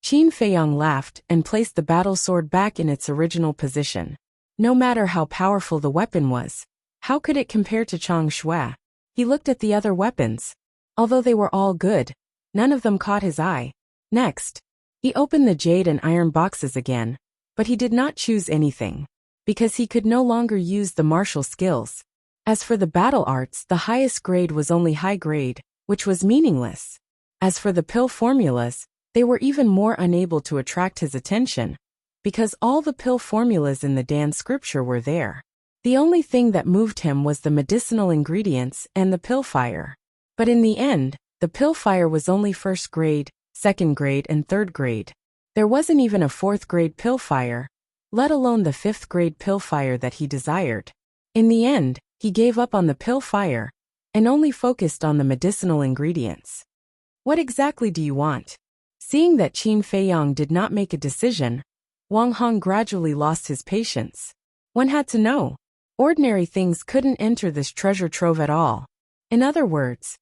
A: Qin Feiyang laughed and placed the battle sword back in its original position. No matter how powerful the weapon was, how could it compare to Chang Shui? He looked at the other weapons. Although they were all good, none of them caught his eye. Next, he opened the jade and iron boxes again, but he did not choose anything, because he could no longer use the martial skills. As for the battle arts, the highest grade was only high grade, which was meaningless. As for the pill formulas, they were even more unable to attract his attention, because all the pill formulas in the Dan scripture were there. The only thing that moved him was the medicinal ingredients and the pill fire. But in the end, the pill fire was only 1st grade, 2nd grade, and 3rd grade. There wasn't even a 4th grade pill fire, let alone the 5th grade pill fire that he desired. In the end, he gave up on the pill fire and only focused on the medicinal ingredients. "What exactly do you want?" Seeing that Qin Feiyang did not make a decision, Wang Hong gradually lost his patience. One had to know. Ordinary things couldn't enter this treasure trove at all. In other words,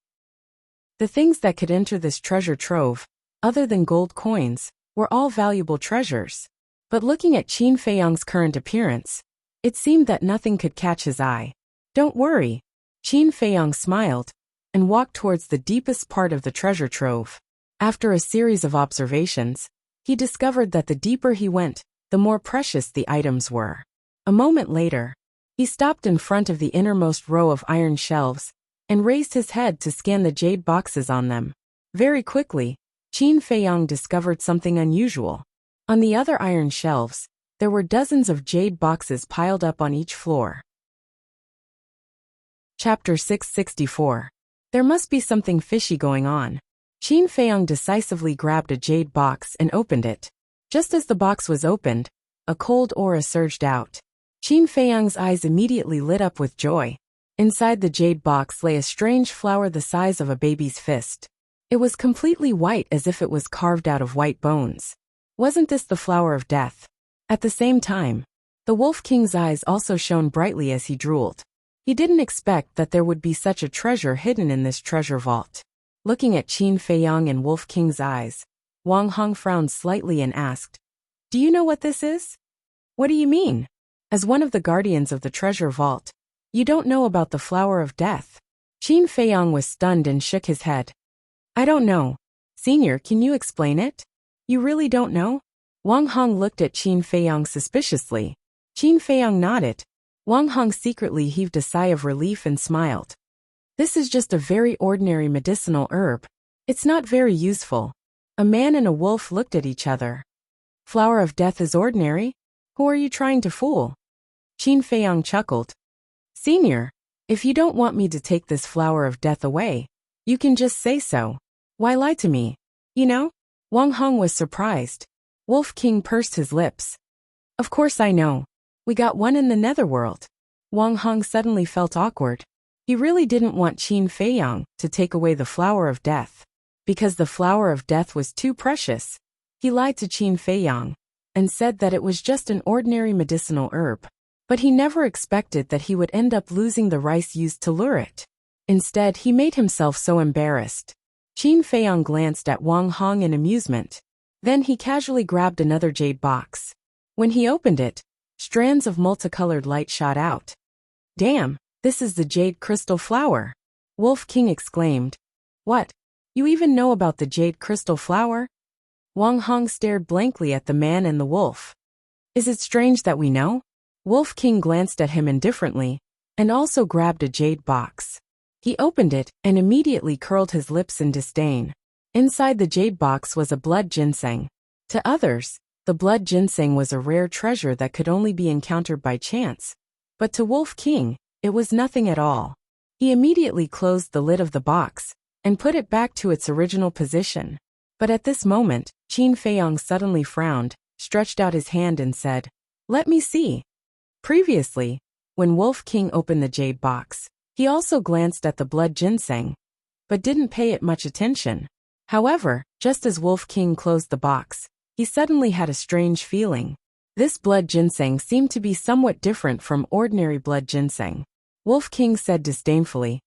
A: the things that could enter this treasure trove, other than gold coins, were all valuable treasures. But looking at Qin Feiyang's current appearance, it seemed that nothing could catch his eye. "Don't worry." Qin Feiyang smiled and walked towards the deepest part of the treasure trove. After a series of observations, he discovered that the deeper he went, the more precious the items were. A moment later, he stopped in front of the innermost row of iron shelves and raised his head to scan the jade boxes on them. Very quickly, Qin Feiyang discovered something unusual. On the other iron shelves, there were dozens of jade boxes piled up on each floor. Chapter 664. There must be something fishy going on. Qin Feiyang decisively grabbed a jade box and opened it. Just as the box was opened, a cold aura surged out. Qin Feiyang's eyes immediately lit up with joy. Inside the jade box lay a strange flower the size of a baby's fist. It was completely white, as if it was carved out of white bones. Wasn't this the flower of death? At the same time, the Wolf King's eyes also shone brightly as he drooled. He didn't expect that there would be such a treasure hidden in this treasure vault. Looking at Qin Feiyang and Wolf King's eyes, Wang Hong frowned slightly and asked, "Do you know what this is?" "What do you mean?" "As one of the guardians of the treasure vault, you don't know about the flower of death?" Qin Feiyang was stunned and shook his head. I don't know. Senior, can you explain it? You really don't know? Wang Hong looked at Qin Feiyang suspiciously. Qin Feiyang nodded. Wang Hong secretly heaved a sigh of relief and smiled. This is just a very ordinary medicinal herb. It's not very useful. A man and a wolf looked at each other. Flower of death is ordinary? Who are you trying to fool? Qin Feiyang chuckled. Senior, if you don't want me to take this flower of death away, you can just say so. Why lie to me? You know? Wang Hong was surprised. Wolf King pursed his lips. Of course I know. We got one in the netherworld. Wang Hong suddenly felt awkward. He really didn't want Qin Feiyang to take away the flower of death. Because the flower of death was too precious, he lied to Qin Feiyang and said that it was just an ordinary medicinal herb. But he never expected that he would end up losing the rice used to lure it. Instead, he made himself so embarrassed. Qin Feiyang glanced at Wang Hong in amusement. Then he casually grabbed another jade box. When he opened it, strands of multicolored light shot out. Damn, this is the jade crystal flower. Wolf King exclaimed. What? You even know about the jade crystal flower? Wang Hong stared blankly at the man and the wolf. Is it strange that we know? Wolf King glanced at him indifferently, and also grabbed a jade box. He opened it and immediately curled his lips in disdain. Inside the jade box was a blood ginseng. To others, the blood ginseng was a rare treasure that could only be encountered by chance. But to Wolf King, it was nothing at all. He immediately closed the lid of the box and put it back to its original position. But at this moment, Qin Feiyang suddenly frowned, stretched out his hand and said, Let me see. Previously, when Wolf King opened the jade box, he also glanced at the blood ginseng, but didn't pay it much attention. However, just as Wolf King closed the box, he suddenly had a strange feeling. This blood ginseng seemed to be somewhat different from ordinary blood ginseng. Wolf King said disdainfully,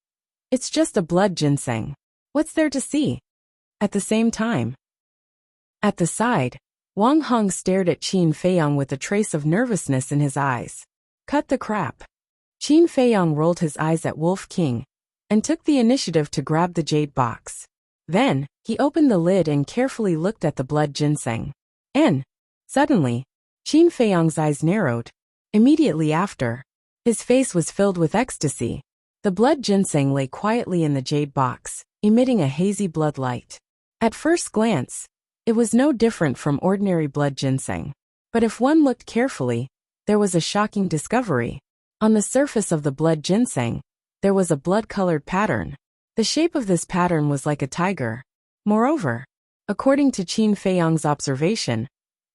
A: It's just a blood ginseng. What's there to see? At the same time, at the side, Wang Hong stared at Qin Feiyang with a trace of nervousness in his eyes. Cut the crap. Qin Feiyang rolled his eyes at Wolf King and took the initiative to grab the jade box. Then, he opened the lid and carefully looked at the blood ginseng. And, suddenly, Qin Feiyang's eyes narrowed. Immediately after, his face was filled with ecstasy. The blood ginseng lay quietly in the jade box, emitting a hazy blood light. At first glance, it was no different from ordinary blood ginseng. But if one looked carefully, there was a shocking discovery. On the surface of the blood ginseng, there was a blood-colored pattern. The shape of this pattern was like a tiger. Moreover, according to Qin Feiyang's observation,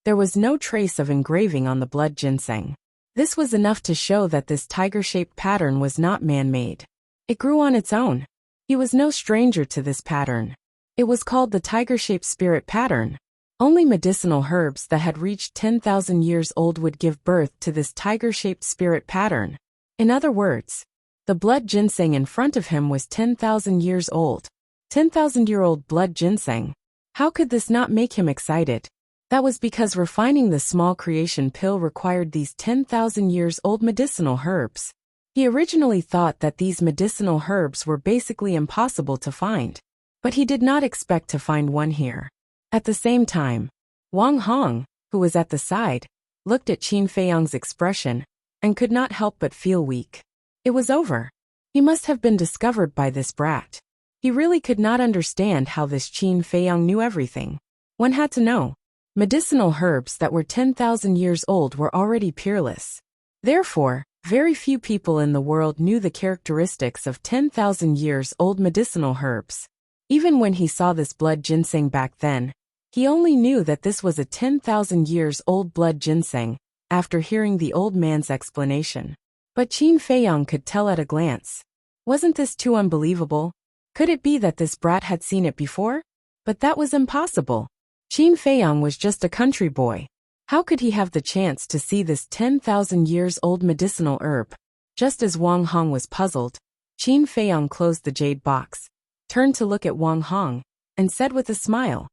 A: there was no trace of engraving on the blood ginseng. This was enough to show that this tiger-shaped pattern was not man-made. It grew on its own. He was no stranger to this pattern. It was called the tiger-shaped spirit pattern. Only medicinal herbs that had reached 10,000 years old would give birth to this tiger-shaped spirit pattern. In other words, the blood ginseng in front of him was 10,000 years old. 10,000-year-old blood ginseng. How could this not make him excited? That was because refining the small creation pill required these 10,000 years old medicinal herbs. He originally thought that these medicinal herbs were basically impossible to find. But he did not expect to find one here. At the same time, Wang Hong, who was at the side, looked at Qin Feiyang's expression and could not help but feel weak. It was over. He must have been discovered by this brat. He really could not understand how this Qin Feiyang knew everything. One had to know. Medicinal herbs that were 10,000 years old were already peerless. Therefore, very few people in the world knew the characteristics of 10,000 years old medicinal herbs. Even when he saw this blood ginseng back then, he only knew that this was a 10,000 years old blood ginseng, after hearing the old man's explanation. But Qin Feiyang could tell at a glance. Wasn't this too unbelievable? Could it be that this brat had seen it before? But that was impossible. Qin Feiyang was just a country boy. How could he have the chance to see this 10,000 years old medicinal herb? Just as Wang Hong was puzzled, Qin Feiyang closed the jade box, turned to look at Wang Hong, and said with a smile,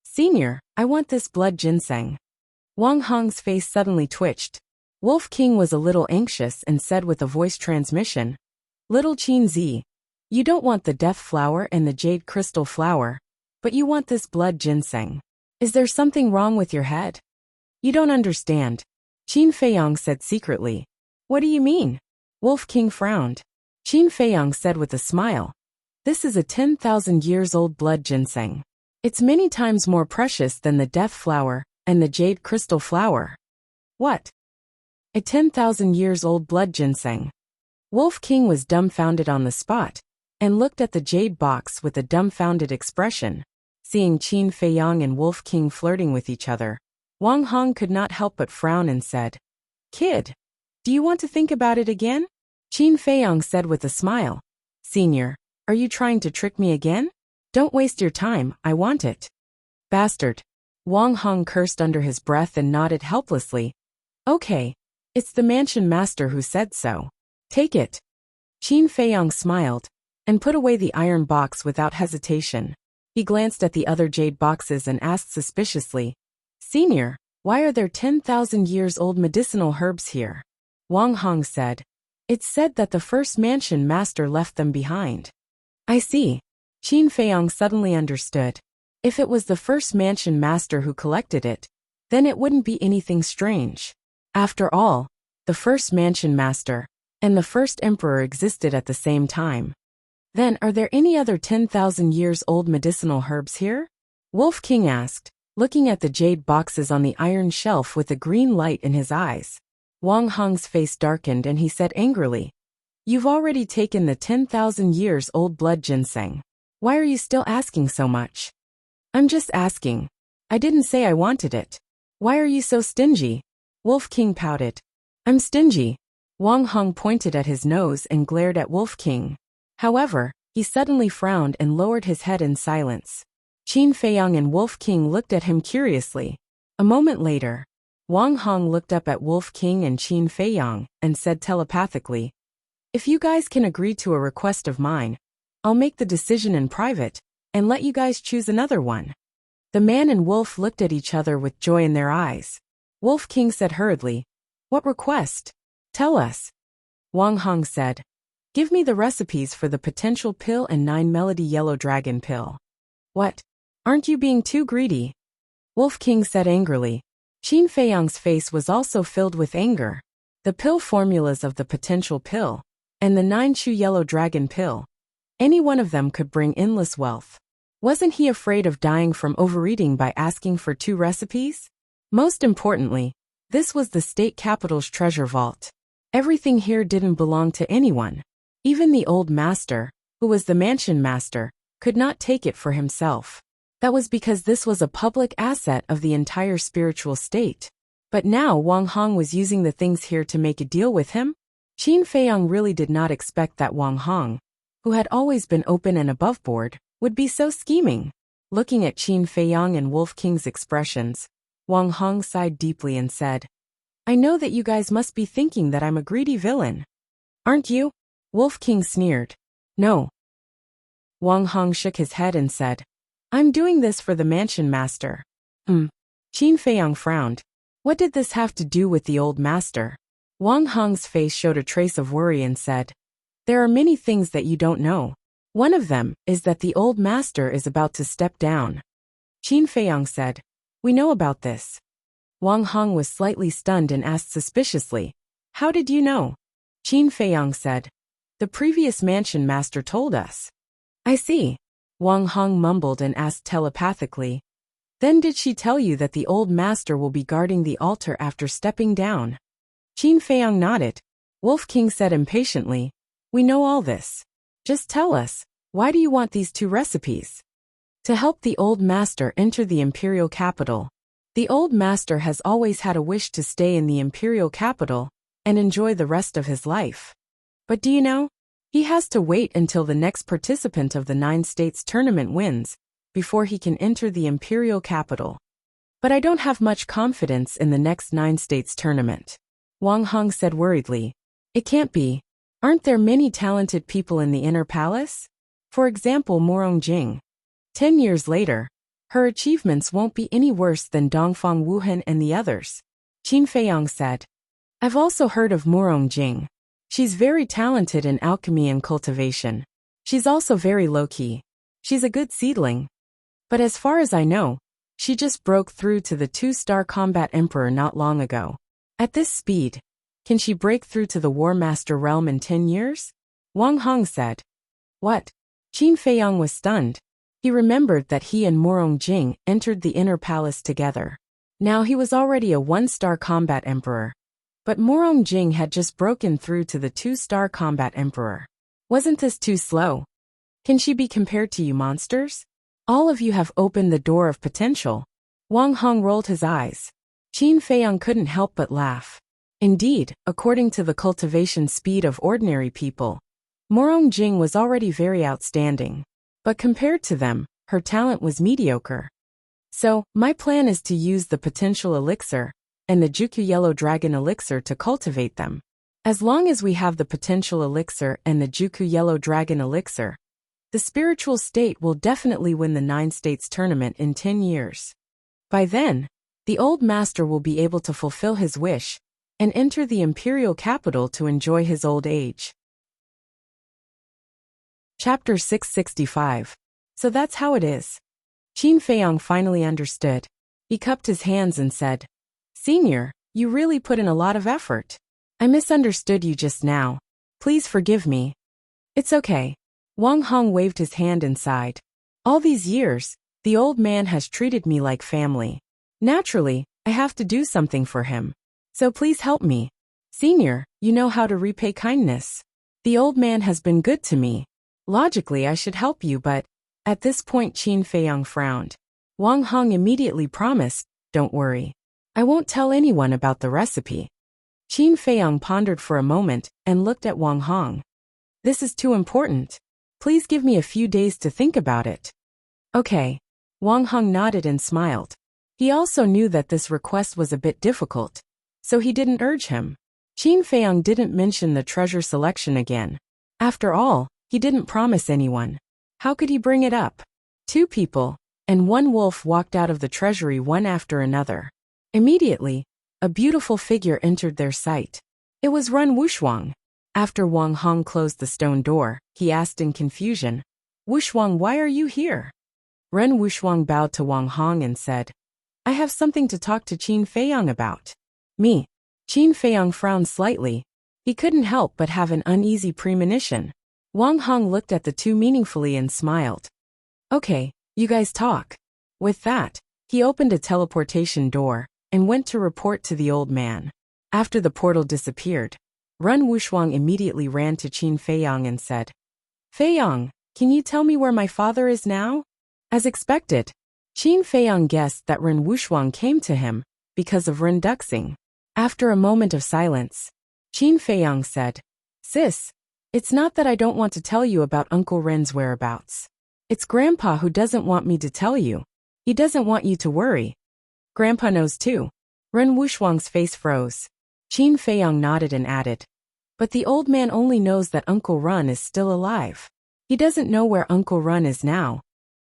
A: Senior, I want this blood ginseng. Wang Hong's face suddenly twitched. Wolf King was a little anxious and said with a voice transmission, Little Qin Zi, You don't want the death flower and the jade crystal flower, but you want this blood ginseng. Is there something wrong with your head? You don't understand, Qin Feiyang said secretly. What do you mean? Wolf King frowned. Qin Feiyang said with a smile. This is a 10,000 years old blood ginseng. It's many times more precious than the death flower and the jade crystal flower. What? A 10,000 years old blood ginseng. Wolf King was dumbfounded on the spot and looked at the jade box with a dumbfounded expression. Seeing Qin Feiyang and Wolf King flirting with each other, Wang Hong could not help but frown and said, Kid, do you want to think about it again? Qin Feiyang said with a smile. Senior, are you trying to trick me again? Don't waste your time, I want it. Bastard. Wang Hong cursed under his breath and nodded helplessly. Okay, it's the mansion master who said so. Take it. Qin Feiyang smiled and put away the iron box without hesitation. He glanced at the other jade boxes and asked suspiciously, Senior, why are there 10,000 years old medicinal herbs here? Wang Hong said, It's said that the first mansion master left them behind. I see. Qin Feiyang suddenly understood. If it was the first mansion master who collected it, then it wouldn't be anything strange. After all, the first mansion master and the first emperor existed at the same time. Then are there any other 10,000 years old medicinal herbs here? Wolf King asked, looking at the jade boxes on the iron shelf with a green light in his eyes. Wang Hong's face darkened and he said angrily, You've already taken the 10,000 years old blood ginseng. Why are you still asking so much? I'm just asking. I didn't say I wanted it. Why are you so stingy? Wolf King pouted. I'm stingy. Wang Hong pointed at his nose and glared at Wolf King. However, he suddenly frowned and lowered his head in silence. Qin Feiyang and Wolf King looked at him curiously. A moment later, Wang Hong looked up at Wolf King and Qin Feiyang and said telepathically, If you guys can agree to a request of mine, I'll make the decision in private and let you guys choose another one. The man and Wolf looked at each other with joy in their eyes. Wolf King said hurriedly, What request? Tell us. Wang Hong said, Give me the recipes for the potential pill and 9 melody yellow dragon pill. What? Aren't you being too greedy? Wolf King said angrily. Qin Feiyang's face was also filled with anger. The pill formulas of the potential pill and the 9 chu yellow dragon pill. Any one of them could bring endless wealth. Wasn't he afraid of dying from overeating by asking for 2 recipes? Most importantly, this was the state capital's treasure vault. Everything here didn't belong to anyone. Even the old master, who was the mansion master, could not take it for himself. That was because this was a public asset of the entire spiritual state. But now Wang Hong was using the things here to make a deal with him? Qin Feiyang really did not expect that Wang Hong, who had always been open and aboveboard, would be so scheming. Looking at Qin Feiyang and Wolf King's expressions, Wang Hong sighed deeply and said, I know that you guys must be thinking that I'm a greedy villain. Aren't you? Wolf King sneered. No. Wang Hong shook his head and said, I'm doing this for the mansion master. Qin Feiyang frowned. What did this have to do with the old master? Wang Hong's face showed a trace of worry and said, There are many things that you don't know. One of them is that the old master is about to step down. Qin Feiyang said, We know about this. Wang Hong was slightly stunned and asked suspiciously, How did you know? Qin Feiyang said, The previous mansion master told us. I see. Wang Hong mumbled and asked telepathically, Then did she tell you that the old master will be guarding the altar after stepping down? Qin Feiyang nodded. Wolf King said impatiently, We know all this. Just tell us, why do you want these 2 recipes? To help the old master enter the imperial capital. The old master has always had a wish to stay in the imperial capital and enjoy the rest of his life. But do you know? He has to wait until the next participant of the 9 states tournament wins before he can enter the imperial capital. But I don't have much confidence in the next 9 states tournament. Wang Hong said worriedly. It can't be. Aren't there many talented people in the inner palace? For example, Morong Jing. 10 years later, her achievements won't be any worse than Dongfang Wuhan and the others. Qin Feiyang said. I've also heard of Morong Jing. She's very talented in alchemy and cultivation. She's also very low-key. She's a good seedling. But as far as I know, she just broke through to the 2-star combat emperor not long ago. At this speed, can she break through to the War Master realm in 10 years? Wang Hong said. What? Qin Feiyang was stunned. He remembered that he and Morong Jing entered the inner palace together. Now he was already a 1-star combat emperor. But Morong Jing had just broken through to the 2-star combat emperor. Wasn't this too slow? Can she be compared to you monsters? All of you have opened the door of potential. Wang Hong rolled his eyes. Qin Feiyang couldn't help but laugh. Indeed, according to the cultivation speed of ordinary people, Morong Jing was already very outstanding. But compared to them, her talent was mediocre. So, my plan is to use the potential elixir and the Juku Yellow Dragon elixir to cultivate them. As long as we have the potential elixir and the Juku Yellow Dragon elixir, the spiritual state will definitely win the 9 states tournament in 10 years. By then, the old master will be able to fulfill his wish and enter the imperial capital to enjoy his old age. Chapter 665. So that's how it is. Qin Feiyang finally understood. He cupped his hands and said, Senior, you really put in a lot of effort. I misunderstood you just now. Please forgive me. It's okay. Wang Hong waved his hand and sighed. All these years, the old man has treated me like family. Naturally, I have to do something for him. So please help me. Senior, you know how to repay kindness. The old man has been good to me. Logically, I should help you, but at this point Qin Feiyang frowned. Wang Hong immediately promised, don't worry. I won't tell anyone about the recipe. Qin Feiyang pondered for a moment and looked at Wang Hong. This is too important. Please give me a few days to think about it. Okay. Wang Hong nodded and smiled. He also knew that this request was a bit difficult, so he didn't urge him. Qin Feiyang didn't mention the treasure selection again. After all, he didn't promise anyone. How could he bring it up? 2 people and 1 wolf walked out of the treasury one after another. Immediately, a beautiful figure entered their sight. It was Ren Wushuang. After Wang Hong closed the stone door, he asked in confusion, Wushuang, why are you here? Ren Wushuang bowed to Wang Hong and said, I have something to talk to Qin Feiyang about. Me. Qin Feiyang frowned slightly. He couldn't help but have an uneasy premonition. Wang Hong looked at the 2 meaningfully and smiled. Okay, you guys talk. With that, he opened a teleportation door and went to report to the old man. After the portal disappeared, Ren Wushuang immediately ran to Qin Feiyang and said, Feiyang, can you tell me where my father is now? As expected, Qin Feiyang guessed that Ren Wushuang came to him because of Ren Duxing. After a moment of silence, Qin Feiyang said, Sis, it's not that I don't want to tell you about Uncle Ren's whereabouts. It's Grandpa who doesn't want me to tell you. He doesn't want you to worry. Grandpa knows too. Ren Wushuang's face froze. Qin Feiyang nodded and added, But the old man only knows that Uncle Ren is still alive. He doesn't know where Uncle Ren is now.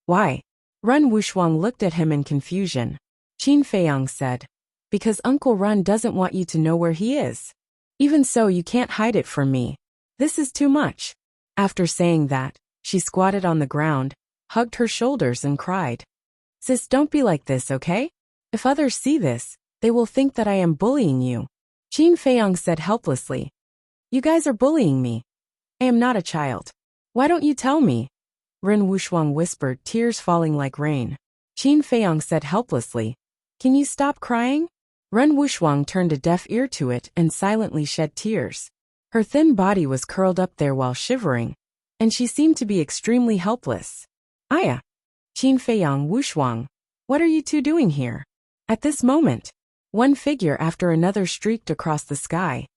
A: Why? Ren Wushuang looked at him in confusion. Qin Feiyang said, Because Uncle Ren doesn't want you to know where he is. Even so, you can't hide it from me. This is too much. After saying that, she squatted on the ground, hugged her shoulders and cried. Sis, don't be like this, okay? If others see this, they will think that I am bullying you. Qin Feiyang said helplessly. You guys are bullying me. I am not a child. Why don't you tell me? Ren Wushuang whispered, tears falling like rain. Qin Feiyang said helplessly. Can you stop crying? Ren Wushuang turned a deaf ear to it and silently shed tears. Her thin body was curled up there while shivering, and she seemed to be extremely helpless. Aya! Qin Feiyang, Wushuang, what are you 2 doing here? At this moment, one figure after another streaked across the sky.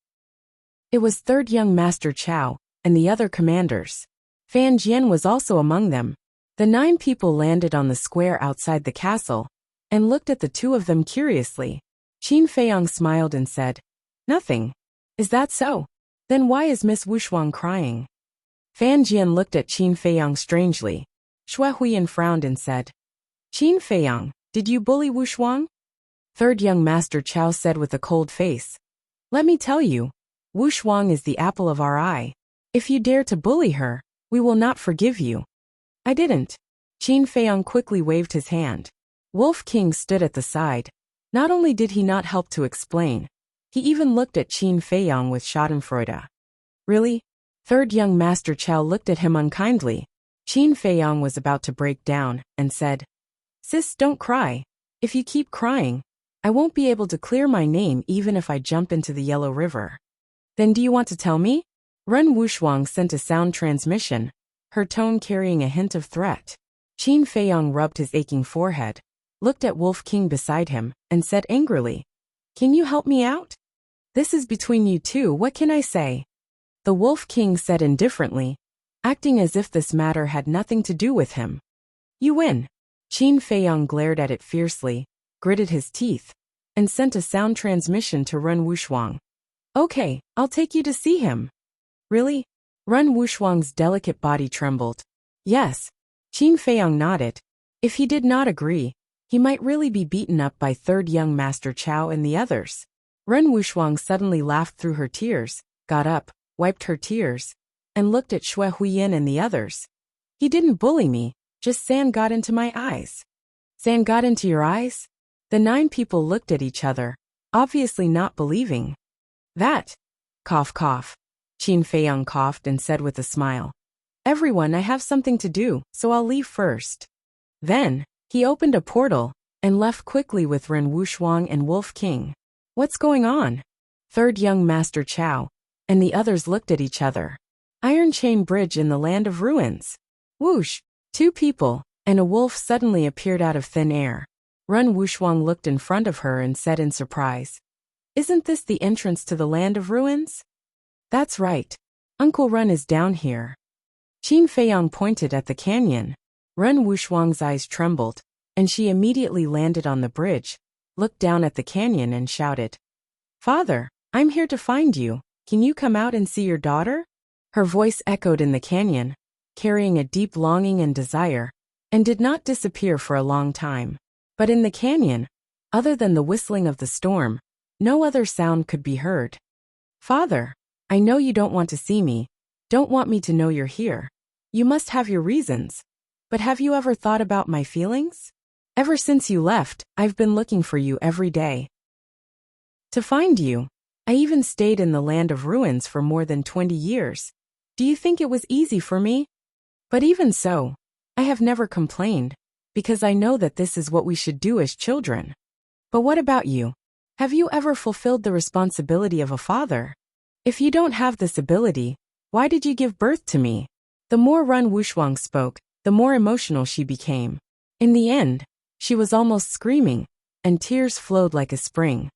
A: It was 3rd young Master Chao and the other commanders. Fan Jian was also among them. The 9 people landed on the square outside the castle and looked at the 2 of them curiously. Qin Feiyang smiled and said, Nothing. Is that so? Then why is Miss Wushuang crying? Fan Jian looked at Qin Feiyang strangely. Xue Huiyan frowned and said, Qin Feiyang, did you bully Wushuang? 3rd young Master Chao said with a cold face. Let me tell you, Wushuang is the apple of our eye. If you dare to bully her, We will not forgive you. I didn't. Qin Feiyang quickly waved his hand. Wolf King stood at the side. Not only did he not help to explain, he even looked at Qin Feiyang with schadenfreude. Really? Third young Master Chow looked at him unkindly. Qin Feiyang was about to break down, and said, Sis, don't cry. If you keep crying, I won't be able to clear my name even if I jump into the Yellow River. Then do you want to tell me? Ren Wuxuang sent a sound transmission, her tone carrying a hint of threat. Qin Feiyang rubbed his aching forehead, looked at Wolf King beside him, and said angrily, Can you help me out? This is between you two, what can I say? The Wolf King said indifferently, acting as if this matter had nothing to do with him. You win. Qin Feiyang glared at it fiercely, gritted his teeth, and sent a sound transmission to Ren Wuxuang. Okay, I'll take you to see him. Really? Ren Wuxuang's delicate body trembled. Yes. Qin Feiyang nodded. If he did not agree, he might really be beaten up by third young Master Chow and the others. Ren Wuxuang suddenly laughed through her tears, got up, wiped her tears, and looked at Xue Huiyin and the others. He didn't bully me, just sand got into my eyes. Sand got into your eyes? The 9 people looked at each other, obviously not believing. That. Cough cough. Qin Feiyang coughed and said with a smile. Everyone, I have something to do, so I'll leave first. Then, he opened a portal, and left quickly with Ren Wuxuang and Wolf King. What's going on? Third young Master Chow, and the others looked at each other. Iron Chain Bridge in the Land of Ruins. Whoosh! 2 people, and a wolf suddenly appeared out of thin air. Ren Wuxuang looked in front of her and said in surprise, Isn't this the entrance to the Land of Ruins? That's right. Uncle Ren is down here. Qin Feiyang pointed at the canyon. Ren Wuxuang's eyes trembled, and she immediately landed on the bridge, looked down at the canyon and shouted, Father, I'm here to find you. Can you come out and see your daughter? Her voice echoed in the canyon, carrying a deep longing and desire, and did not disappear for a long time. But in the canyon, other than the whistling of the storm, no other sound could be heard. Father, I know you don't want to see me, don't want me to know you're here. You must have your reasons. But have you ever thought about my feelings? Ever since you left, I've been looking for you every day. To find you, I even stayed in the Land of Ruins for more than 20 years. Do you think it was easy for me? But even so, I have never complained, because I know that this is what we should do as children. But what about you? Have you ever fulfilled the responsibility of a father? If you don't have this ability, why did you give birth to me? The more Ren Wuxuang spoke, the more emotional she became. In the end, she was almost screaming, and tears flowed like a spring.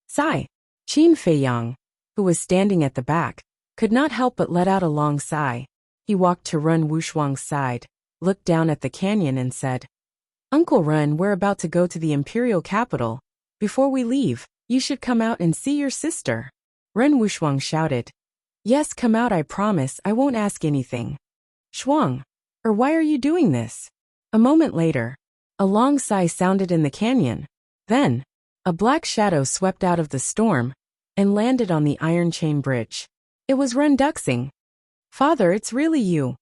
A: Sigh. Qin Feiyang, who was standing at the back, could not help but let out a long sigh. He walked to Ren Wuxuang's side, looked down at the canyon and said, Uncle Ren, we're about to go to the imperial capital. Before we leave, you should come out and see your sister. Ren Wuxuang shouted, Yes, come out, I promise, I won't ask anything. Shuang, or why are you doing this? A moment later, a long sigh sounded in the canyon. Then, a black shadow swept out of the storm and landed on the Iron Chain Bridge. It was Ren Duxing. Father, it's really you.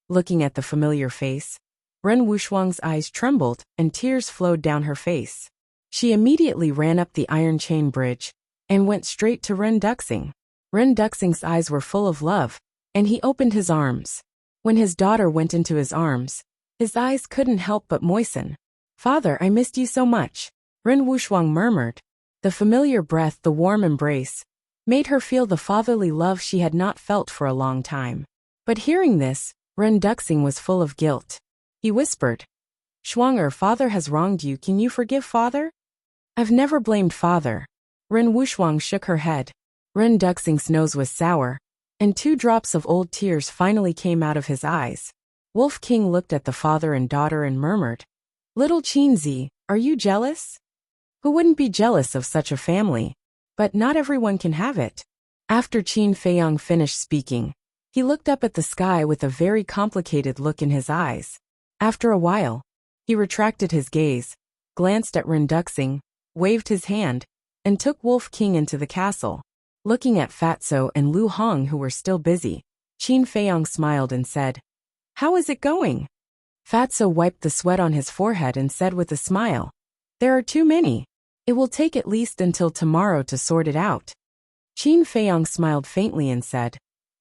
A: Looking at the familiar face, Ren Wuxuang's eyes trembled and tears flowed down her face. She immediately ran up the Iron Chain Bridge and went straight to Ren Duxing. Ren Duxing's eyes were full of love, and he opened his arms. When his daughter went into his arms, his eyes couldn't help but moisten. Father, I missed you so much. Ren Wuxuang murmured. The familiar breath, the warm embrace, made her feel the fatherly love she had not felt for a long time. But hearing this, Ren Duxing was full of guilt. He whispered, Shuang, father has wronged you, can you forgive father? I've never blamed father. Ren Wuxuang shook her head. Ren Duxing's nose was sour, and 2 drops of old tears finally came out of his eyes. Wolf King looked at the father and daughter and murmured, Little Qinzi, are you jealous? Who wouldn't be jealous of such a family? But not everyone can have it. After Qin Feiyang finished speaking, he looked up at the sky with a very complicated look in his eyes. After a while, he retracted his gaze, glanced at Ren Duxing, waved his hand, and took Wolf King into the castle. Looking at Fatso and Lu Hong who were still busy, Qin Feiyang smiled and said, How is it going? Fatso wiped the sweat on his forehead and said with a smile, There are too many. It will take at least until tomorrow to sort it out. Qin Feiyang smiled faintly and said,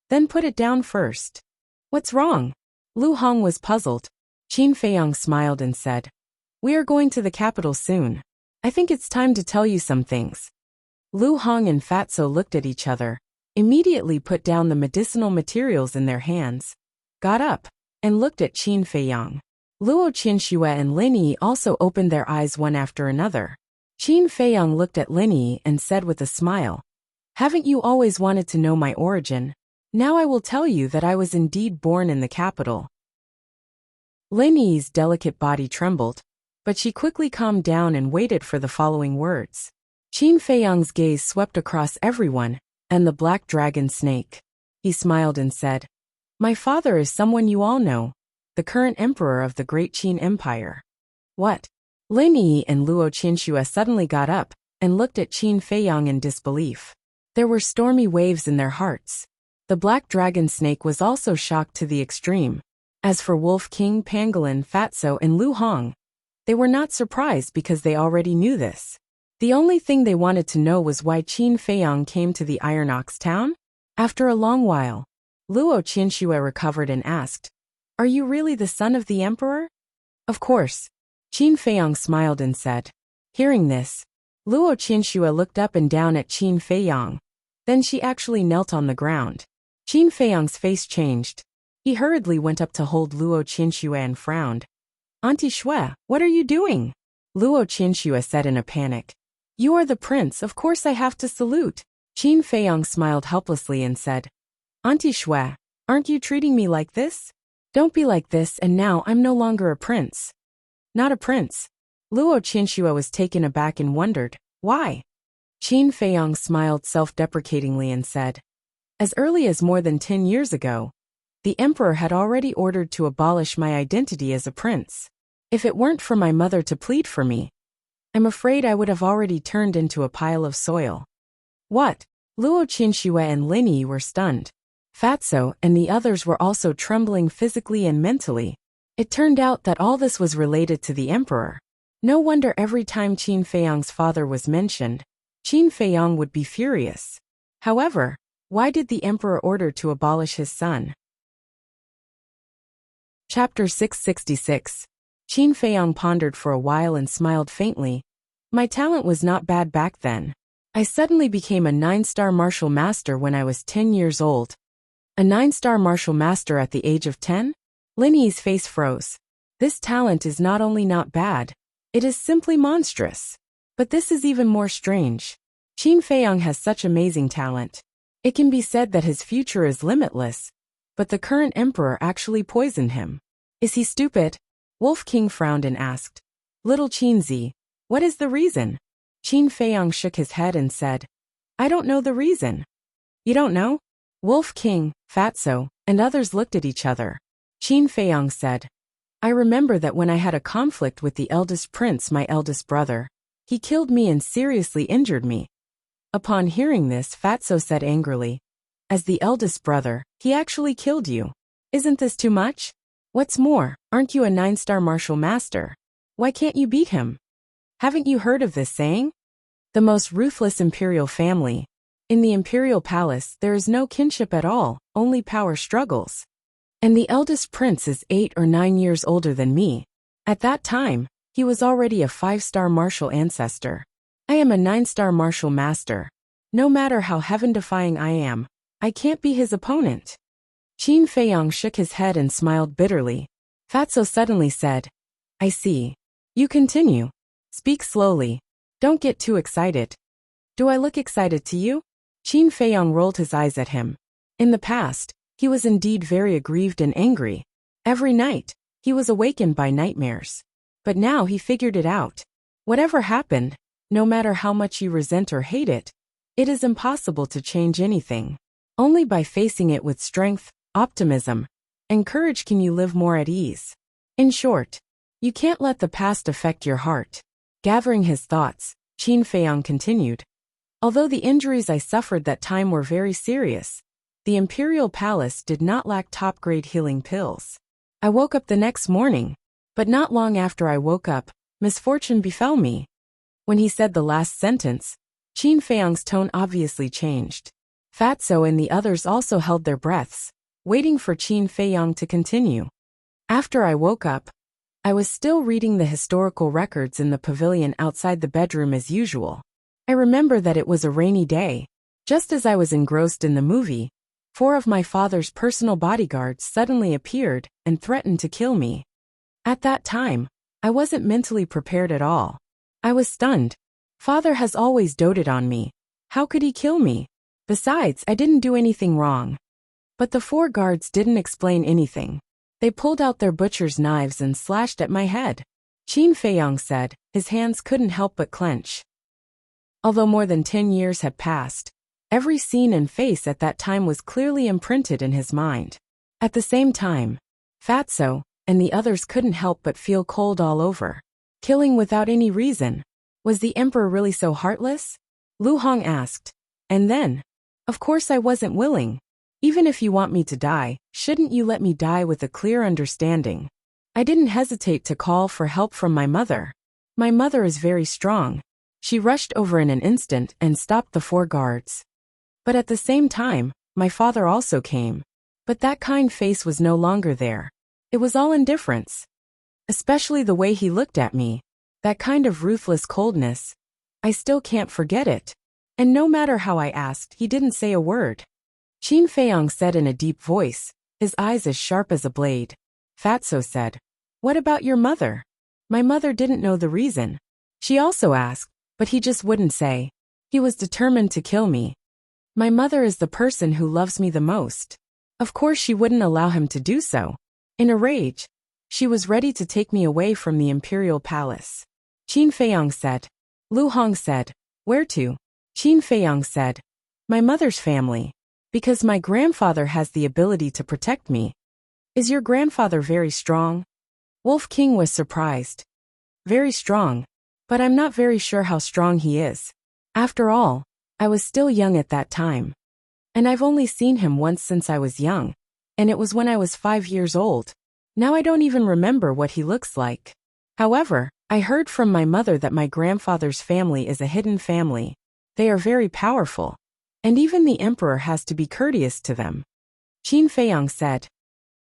A: Then put it down first. What's wrong? Lu Hong was puzzled. Qin Feiyang smiled and said, We are going to the capital soon. I think it's time to tell you some things. Lu Hong and Fatso looked at each other, immediately put down the medicinal materials in their hands, got up, and looked at Qin Feiyang. Luo Qinxue and Lin Yi also opened their eyes one after another. Qin Feiyang looked at Lin Yi and said with a smile, Haven't you always wanted to know my origin? Now I will tell you that I was indeed born in the capital. Lin Yi's delicate body trembled, but she quickly calmed down and waited for the following words. Qin Feiyang's gaze swept across everyone, and the black dragon snake. He smiled and said, My father is someone you all know, the current emperor of the great Qin Empire. What? Lin Yi and Luo Qinxue suddenly got up and looked at Qin Feiyang in disbelief. There were stormy waves in their hearts. The black dragon snake was also shocked to the extreme. As for Wolf King, Pangolin, Fatso, and Lu Hong, they were not surprised because they already knew this. The only thing they wanted to know was why Qin Feiyang came to the Iron Ox town. After a long while, Luo Qinxue recovered and asked, Are you really the son of the emperor? Of course. Qin Feiyang smiled and said. Hearing this, Luo Qinxue looked up and down at Qin Feiyang. Then she actually knelt on the ground. Qin Feiyang's face changed. He hurriedly went up to hold Luo Qinxue and frowned. Auntie Xue, what are you doing? Luo Qinxue said in a panic. You are the prince, of course I have to salute. Qin Feiyang smiled helplessly and said, Auntie Xue, aren't you treating me like this? Don't be like this, and now I'm no longer a prince. Not a prince. Luo Qinxue was taken aback and wondered, why? Qin Feiyang smiled self-deprecatingly and said, As early as more than 10 years ago, the emperor had already ordered to abolish my identity as a prince. If it weren't for my mother to plead for me, I'm afraid I would have already turned into a pile of soil. What? Luo Qinxue and Lin Yi were stunned. Fatso and the others were also trembling physically and mentally. It turned out that all this was related to the emperor. No wonder every time Qin Feiyang's father was mentioned, Qin Feiyang would be furious. However, why did the emperor order to abolish his son? Chapter 666. Qin Feiyang pondered for a while and smiled faintly. My talent was not bad back then. I suddenly became a 9-star martial master when I was 10 years old. A 9-star martial master at the age of 10? Lin Yi's face froze. This talent is not only not bad, it is simply monstrous. But this is even more strange. Qin Feiyang has such amazing talent. It can be said that his future is limitless, but the current emperor actually poisoned him. Is he stupid? Wolf King frowned and asked. Little Qinzi, what is the reason? Qin Feiyang shook his head and said, I don't know the reason. You don't know? Wolf King, Fatso, and others looked at each other. Qin Feiyang said, I remember that when I had a conflict with the eldest prince, my eldest brother, he killed me and seriously injured me. Upon hearing this, Fatso said angrily, As the eldest brother, he actually killed you. Isn't this too much? What's more, aren't you a 9-star martial master? Why can't you beat him? Haven't you heard of this saying? The most ruthless imperial family. In the imperial palace, there is no kinship at all, only power struggles. And the eldest prince is 8 or 9 years older than me. At that time, he was already a 5-star martial ancestor. I am a 9-star martial master. No matter how heaven-defying I am, I can't be his opponent. Qin Feiyang shook his head and smiled bitterly. Fatso suddenly said, I see. You continue. Speak slowly. Don't get too excited. Do I look excited to you? Qin Feiyang rolled his eyes at him. In the past, he was indeed very aggrieved and angry. Every night, he was awakened by nightmares. But now he figured it out. Whatever happened, no matter how much you resent or hate it, it is impossible to change anything. Only by facing it with strength, optimism, and courage can you live more at ease. In short, you can't let the past affect your heart. Gathering his thoughts, Qin Feiyang continued. Although the injuries I suffered that time were very serious, the imperial palace did not lack top-grade healing pills. I woke up the next morning. But not long after I woke up, misfortune befell me. When he said the last sentence, Qin Feiyang's tone obviously changed. Fatso and the others also held their breaths, waiting for Qin Feiyang to continue. After I woke up, I was still reading the historical records in the pavilion outside the bedroom as usual. I remember that it was a rainy day. Just as I was engrossed in the movie, 4 of my father's personal bodyguards suddenly appeared and threatened to kill me. At that time, I wasn't mentally prepared at all. I was stunned. Father has always doted on me. How could he kill me? Besides, I didn't do anything wrong. But the 4 guards didn't explain anything. They pulled out their butcher's knives and slashed at my head. Qin Feiyang said, his hands couldn't help but clench. Although more than 10 years had passed, every scene and face at that time was clearly imprinted in his mind. At the same time, Fatso and the others couldn't help but feel cold all over. Killing without any reason. Was the emperor really so heartless? Lu Hong asked. And then, of course I wasn't willing. Even if you want me to die, shouldn't you let me die with a clear understanding? I didn't hesitate to call for help from my mother. My mother is very strong. She rushed over in an instant and stopped the 4 guards. But at the same time, my father also came. But that kind face was no longer there. It was all indifference. Especially the way he looked at me. That kind of ruthless coldness. I still can't forget it. And no matter how I asked, he didn't say a word. Qin Feiyang said in a deep voice, his eyes as sharp as a blade. Fatso said, "What about your mother?" My mother didn't know the reason. She also asked, but he just wouldn't say. He was determined to kill me. My mother is the person who loves me the most. Of course she wouldn't allow him to do so. In a rage, she was ready to take me away from the imperial palace. Qin Feiyang said. Lu Hong said, "Where to?" Qin Feiyang said, "My mother's family. Because my grandfather has the ability to protect me." Is your grandfather very strong? Wolf King was surprised. Very strong. But I'm not very sure how strong he is. After all, I was still young at that time. And I've only seen him once since I was young. And it was when I was 5 years old. Now I don't even remember what he looks like. However, I heard from my mother that my grandfather's family is a hidden family. They are very powerful. And even the emperor has to be courteous to them. Qin Feiyang said.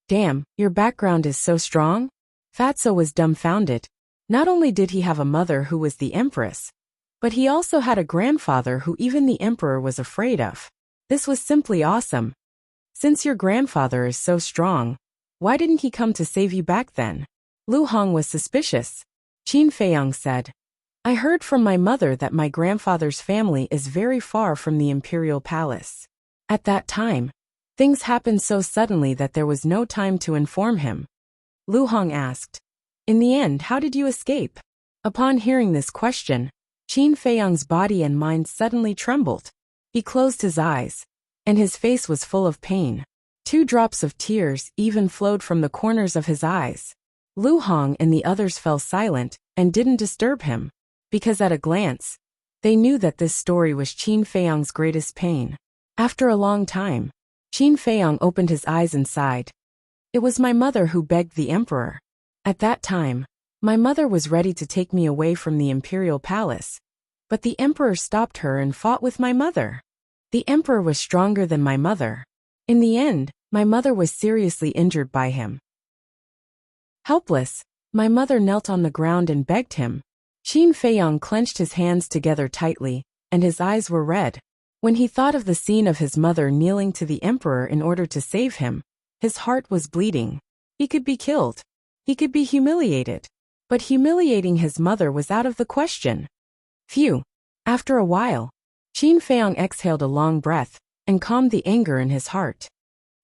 A: Damn, your background is so strong? Fatso was dumbfounded. Not only did he have a mother who was the empress, but he also had a grandfather who even the emperor was afraid of. This was simply awesome. Since your grandfather is so strong, why didn't he come to save you back then? Lu Hong was suspicious. Qin Feiyang said. I heard from my mother that my grandfather's family is very far from the imperial palace. At that time, things happened so suddenly that there was no time to inform him. Lu Hong asked. In the end, how did you escape? Upon hearing this question, Qin Feiyang's body and mind suddenly trembled. He closed his eyes, and his face was full of pain. 2 drops of tears even flowed from the corners of his eyes. Lu Hong and the others fell silent and didn't disturb him, because at a glance, they knew that this story was Qin Feiyang's greatest pain. After a long time, Qin Feiyang opened his eyes and sighed. It was my mother who begged the emperor. At that time, my mother was ready to take me away from the imperial palace, but the emperor stopped her and fought with my mother. The emperor was stronger than my mother. In the end, my mother was seriously injured by him. Helpless, my mother knelt on the ground and begged him. Qin Feiyang clenched his hands together tightly, and his eyes were red. When he thought of the scene of his mother kneeling to the emperor in order to save him, his heart was bleeding. He could be killed. He could be humiliated. But humiliating his mother was out of the question. Phew. After a while, Qin Feiyang exhaled a long breath and calmed the anger in his heart.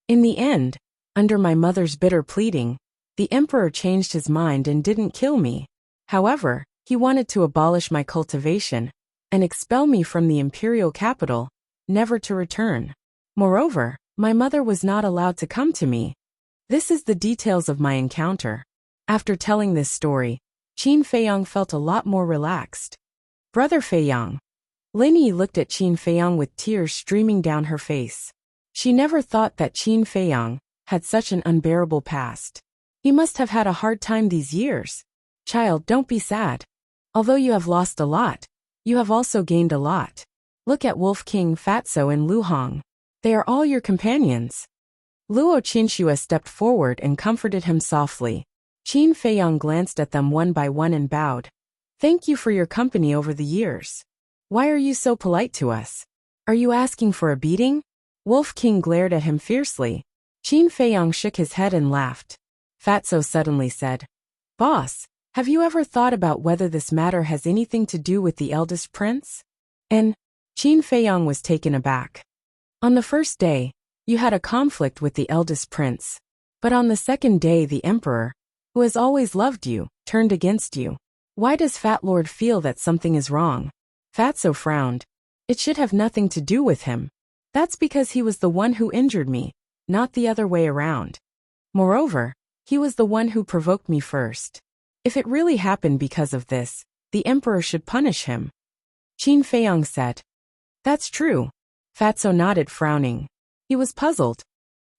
A: In the end, under my mother's bitter pleading, the emperor changed his mind and didn't kill me. However, he wanted to abolish my cultivation and expel me from the imperial capital, never to return. Moreover, my mother was not allowed to come to me. This is the details of my encounter. After telling this story, Qin Feiyang felt a lot more relaxed. Brother Feiyang. Lin Yi looked at Qin Feiyang with tears streaming down her face. She never thought that Qin Feiyang had such an unbearable past. He must have had a hard time these years. Child, don't be sad. Although you have lost a lot, you have also gained a lot. Look at Wolf King Fatso and Lu Hong. They are all your companions. Luo Qinxue stepped forward and comforted him softly. Qin Feiyang glanced at them one by one and bowed. Thank you for your company over the years. Why are you so polite to us? Are you asking for a beating? Wolf King glared at him fiercely. Qin Feiyang shook his head and laughed. Fatso suddenly said, Boss, have you ever thought about whether this matter has anything to do with the eldest prince? And Qin Feiyang was taken aback. On the first day, you had a conflict with the eldest prince. But on the second day the emperor, who has always loved you, turned against you. Why does Fat Lord feel that something is wrong? Fatso frowned. It should have nothing to do with him. That's because he was the one who injured me, not the other way around. Moreover, he was the one who provoked me first. If it really happened because of this, the emperor should punish him. Qin Feiyang said. That's true. Fatso nodded, frowning. He was puzzled.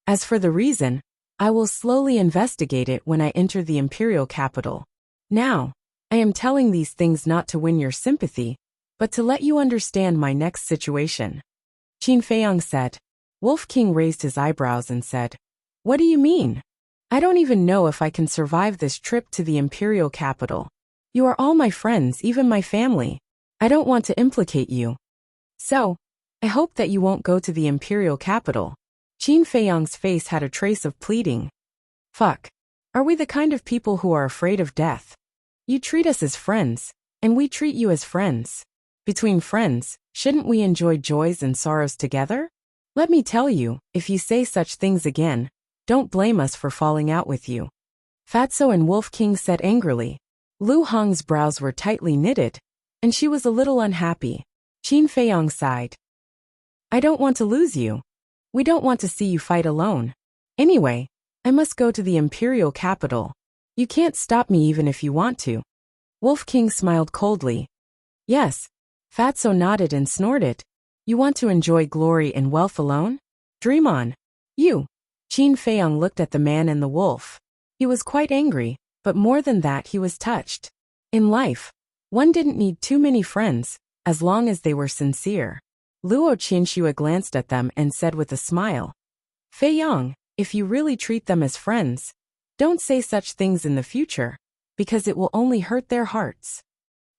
A: As for the reason, I will slowly investigate it when I enter the imperial capital. Now, I am telling these things not to win your sympathy, but to let you understand my next situation. Qin Feiyang said. Wolf King raised his eyebrows and said, What do you mean? I don't even know if I can survive this trip to the imperial capital. You are all my friends, even my family. I don't want to implicate you. So, I hope that you won't go to the imperial capital. Qin Feiyang's face had a trace of pleading. Fuck. Are we the kind of people who are afraid of death? You treat us as friends, and we treat you as friends. Between friends, shouldn't we enjoy joys and sorrows together? Let me tell you, if you say such things again, don't blame us for falling out with you. Fatso and Wolf King said angrily. Lu Hong's brows were tightly knitted, and she was a little unhappy. Qin Feiyang sighed. I don't want to lose you. We don't want to see you fight alone. Anyway, I must go to the imperial capital. You can't stop me even if you want to. Wolf King smiled coldly. Yes. Fatso nodded and snorted. You want to enjoy glory and wealth alone? Dream on. You. Qin Feiyang looked at the man and the wolf. He was quite angry, but more than that he was touched. In life, one didn't need too many friends, as long as they were sincere. Luo Qinxue glanced at them and said with a smile, Feiyang, if you really treat them as friends, don't say such things in the future, because it will only hurt their hearts.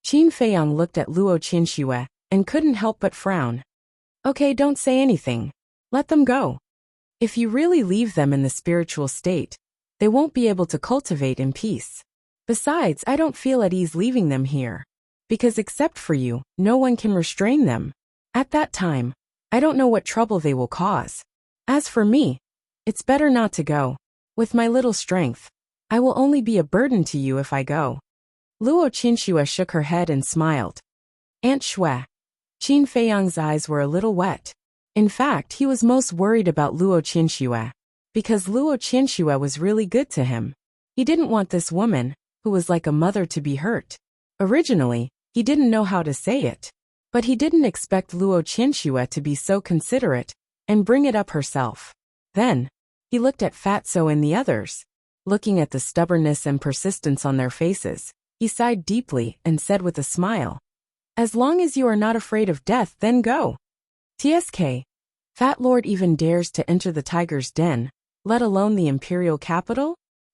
A: Qin Feiyang looked at Luo Qinxue and couldn't help but frown. Okay, don't say anything. Let them go. If you really leave them in the spiritual state, they won't be able to cultivate in peace. Besides, I don't feel at ease leaving them here, because except for you, no one can restrain them. At that time, I don't know what trouble they will cause. As for me, it's better not to go. With my little strength, I will only be a burden to you if I go. Luo Qinxue shook her head and smiled. Aunt Xue. Qin Feiyang's eyes were a little wet. In fact, he was most worried about Luo Qinxue, because Luo Qinxue was really good to him. He didn't want this woman, who was like a mother, to be hurt. Originally, he didn't know how to say it, but he didn't expect Luo Qinxue to be so considerate and bring it up herself. Then, he looked at Fatso and the others. Looking at the stubbornness and persistence on their faces, he sighed deeply and said with a smile, As long as you are not afraid of death, then go. TSK. Fat Lord even dares to enter the tiger's den, let alone the imperial capital?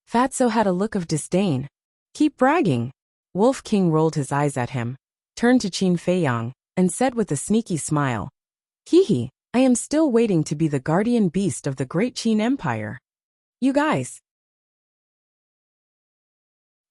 A: Fatso had a look of disdain. Keep bragging. Wolf King rolled his eyes at him, turned to Qin Feiyang, and said with a sneaky smile, Hee, I am still waiting to be the guardian beast of the great Qin Empire. You guys.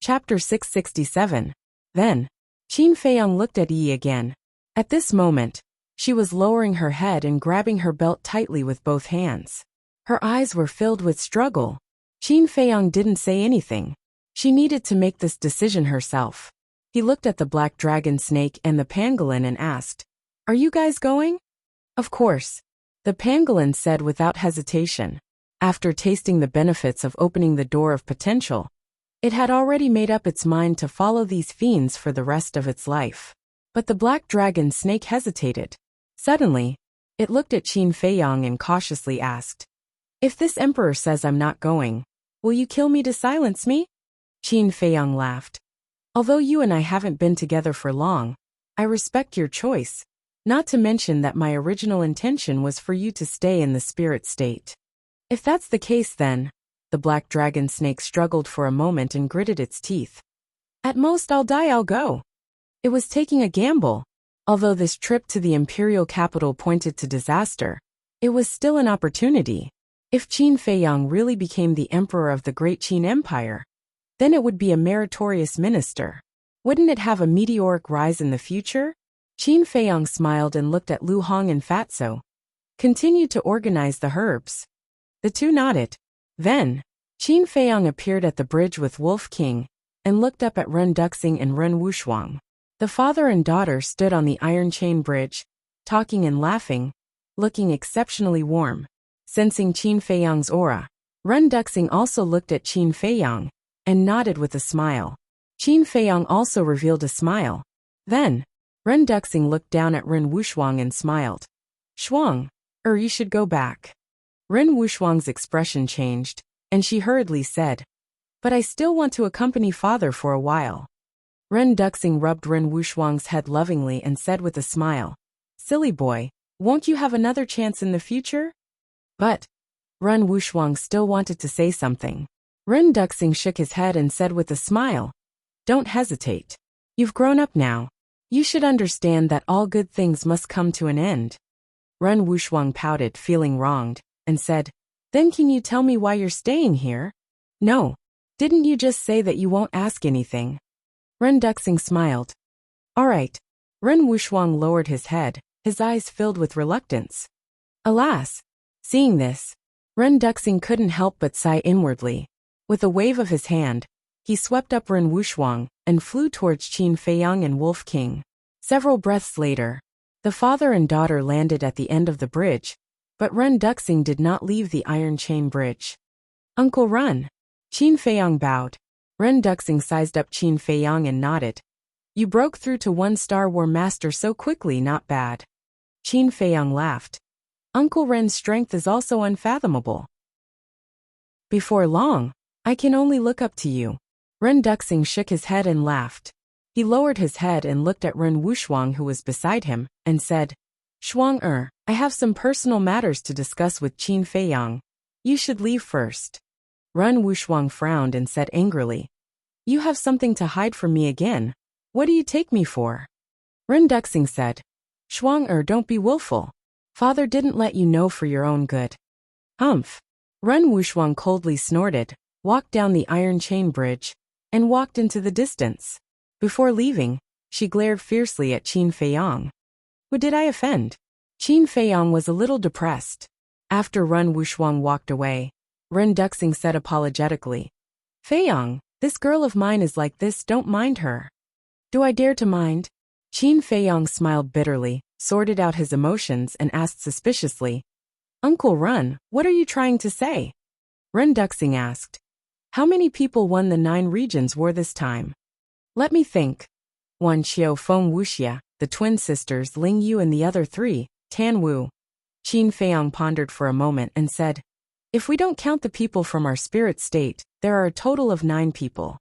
A: Chapter 667. Then, Qin Feiyang looked at Yi again. At this moment, she was lowering her head and grabbing her belt tightly with both hands. Her eyes were filled with struggle. Qin Feiyang didn't say anything. She needed to make this decision herself. He looked at the black dragon snake and the pangolin and asked, Are you guys going? Of course. The pangolin said without hesitation. After tasting the benefits of opening the door of potential, it had already made up its mind to follow these fiends for the rest of its life. But the black dragon snake hesitated. Suddenly, it looked at Qin Feiyang and cautiously asked, If this emperor says I'm not going, Will you kill me to silence me? Qin Feiyang laughed. Although you and I haven't been together for long, I respect your choice, not to mention that my original intention was for you to stay in the spirit state. If that's the case then, the black dragon snake struggled for a moment and gritted its teeth. At most I'll die, I'll go. It was taking a gamble. Although this trip to the imperial capital pointed to disaster, it was still an opportunity. If Qin Feiyang really became the emperor of the Great Qin Empire, then it would be a meritorious minister. Wouldn't it have a meteoric rise in the future? Qin Feiyang smiled and looked at Lu Hong and Fatso. Continued to organize the herbs. The two nodded. Then, Qin Feiyang appeared at the bridge with Wolf King and looked up at Ren Duxing and Ren Wushuang. The father and daughter stood on the iron chain bridge, talking and laughing, looking exceptionally warm. Sensing Qin Feiyang's aura, Ren Duxing also looked at Qin Feiyang and nodded with a smile. Qin Feiyang also revealed a smile. Then, Ren Duxing looked down at Ren Wushuang and smiled. Shuang, you should go back. Ren Wushuang's expression changed, and she hurriedly said, but I still want to accompany father for a while. Ren Duxing rubbed Ren Wushuang's head lovingly and said with a smile, silly boy, won't you have another chance in the future? But, Ren Wushuang still wanted to say something. Ren Duxing shook his head and said with a smile, don't hesitate. You've grown up now. You should understand that all good things must come to an end. Ren Wushuang pouted, feeling wronged, and said, then can you tell me why you're staying here? No. Didn't you just say that you won't ask anything? Ren Duxing smiled. All right. Ren Wushuang lowered his head, his eyes filled with reluctance. Alas! Seeing this, Ren Duxing couldn't help but sigh inwardly. With a wave of his hand, he swept up Ren Wushuang and flew towards Qin Feiyang and Wolf King. Several breaths later, the father and daughter landed at the end of the bridge, but Ren Duxing did not leave the iron chain bridge. Uncle Ren. Qin Feiyang bowed. Ren Duxing sized up Qin Feiyang and nodded. You broke through to 1-star War Master so quickly, not bad. Qin Feiyang laughed. Uncle Ren's strength is also unfathomable. Before long, I can only look up to you. Ren Duxing shook his head and laughed. He lowered his head and looked at Ren Wushuang who was beside him, and said, Shuang, I have some personal matters to discuss with Qin Feiyang. You should leave first. Ren Wushuang frowned and said angrily, you have something to hide from me again. What do you take me for? Ren Duxing said, Shuang, don't be willful. Father didn't let you know for your own good. Humph. Ren Wushuang coldly snorted, walked down the iron chain bridge, and walked into the distance. Before leaving, she glared fiercely at Qin Feiyang. Who did I offend? Qin Feiyang was a little depressed. After Ren Wushuang walked away, Ren Duxing said apologetically, Feiyang, this girl of mine is like this, don't mind her. Do I dare to mind? Qin Feiyang smiled bitterly, sorted out his emotions and asked suspiciously, Uncle Ren, what are you trying to say? Ren Duxing asked, how many people won the 9 regions war this time? Let me think. 1 Qiu Feng Wuxia, the twin sisters Ling Yu and the other 3, Tan Wu. Qin Feiyang pondered for a moment and said, if we don't count the people from our spirit state, there are a total of 9 people.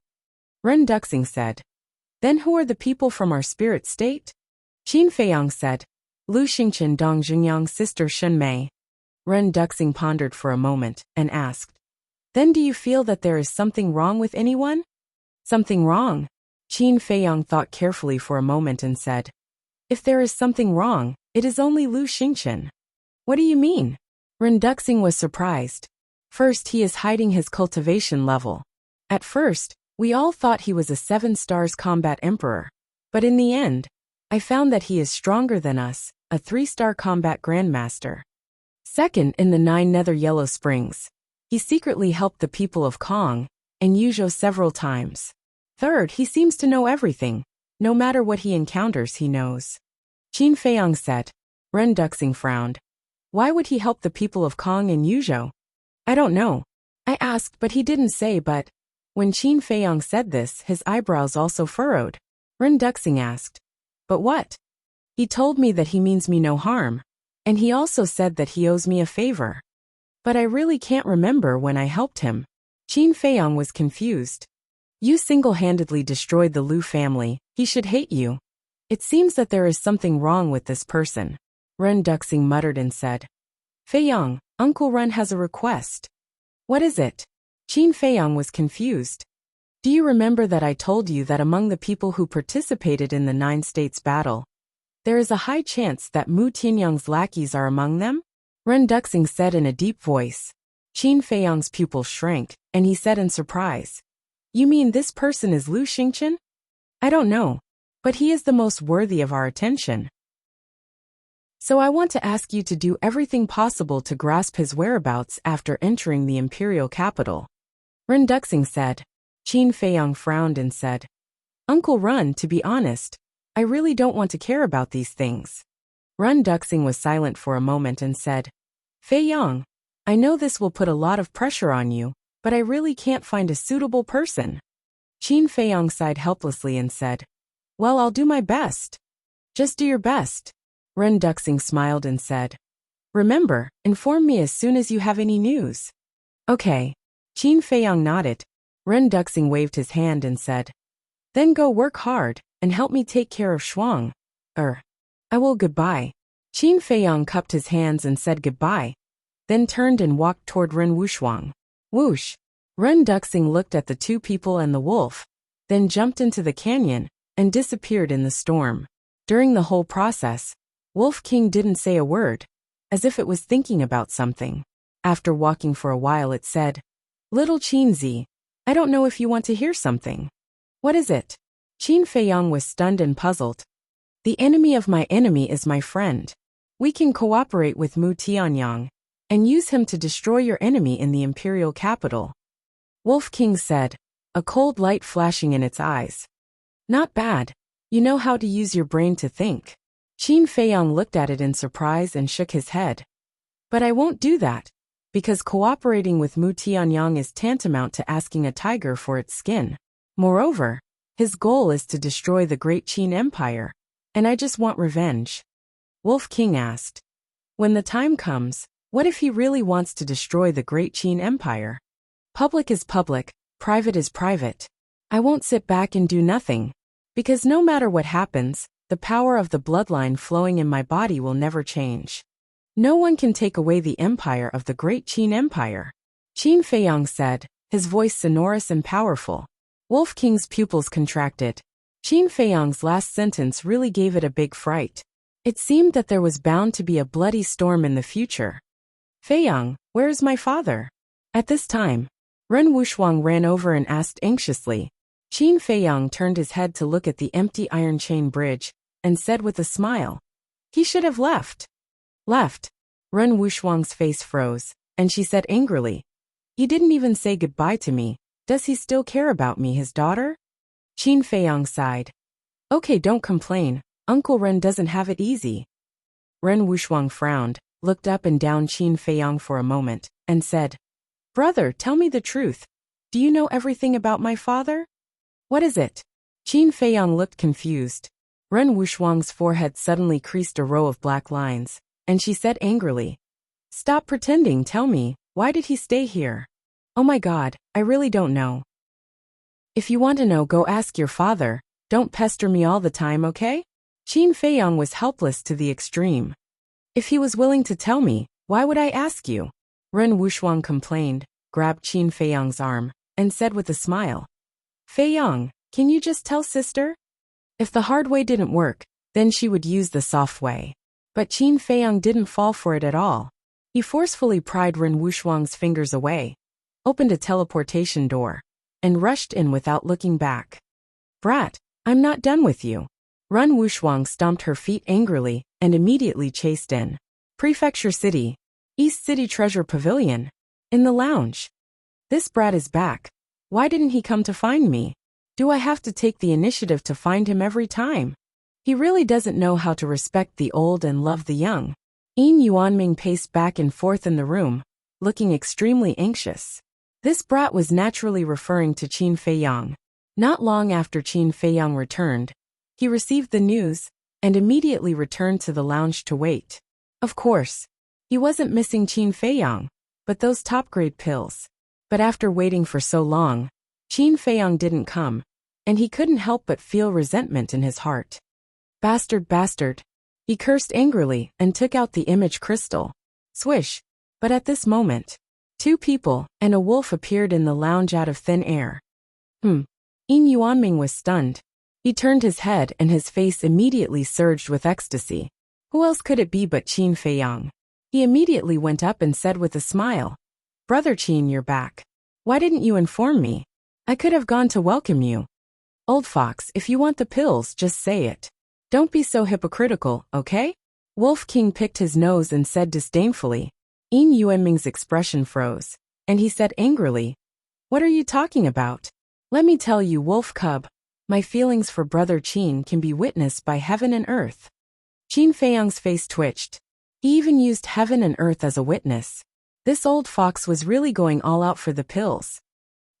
A: Ren Duxing said, then who are the people from our spirit state? Qin Feiyang said, Lu Xingqian Dong Xingyang's sister Shun Mei. Ren Duxing pondered for a moment and asked, then do you feel that there is something wrong with anyone? Something wrong? Qin Feiyang thought carefully for a moment and said, if there is something wrong, it is only Lu Xingqian. What do you mean? Ren Duxing was surprised. First, he is hiding his cultivation level. At first, we all thought he was a 7 stars combat emperor. But in the end, I found that he is stronger than us, a 3-star combat grandmaster. Second, in the 9 Nether Yellow Springs, he secretly helped the people of Kong and Yuzhou several times. Third, he seems to know everything. No matter what he encounters, he knows. Qin Feiyang said. Ren Duxing frowned. Why would he help the people of Kong and Yuzhou? I don't know. I asked, but he didn't say. But when Qin Feiyang said this, his eyebrows also furrowed. Ren Duxing asked, but what? He told me that he means me no harm. And he also said that he owes me a favor. But I really can't remember when I helped him. Qin Feiyang was confused. You single-handedly destroyed the Liu family, he should hate you. It seems that there is something wrong with this person. Ren Duxing muttered and said. Feiyang, Uncle Ren has a request. What is it? Qin Feiyang was confused. Do you remember that I told you that among the people who participated in the 9 states battle, there is a high chance that Mu Tianyang's lackeys are among them? Ren Duxing said in a deep voice. Qin Feiyang's pupil shrank, and he said in surprise. You mean this person is Liu Xingqian? I don't know, but he is the most worthy of our attention. So I want to ask you to do everything possible to grasp his whereabouts after entering the imperial capital. Ren Duxing said. Qin Feiyang frowned and said. Uncle Ren, to be honest, I really don't want to care about these things. Ren Duxing was silent for a moment and said. Feiyang, I know this will put a lot of pressure on you, but I really can't find a suitable person. Qin Feiyang sighed helplessly and said. Well, I'll do my best. Just do your best. Ren Duxing smiled and said. Remember, inform me as soon as you have any news. Okay. Qin Feiyang nodded. Ren Duxing waved his hand and said. Then go work hard, and help me take care of Shuang. I will goodbye. Qin Feiyang cupped his hands and said goodbye, then turned and walked toward Ren Wuxuang. Whoosh! Ren Duxing looked at the 2 people and the wolf, then jumped into the canyon, and disappeared in the storm. During the whole process, Wolf King didn't say a word, as if it was thinking about something. After walking for a while it said, Little Qinzi, I don't know if you want to hear something. What is it? Qin Feiyang was stunned and puzzled. The enemy of my enemy is my friend. We can cooperate with Mu Tianyang, and use him to destroy your enemy in the imperial capital. Wolf King said, a cold light flashing in its eyes. Not bad. You know how to use your brain to think. Qin Feiyang looked at it in surprise and shook his head. But I won't do that, because cooperating with Mu Tianyang is tantamount to asking a tiger for its skin. Moreover, his goal is to destroy the great Qin Empire, and I just want revenge. Wolf King asked. When the time comes, what if he really wants to destroy the great Qin Empire? Public is public, private is private. I won't sit back and do nothing, because no matter what happens, the power of the bloodline flowing in my body will never change. No one can take away the empire of the great Qin Empire. Qin Feiyang said, his voice sonorous and powerful. Wolf King's pupils contracted. Qin Feiyang's last sentence really gave it a big fright. It seemed that there was bound to be a bloody storm in the future. Feiyang, where is my father? At this time, Ren Wuxuang ran over and asked anxiously. Qin Feiyang turned his head to look at the empty iron chain bridge, and said with a smile. He should have left. Left. Ren Wuxuang's face froze, and she said angrily. He didn't even say goodbye to me. Does he still care about me, his daughter? Qin Feiyang sighed. Okay, don't complain. Uncle Ren doesn't have it easy. Ren Wuxuang frowned, looked up and down Qin Feiyang for a moment, and said, Brother, tell me the truth. Do you know everything about my father? What is it? Qin Feiyang looked confused. Ren Wuxuang's forehead suddenly creased a row of black lines, and she said angrily, Stop pretending, tell me, why did he stay here? Oh my God, I really don't know. If you want to know, go ask your father, don't pester me all the time, okay? Qin Feiyang was helpless to the extreme. If he was willing to tell me, why would I ask you? Ren Wuxuang complained, grabbed Qin Feiyang's arm, and said with a smile. Feiyang, can you just tell sister? If the hard way didn't work, then she would use the soft way. But Qin Feiyang didn't fall for it at all. He forcefully pried Ren Wuxuang's fingers away, opened a teleportation door, and rushed in without looking back. Brat, I'm not done with you. Ren Wuxuang stomped her feet angrily and immediately chased in. Prefecture City. East City Treasure Pavilion. In the lounge. This brat is back. Why didn't he come to find me? Do I have to take the initiative to find him every time? He really doesn't know how to respect the old and love the young. Yin Yuanming paced back and forth in the room, looking extremely anxious. This brat was naturally referring to Qin Feiyang. Not long after Qin Feiyang returned, he received the news, and immediately returned to the lounge to wait. Of course, he wasn't missing Qin Feiyang, but those top-grade pills. But after waiting for so long, Qin Feiyang didn't come, and he couldn't help but feel resentment in his heart. Bastard, bastard. He cursed angrily and took out the image crystal. Swish. But at this moment, two people and a wolf appeared in the lounge out of thin air. Yin Yuanming was stunned. He turned his head and his face immediately surged with ecstasy. Who else could it be but Qin Feiyang? He immediately went up and said with a smile, "Brother Qin, you're back. Why didn't you inform me? I could have gone to welcome you." "Old fox, if you want the pills, just say it. Don't be so hypocritical, okay?" Wolf King picked his nose and said disdainfully. Yin Yuanming's expression froze, and he said angrily, "What are you talking about? Let me tell you, Wolf Cub, my feelings for Brother Qin can be witnessed by heaven and earth." Qin Feiyang's face twitched. He even used heaven and earth as a witness. This old fox was really going all out for the pills.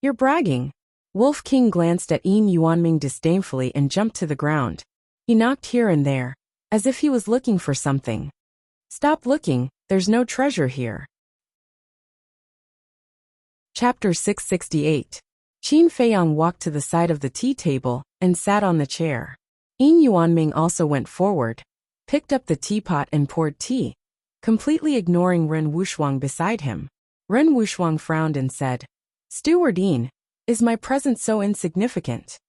A: "You're bragging." Wolf King glanced at Yin Yuanming disdainfully and jumped to the ground. He knocked here and there, as if he was looking for something. "Stop looking, there's no treasure here." Chapter 668. Qin Feiyang walked to the side of the tea table and sat on the chair. Yin Yuanming also went forward, picked up the teapot and poured tea, completely ignoring Ren Wushuang beside him. Ren Wushuang frowned and said, "Steward Yin, is my presence so insignificant?"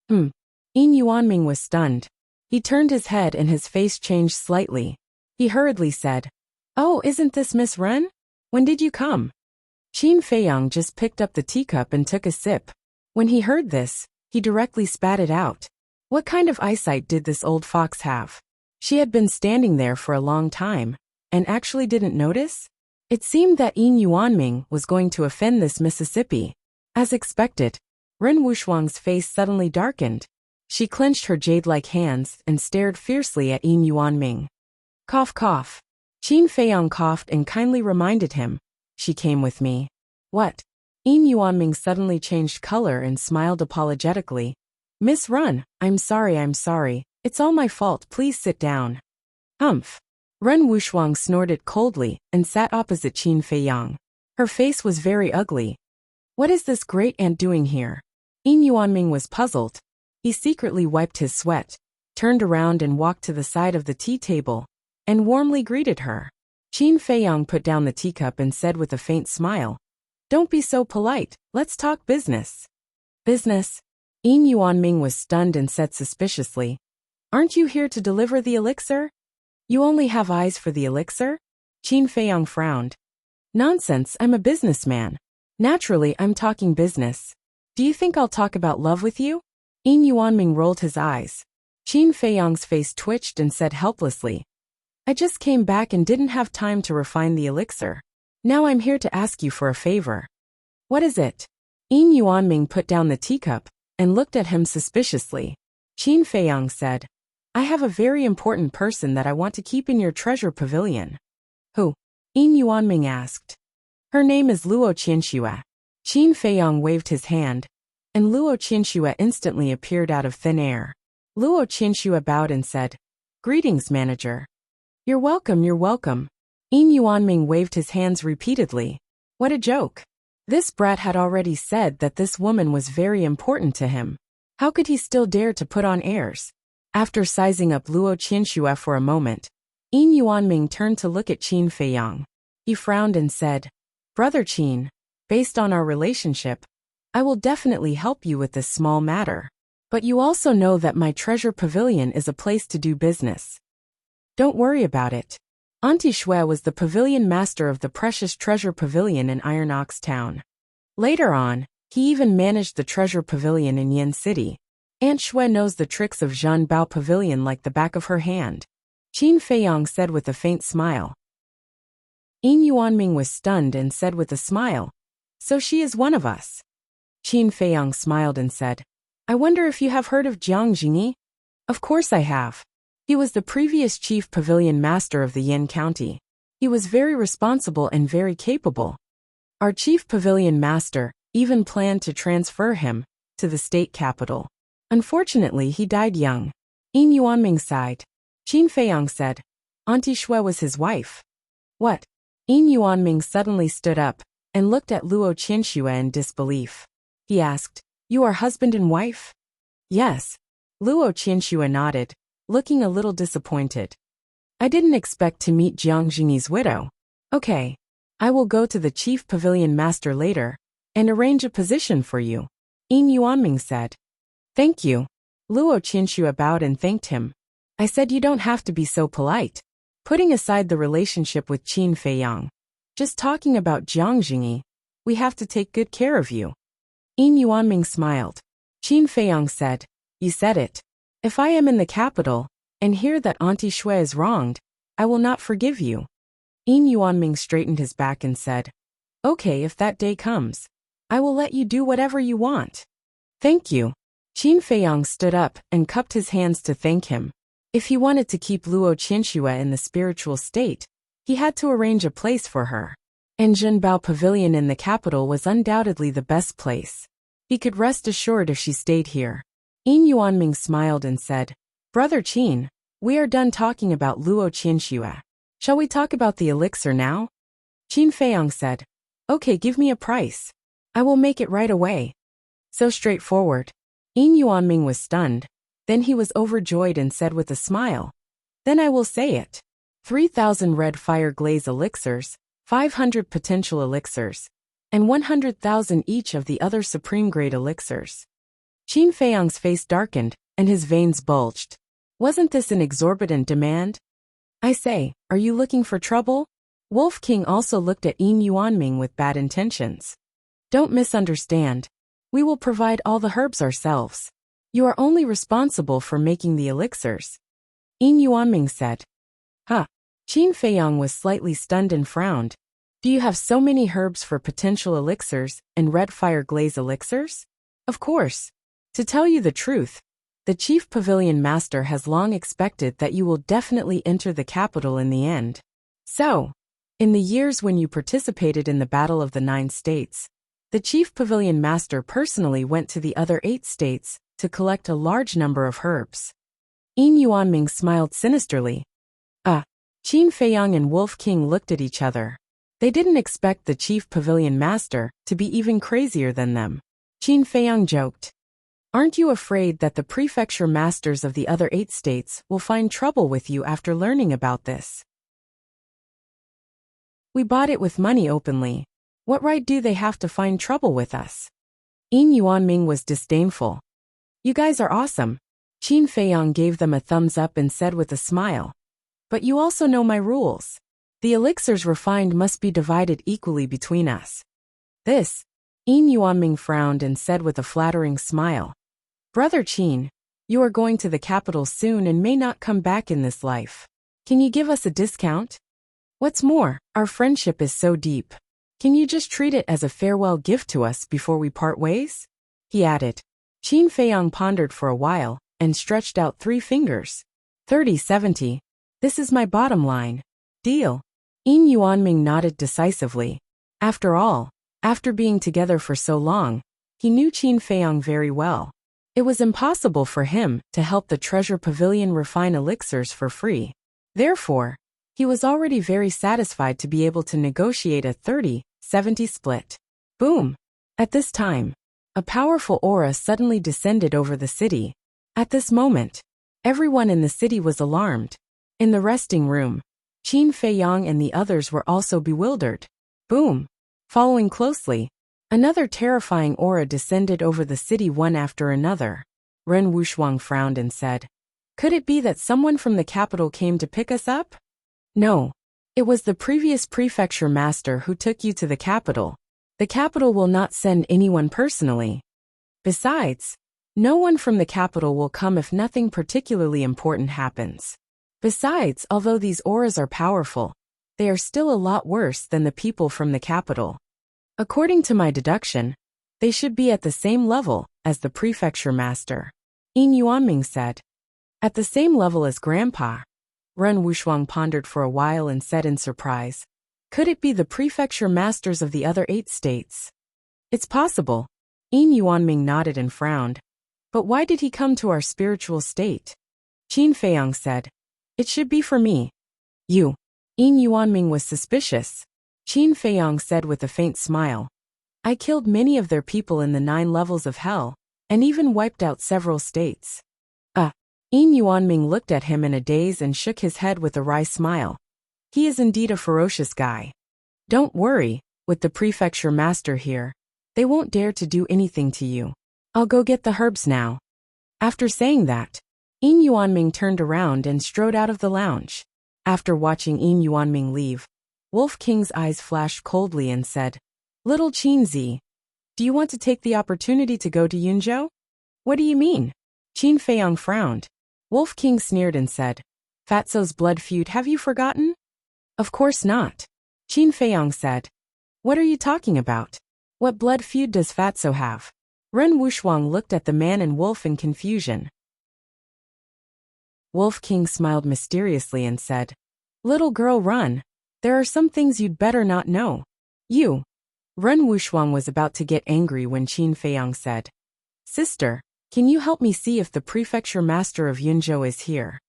A: Yin Yuanming was stunned. He turned his head and his face changed slightly. He hurriedly said, "Oh, isn't this Miss Ren? When did you come?" Qin Feiyang just picked up the teacup and took a sip. When he heard this, he directly spat it out. What kind of eyesight did this old fox have? She had been standing there for a long time, and actually didn't notice? It seemed that Yin Yuanming was going to offend this Mississippi. As expected, Ren Wushuang's face suddenly darkened. She clenched her jade-like hands and stared fiercely at Yin Yuanming. Cough, cough. Qin Feiyang coughed and kindly reminded him, "She came with me." "What?" Yin Yuanming suddenly changed color and smiled apologetically. "Miss Ren, I'm sorry. It's all my fault, please sit down." "Humph." Ren Wushuang snorted coldly and sat opposite Qin Feiyang. Her face was very ugly. What is this great aunt doing here? Yin Yuanming was puzzled. He secretly wiped his sweat, turned around and walked to the side of the tea table, and warmly greeted her. Qin Feiyang put down the teacup and said with a faint smile, "Don't be so polite, let's talk business." "Business?" Yin Yuanming was stunned and said suspiciously, "Aren't you here to deliver the elixir? You only have eyes for the elixir?" Qin Feiyang frowned. "Nonsense, I'm a businessman. Naturally, I'm talking business. Do you think I'll talk about love with you?" Yin Yuanming rolled his eyes. Qin Feiyang's face twitched and said helplessly, "I just came back and didn't have time to refine the elixir. Now I'm here to ask you for a favor." "What is it?" Yin Yuanming put down the teacup and looked at him suspiciously. Qin Feiyang said, "I have a very important person that I want to keep in your treasure pavilion." "Who?" Yin Yuanming asked. "Her name is Luo Qianxue." Qin Feiyang waved his hand, and Luo Qianxue instantly appeared out of thin air. Luo Qianxue bowed and said, "Greetings, manager." You're welcome. Yin Yuanming waved his hands repeatedly. What a joke. This brat had already said that this woman was very important to him. How could he still dare to put on airs? After sizing up Luo Qianxue for a moment, Yin Yuanming turned to look at Qin Feiyang. He frowned and said, "Brother Qin, based on our relationship, I will definitely help you with this small matter. But you also know that my treasure pavilion is a place to do business. Don't worry about it." Auntie Shui was the pavilion master of the precious treasure pavilion in Iron Ox Town. Later on, he even managed the treasure pavilion in Yin City. Aunt Shui knows the tricks of Zhan Bao Pavilion like the back of her hand. Qin Feiyang said with a faint smile. Yin Yuanming was stunned and said with a smile, "So she is one of us." Qin Feiyang smiled and said, "I wonder if you have heard of Jiang Jingyi?" "Of course I have. He was the previous chief pavilion master of the Yin County. He was very responsible and very capable. Our chief pavilion master even planned to transfer him to the state capital. Unfortunately, he died young." Yin Yuanming sighed. Qin Feiyang said, "Auntie Shui was his wife." "What?" Yin Yuanming suddenly stood up, and looked at Luo Qianxue in disbelief. He asked, "You are husband and wife?" "Yes." Luo Qianxue nodded, looking a little disappointed. "I didn't expect to meet Jiang Jingyi's widow. Okay. I will go to the chief pavilion master later and arrange a position for you," Yin Yuanming said. "Thank you." Luo Qianxue bowed and thanked him. "I said you don't have to be so polite." Putting aside the relationship with Qin Feiyang, just talking about Jiang Jingyi, we have to take good care of you. Yin Yuanming smiled. Qin Feiyang said, "You said it. If I am in the capital and hear that Auntie Shui is wronged, I will not forgive you." Yin Yuanming straightened his back and said, "Okay, if that day comes, I will let you do whatever you want." "Thank you." Qin Feiyang stood up and cupped his hands to thank him. If he wanted to keep Luo Qianxue in the spiritual state, he had to arrange a place for her. And Zhenbao Pavilion in the capital was undoubtedly the best place. He could rest assured if she stayed here. Yin Yuanming smiled and said, "Brother Qin, we are done talking about Luo Qianxue. Shall we talk about the elixir now?" Qin Feiyang said, "Okay, give me a price. I will make it right away." So straightforward. Yin Yuanming was stunned. Then he was overjoyed and said with a smile, "Then I will say it. 3,000 red fire glaze elixirs, 500 potential elixirs, and 100,000 each of the other supreme grade elixirs." Qin Feiyang's face darkened, and his veins bulged. Wasn't this an exorbitant demand? "I say, are you looking for trouble?" Wolf King also looked at Yin Yuanming with bad intentions. "Don't misunderstand. We will provide all the herbs ourselves. You are only responsible for making the elixirs," Yin Yuanming said. "Huh." Qin Feiyang was slightly stunned and frowned. "Do you have so many herbs for potential elixirs and red fire glaze elixirs?" "Of course. To tell you the truth, the chief pavilion master has long expected that you will definitely enter the capital in the end. So, in the years when you participated in the Battle of the 9 States, the chief pavilion master personally went to the other 8 states to collect a large number of herbs." Yin Yuanming smiled sinisterly. Qin Feiyang and Wolf King looked at each other. They didn't expect the chief pavilion master to be even crazier than them. Qin Feiyang joked, "Aren't you afraid that the prefecture masters of the other 8 states will find trouble with you after learning about this?" "We bought it with money openly. What right do they have to find trouble with us?" Yin Yuanming was disdainful. "You guys are awesome." Qin Feiyang gave them a thumbs up and said with a smile, "But you also know my rules. The elixirs refined must be divided equally between us." "This," Yin Yuanming frowned and said with a flattering smile, "Brother Qin, you are going to the capital soon and may not come back in this life. Can you give us a discount? What's more, our friendship is so deep. Can you just treat it as a farewell gift to us before we part ways?" he added. Qin Feiyang pondered for a while and stretched out 3 fingers. 30-70. This is my bottom line. Deal. Yin Yuanming nodded decisively. After all, after being together for so long, he knew Qin Feiyang very well. It was impossible for him to help the treasure pavilion refine elixirs for free. Therefore, he was already very satisfied to be able to negotiate a 30-70 split. Boom! At this time, a powerful aura suddenly descended over the city. At this moment, everyone in the city was alarmed. In the resting room, Qin Feiyang and the others were also bewildered. Boom! Following closely, another terrifying aura descended over the city one after another. Ren Wushuang frowned and said, "Could it be that someone from the capital came to pick us up?" "No. It was the previous prefecture master who took you to the capital. The capital will not send anyone personally. Besides, no one from the capital will come if nothing particularly important happens. Besides, although these auras are powerful, they are still a lot worse than the people from the capital. According to my deduction, they should be at the same level as the prefecture master," Yin Yuanming said. "At the same level as Grandpa?" Ren Wushuang pondered for a while and said in surprise, "Could it be the prefecture masters of the other 8 states?" "It's possible." Yin Yuanming nodded and frowned. "But why did he come to our spiritual state?" Qin Feiyang said, "It should be for me." "You." Yin Yuanming was suspicious. Qin Feiyang said with a faint smile. I killed many of their people in the 9 levels of hell, and even wiped out several states. Yin Yuanming looked at him in a daze and shook his head with a wry smile. He is indeed a ferocious guy. Don't worry, with the prefecture master here, they won't dare to do anything to you. I'll go get the herbs now. After saying that, Yin Yuanming turned around and strode out of the lounge. After watching Yin Yuanming leave, Wolf King's eyes flashed coldly and said, Little Qinzi, do you want to take the opportunity to go to Yunzhou? What do you mean? Qin Feiyang frowned. Wolf King sneered and said, Fatso's blood feud, have you forgotten? Of course not. Qin Feiyang said. What are you talking about? What blood feud does Fatso have? Ren Wuxuang looked at the man and Wolf in confusion. Wolf King smiled mysteriously and said, Little girl, run. There are some things you'd better not know. You. Ren Wuxuang was about to get angry when Qin Feiyang said, Sister, can you help me see if the prefecture master of Yunzhou is here?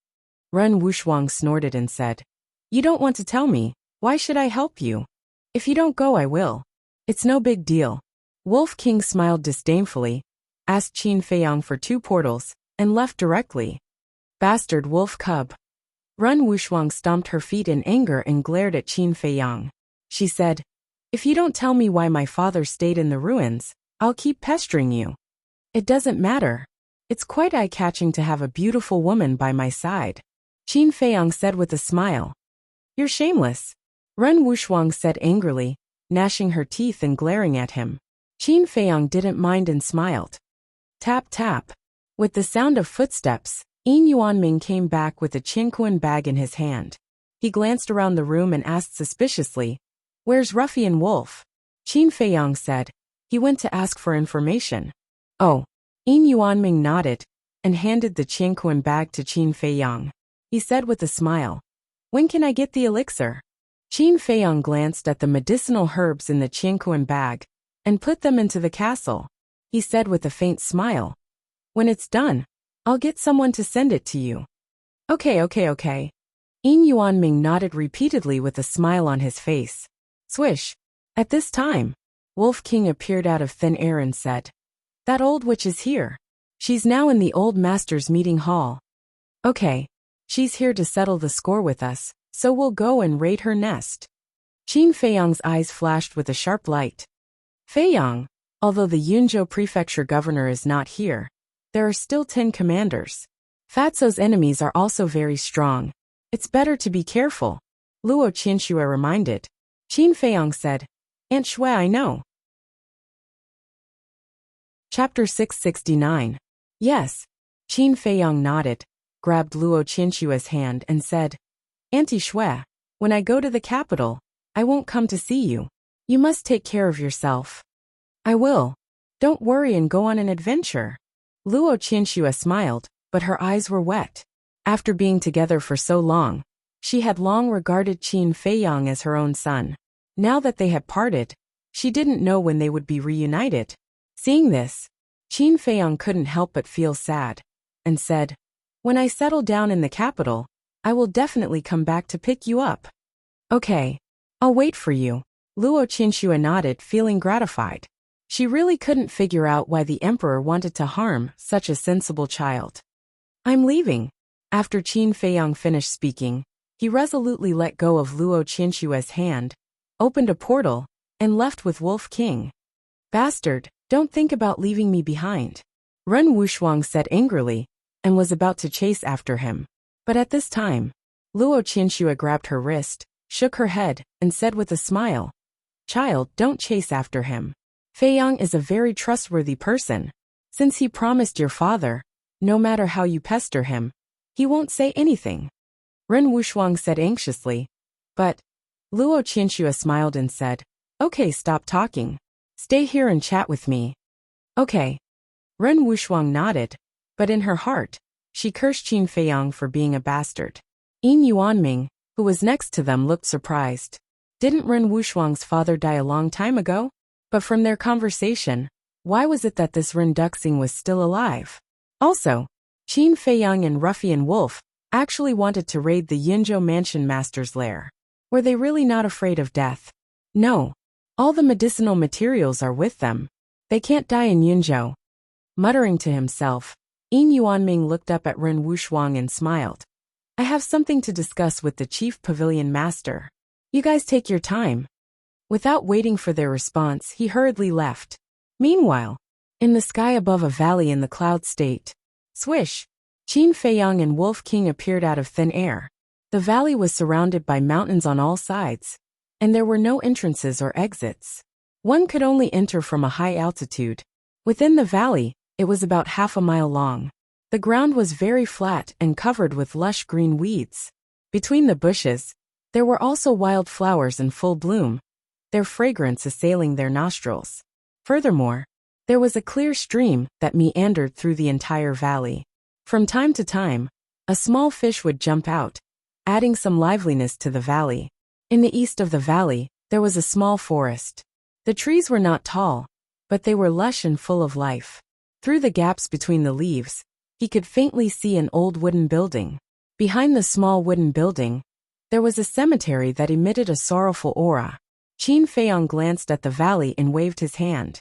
A: Ren Wuxuang snorted and said, You don't want to tell me, why should I help you? If you don't go, I will. It's no big deal. Wolf King smiled disdainfully, asked Qin Feiyang for 2 portals, and left directly. Bastard wolf cub. Ren Wuxuang stomped her feet in anger and glared at Qin Feiyang. She said, If you don't tell me why my father stayed in the ruins, I'll keep pestering you. It doesn't matter. It's quite eye-catching to have a beautiful woman by my side. Qin Feiyang said with a smile. You're shameless. Ren Wuxuang said angrily, gnashing her teeth and glaring at him. Qin Feiyang didn't mind and smiled. Tap tap. With the sound of footsteps, Yin Yuanming came back with a Qinquan bag in his hand. He glanced around the room and asked suspiciously, Where's Ruffian Wolf? Qin Feiyang said, He went to ask for information. Oh. Yin Yuanming nodded, and handed the Qinquan bag to Qin Feiyang. He said with a smile, When can I get the elixir? Qin Feiyang glanced at the medicinal herbs in the Qinquan bag, and put them into the castle. He said with a faint smile, When it's done, I'll get someone to send it to you. Okay. Yin Yuanming nodded repeatedly with a smile on his face. Swish. At this time, Wolf King appeared out of thin air and said, That old witch is here. She's now in the old master's meeting hall. Okay. She's here to settle the score with us, so we'll go and raid her nest. Qin Feiyang's eyes flashed with a sharp light. Feiyang, although the Yunzhou prefecture governor is not here, there are still 10 commanders. Fatso's enemies are also very strong. It's better to be careful. Luo Qinshui reminded. Qin Feiyang said, Aunt Shui, I know. Chapter 669. Yes. Qin Feiyang nodded, grabbed Luo Qinshui's hand and said, Auntie Shui, when I go to the capital, I won't come to see you. You must take care of yourself. I will. Don't worry and go on an adventure. Luo Qinshui smiled, but her eyes were wet. After being together for so long, she had long regarded Qin Feiyang as her own son. Now that they had parted, she didn't know when they would be reunited. Seeing this, Qin Feiyang couldn't help but feel sad, and said, When I settle down in the capital, I will definitely come back to pick you up. Okay. I'll wait for you. Luo Qinshui nodded, feeling gratified. She really couldn't figure out why the emperor wanted to harm such a sensible child. I'm leaving. After Qin Feiyang finished speaking, he resolutely let go of Luo Qinshui's hand, opened a portal, and left with Wolf King. Bastard, don't think about leaving me behind. Ren Wuxuang said angrily, and was about to chase after him. But at this time, Luo Qinshui grabbed her wrist, shook her head, and said with a smile, Child, don't chase after him. Feiyang is a very trustworthy person. Since he promised your father, no matter how you pester him, he won't say anything. Ren Wuxuang said anxiously. But Luo Qinshui smiled and said, Okay, stop talking. Stay here and chat with me. Okay. Ren Wuxuang nodded, but in her heart, she cursed Qin Feiyang for being a bastard. Yin Yuanming, who was next to them, looked surprised. Didn't Ren Wuxuang's father die a long time ago? But from their conversation, why was it that this Ren Duxing was still alive? Also, Qin Feiyang and Ruffian Wolf actually wanted to raid the Yunzhou mansion master's lair. Were they really not afraid of death? No. All the medicinal materials are with them. They can't die in Yunzhou. Muttering to himself, Yin Yuanming looked up at Ren Wushuang and smiled. I have something to discuss with the chief pavilion master. You guys take your time. Without waiting for their response, he hurriedly left. Meanwhile, in the sky above a valley in the cloud state, swish, Qin Feiyang and Wolf King appeared out of thin air. The valley was surrounded by mountains on all sides, and there were no entrances or exits. One could only enter from a high altitude. Within the valley, it was about half a mile long. The ground was very flat and covered with lush green weeds. Between the bushes, there were also wild flowers in full bloom, their fragrance assailing their nostrils. Furthermore, there was a clear stream that meandered through the entire valley. From time to time, a small fish would jump out, adding some liveliness to the valley. In the east of the valley, there was a small forest. The trees were not tall, but they were lush and full of life. Through the gaps between the leaves, he could faintly see an old wooden building. Behind the small wooden building, there was a cemetery that emitted a sorrowful aura. Qin Feiyang glanced at the valley and waved his hand.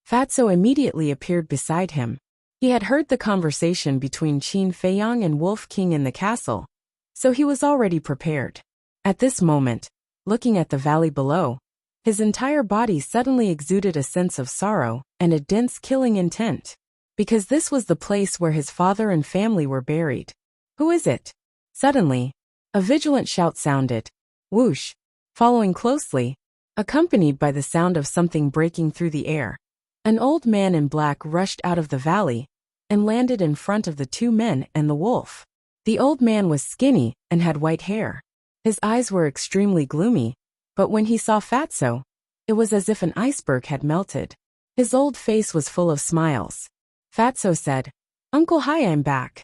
A: Fatso immediately appeared beside him. He had heard the conversation between Qin Feiyang and Wolf King in the castle, so he was already prepared. At this moment, looking at the valley below, his entire body suddenly exuded a sense of sorrow and a dense killing intent. Because this was the place where his father and family were buried. Who is it? Suddenly, a vigilant shout sounded. Whoosh! Following closely, accompanied by the sound of something breaking through the air, an old man in black rushed out of the valley and landed in front of the two men and the wolf. The old man was skinny and had white hair. His eyes were extremely gloomy, but when he saw Fatso, it was as if an iceberg had melted. His old face was full of smiles. Fatso said, Uncle Hai, I'm back.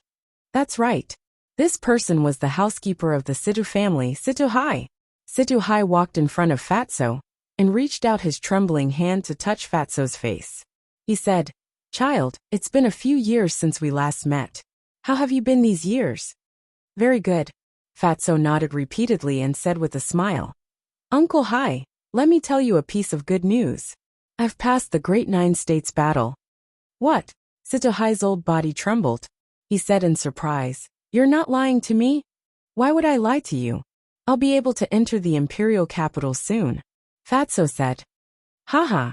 A: That's right. This person was the housekeeper of the Situ family, Situ Hai. Situ Hai walked in front of Fatso and reached out his trembling hand to touch Fatso's face. He said, Child, it's been a few years since we last met. How have you been these years? Very good. Fatso nodded repeatedly and said with a smile, Uncle Hai, let me tell you a piece of good news. I've passed the Great Nine States battle. What? Situ Hai's old body trembled. He said in surprise, You're not lying to me? Why would I lie to you? I'll be able to enter the imperial capital soon. Fatso said, Haha.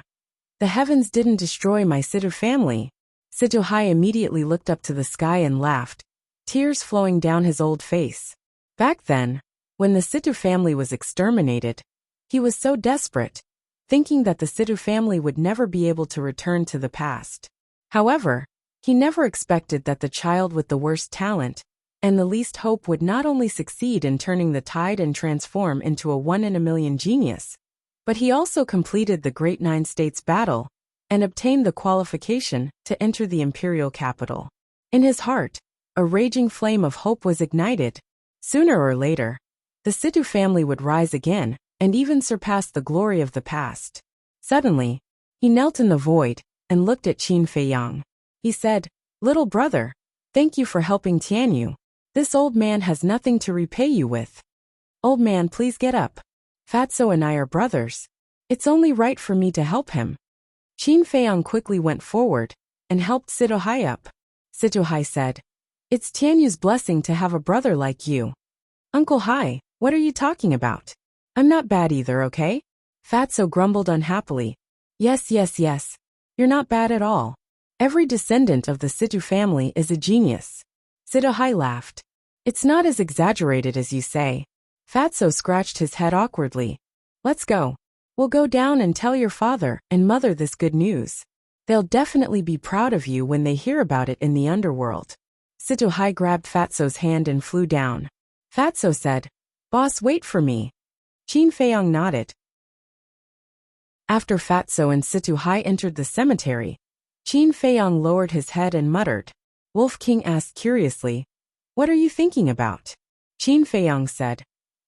A: The heavens didn't destroy my Situ family. Situ Hai immediately looked up to the sky and laughed, tears flowing down his old face. Back then, when the Situ family was exterminated, he was so desperate, thinking that the Situ family would never be able to return to the past. However, he never expected that the child with the worst talent and the least hope would not only succeed in turning the tide and transform into a one-in-a-million genius, but he also completed the Great Nine States battle and obtained the qualification to enter the imperial capital. In his heart, a raging flame of hope was ignited. Sooner or later, the Situ family would rise again and even surpass the glory of the past. Suddenly, he knelt in the void and looked at Qin Feiyang. He said, Little brother, thank you for helping Tianyu. This old man has nothing to repay you with. Old man, please get up. Fatso and I are brothers. It's only right for me to help him. Qin Feiyang quickly went forward and helped Situ Hai up. Situ Hai said, It's Tianyu's blessing to have a brother like you. Uncle Hai, what are you talking about? I'm not bad either, okay? Fatso grumbled unhappily. Yes. You're not bad at all. Every descendant of the Situ family is a genius. Situ Hai laughed. It's not as exaggerated as you say. Fatso scratched his head awkwardly. Let's go. We'll go down and tell your father and mother this good news. They'll definitely be proud of you when they hear about it in the underworld. Situ Hai grabbed Fatso's hand and flew down. Fatso said, Boss, wait for me. Qin Feiyang nodded. After Fatso and Situ Hai entered the cemetery, Qin Feiyang lowered his head and muttered. Wolf King asked curiously, What are you thinking about? Qin Feiyang said,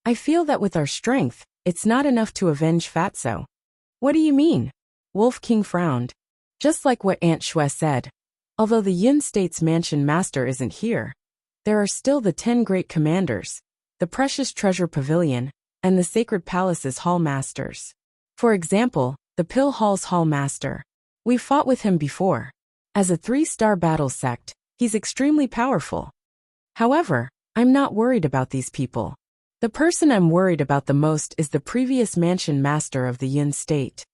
A: I feel that with our strength, it's not enough to avenge Fatso. What do you mean? Wolf King frowned. Just like what Aunt Xue said, although the Yun State's mansion master isn't here, there are still the 10 great commanders, the precious treasure pavilion, and the Sacred Palace's hall masters. For example, the Pill Hall's hall master. We fought with him before. As a 3-star battle sect, he's extremely powerful. However, I'm not worried about these people. The person I'm worried about the most is the previous mansion master of the Yun state.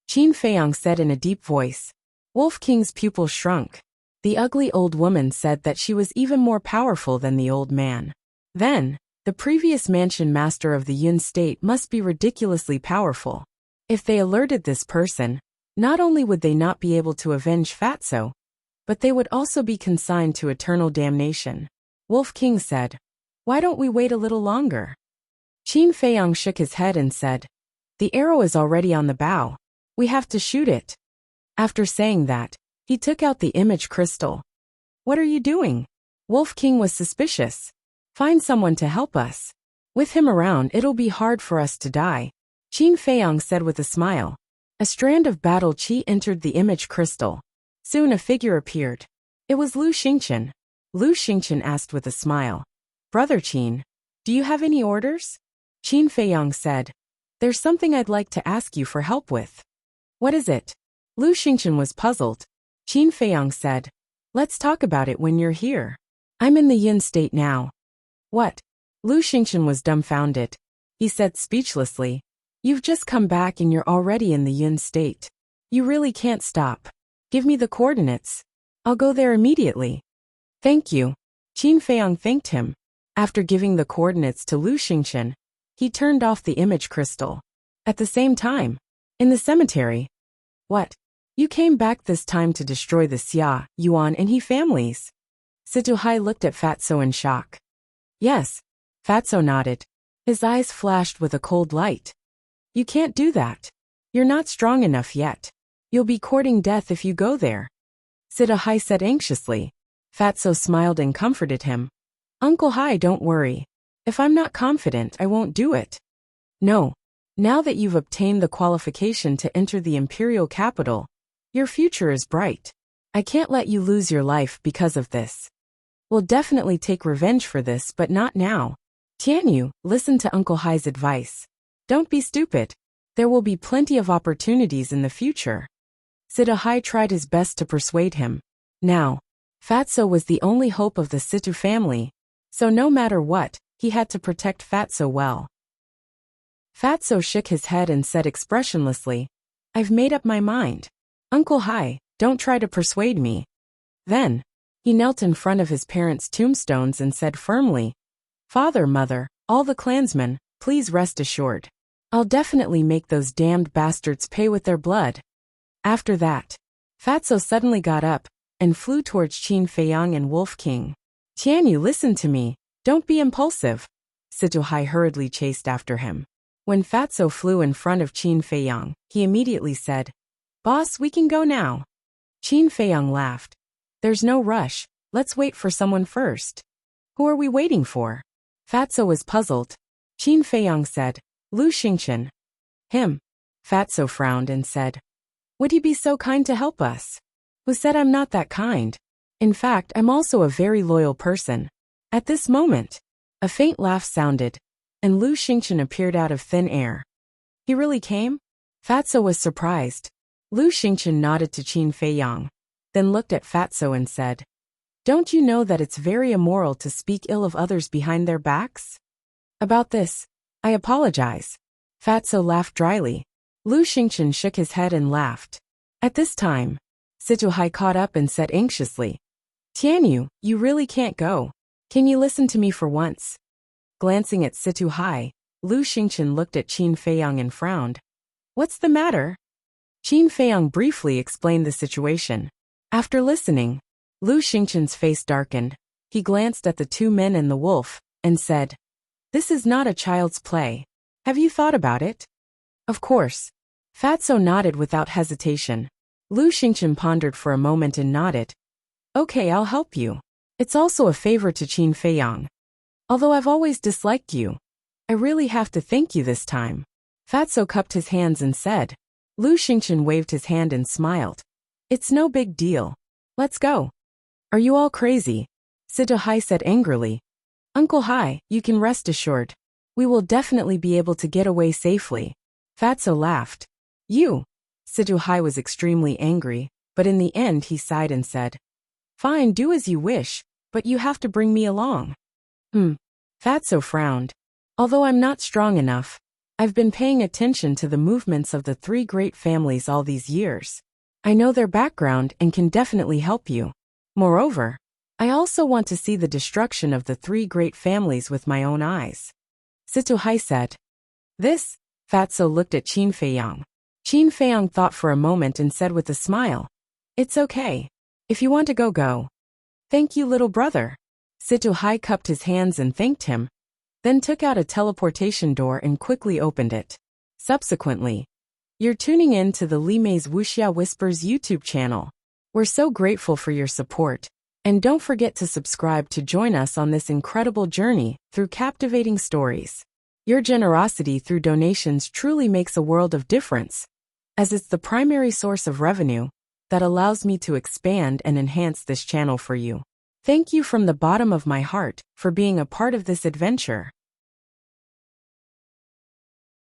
A: Qin Feiyang said in a deep voice. Wolf King's pupil shrunk. The ugly old woman said that she was even more powerful than the old man. Then, the previous mansion master of the Yun state must be ridiculously powerful. If they alerted this person, not only would they not be able to avenge Fatso, but they would also be consigned to eternal damnation. Wolf King said, Why don't we wait a little longer? Qin Feiyang shook his head and said, The arrow is already on the bow. We have to shoot it. After saying that, he took out the image crystal. What are you doing? Wolf King was suspicious. Find someone to help us. With him around, it'll be hard for us to die. Qin Feiyang said with a smile. A strand of battle chi entered the image crystal. Soon a figure appeared. It was Lu Xingqian. Lu Xingqian asked with a smile. Brother Qin, do you have any orders? Qin Feiyang said. There's something I'd like to ask you for help with. What is it? Lu Xingqian was puzzled. Qin Feiyang said. Let's talk about it when you're here. I'm in the Yin state now. What? Lu Xingqian was dumbfounded. He said speechlessly. You've just come back and you're already in the Yin state. You really can't stop. Give me the coordinates. I'll go there immediately. Thank you. Qin Feiyang thanked him. After giving the coordinates to Lu Xingqian, he turned off the image crystal. At the same time, in the cemetery. What? You came back this time to destroy the Xia, Yuan and He families? Situhai looked at Fatso in shock. Yes. Fatso nodded. His eyes flashed with a cold light. You can't do that. You're not strong enough yet. You'll be courting death if you go there. Sita Hai said anxiously. Fatso smiled and comforted him. Uncle Hai, don't worry. If I'm not confident, I won't do it. No. Now that you've obtained the qualification to enter the imperial capital, your future is bright. I can't let you lose your life because of this. We'll definitely take revenge for this, but not now. Tianyu, listen to Uncle Hai's advice. Don't be stupid. There will be plenty of opportunities in the future. Sita Hai tried his best to persuade him. Now, Fatso was the only hope of the Situ family, so no matter what, he had to protect Fatso well. Fatso shook his head and said expressionlessly, I've made up my mind. Uncle Hai, don't try to persuade me. Then, he knelt in front of his parents' tombstones and said firmly, Father, Mother, all the clansmen, please rest assured. I'll definitely make those damned bastards pay with their blood. After that, Fatso suddenly got up and flew towards Qin Feiyang and Wolf King. Tianyu, listen to me. Don't be impulsive. Situhai hurriedly chased after him. When Fatso flew in front of Qin Feiyang, he immediately said, Boss, we can go now. Qin Feiyang laughed. There's no rush. Let's wait for someone first. Who are we waiting for? Fatso was puzzled. Qin Feiyang said, Lu Xingqian. Him. Fatso frowned and said, Would he be so kind to help us? Who said I'm not that kind? In fact, I'm also a very loyal person. At this moment, a faint laugh sounded, and Lu Xingqian appeared out of thin air. He really came? Fatso was surprised. Lu Xingqian nodded to Qin Feiyang, then looked at Fatso and said, Don't you know that it's very immoral to speak ill of others behind their backs? About this, I apologize. Fatso laughed dryly. Lu Xingqian shook his head and laughed. At this time, Situhai caught up and said anxiously, Tianyu, you really can't go. Can you listen to me for once? Glancing at Situhai, Lu Xingqian looked at Qin Feiyang and frowned. What's the matter? Qin Feiyang briefly explained the situation. After listening, Lu Xingqian's face darkened. He glanced at the two men and the wolf, and said, This is not a child's play. Have you thought about it? Of course. Fatso nodded without hesitation. Lu Xingqian pondered for a moment and nodded. Okay, I'll help you. It's also a favor to Qin Feiyang. Although I've always disliked you, I really have to thank you this time. Fatso cupped his hands and said. Lu Xingqian waved his hand and smiled. It's no big deal. Let's go. Are you all crazy? Sita Hai said angrily. Uncle Hai, you can rest assured. We will definitely be able to get away safely. Fatso laughed. You. Situhai was extremely angry, but in the end he sighed and said, Fine, do as you wish, but you have to bring me along. Fatso frowned. Although I'm not strong enough, I've been paying attention to the movements of the three great families all these years. I know their background and can definitely help you. Moreover, I also want to see the destruction of the three great families with my own eyes. Situhai said. This? Fatso looked at Qin Feiyang. Qin Feiyang thought for a moment and said with a smile, It's okay. If you want to go, go. Thank you, little brother. Situhai cupped his hands and thanked him, then took out a teleportation door and quickly opened it. Subsequently, you're tuning in to the Li Mei's Wuxia Whispers YouTube channel. We're so grateful for your support, and don't forget to subscribe to join us on this incredible journey through captivating stories. Your generosity through donations truly makes a world of difference, as it's the primary source of revenue that allows me to expand and enhance this channel for you. Thank you from the bottom of my heart for being a part of this adventure.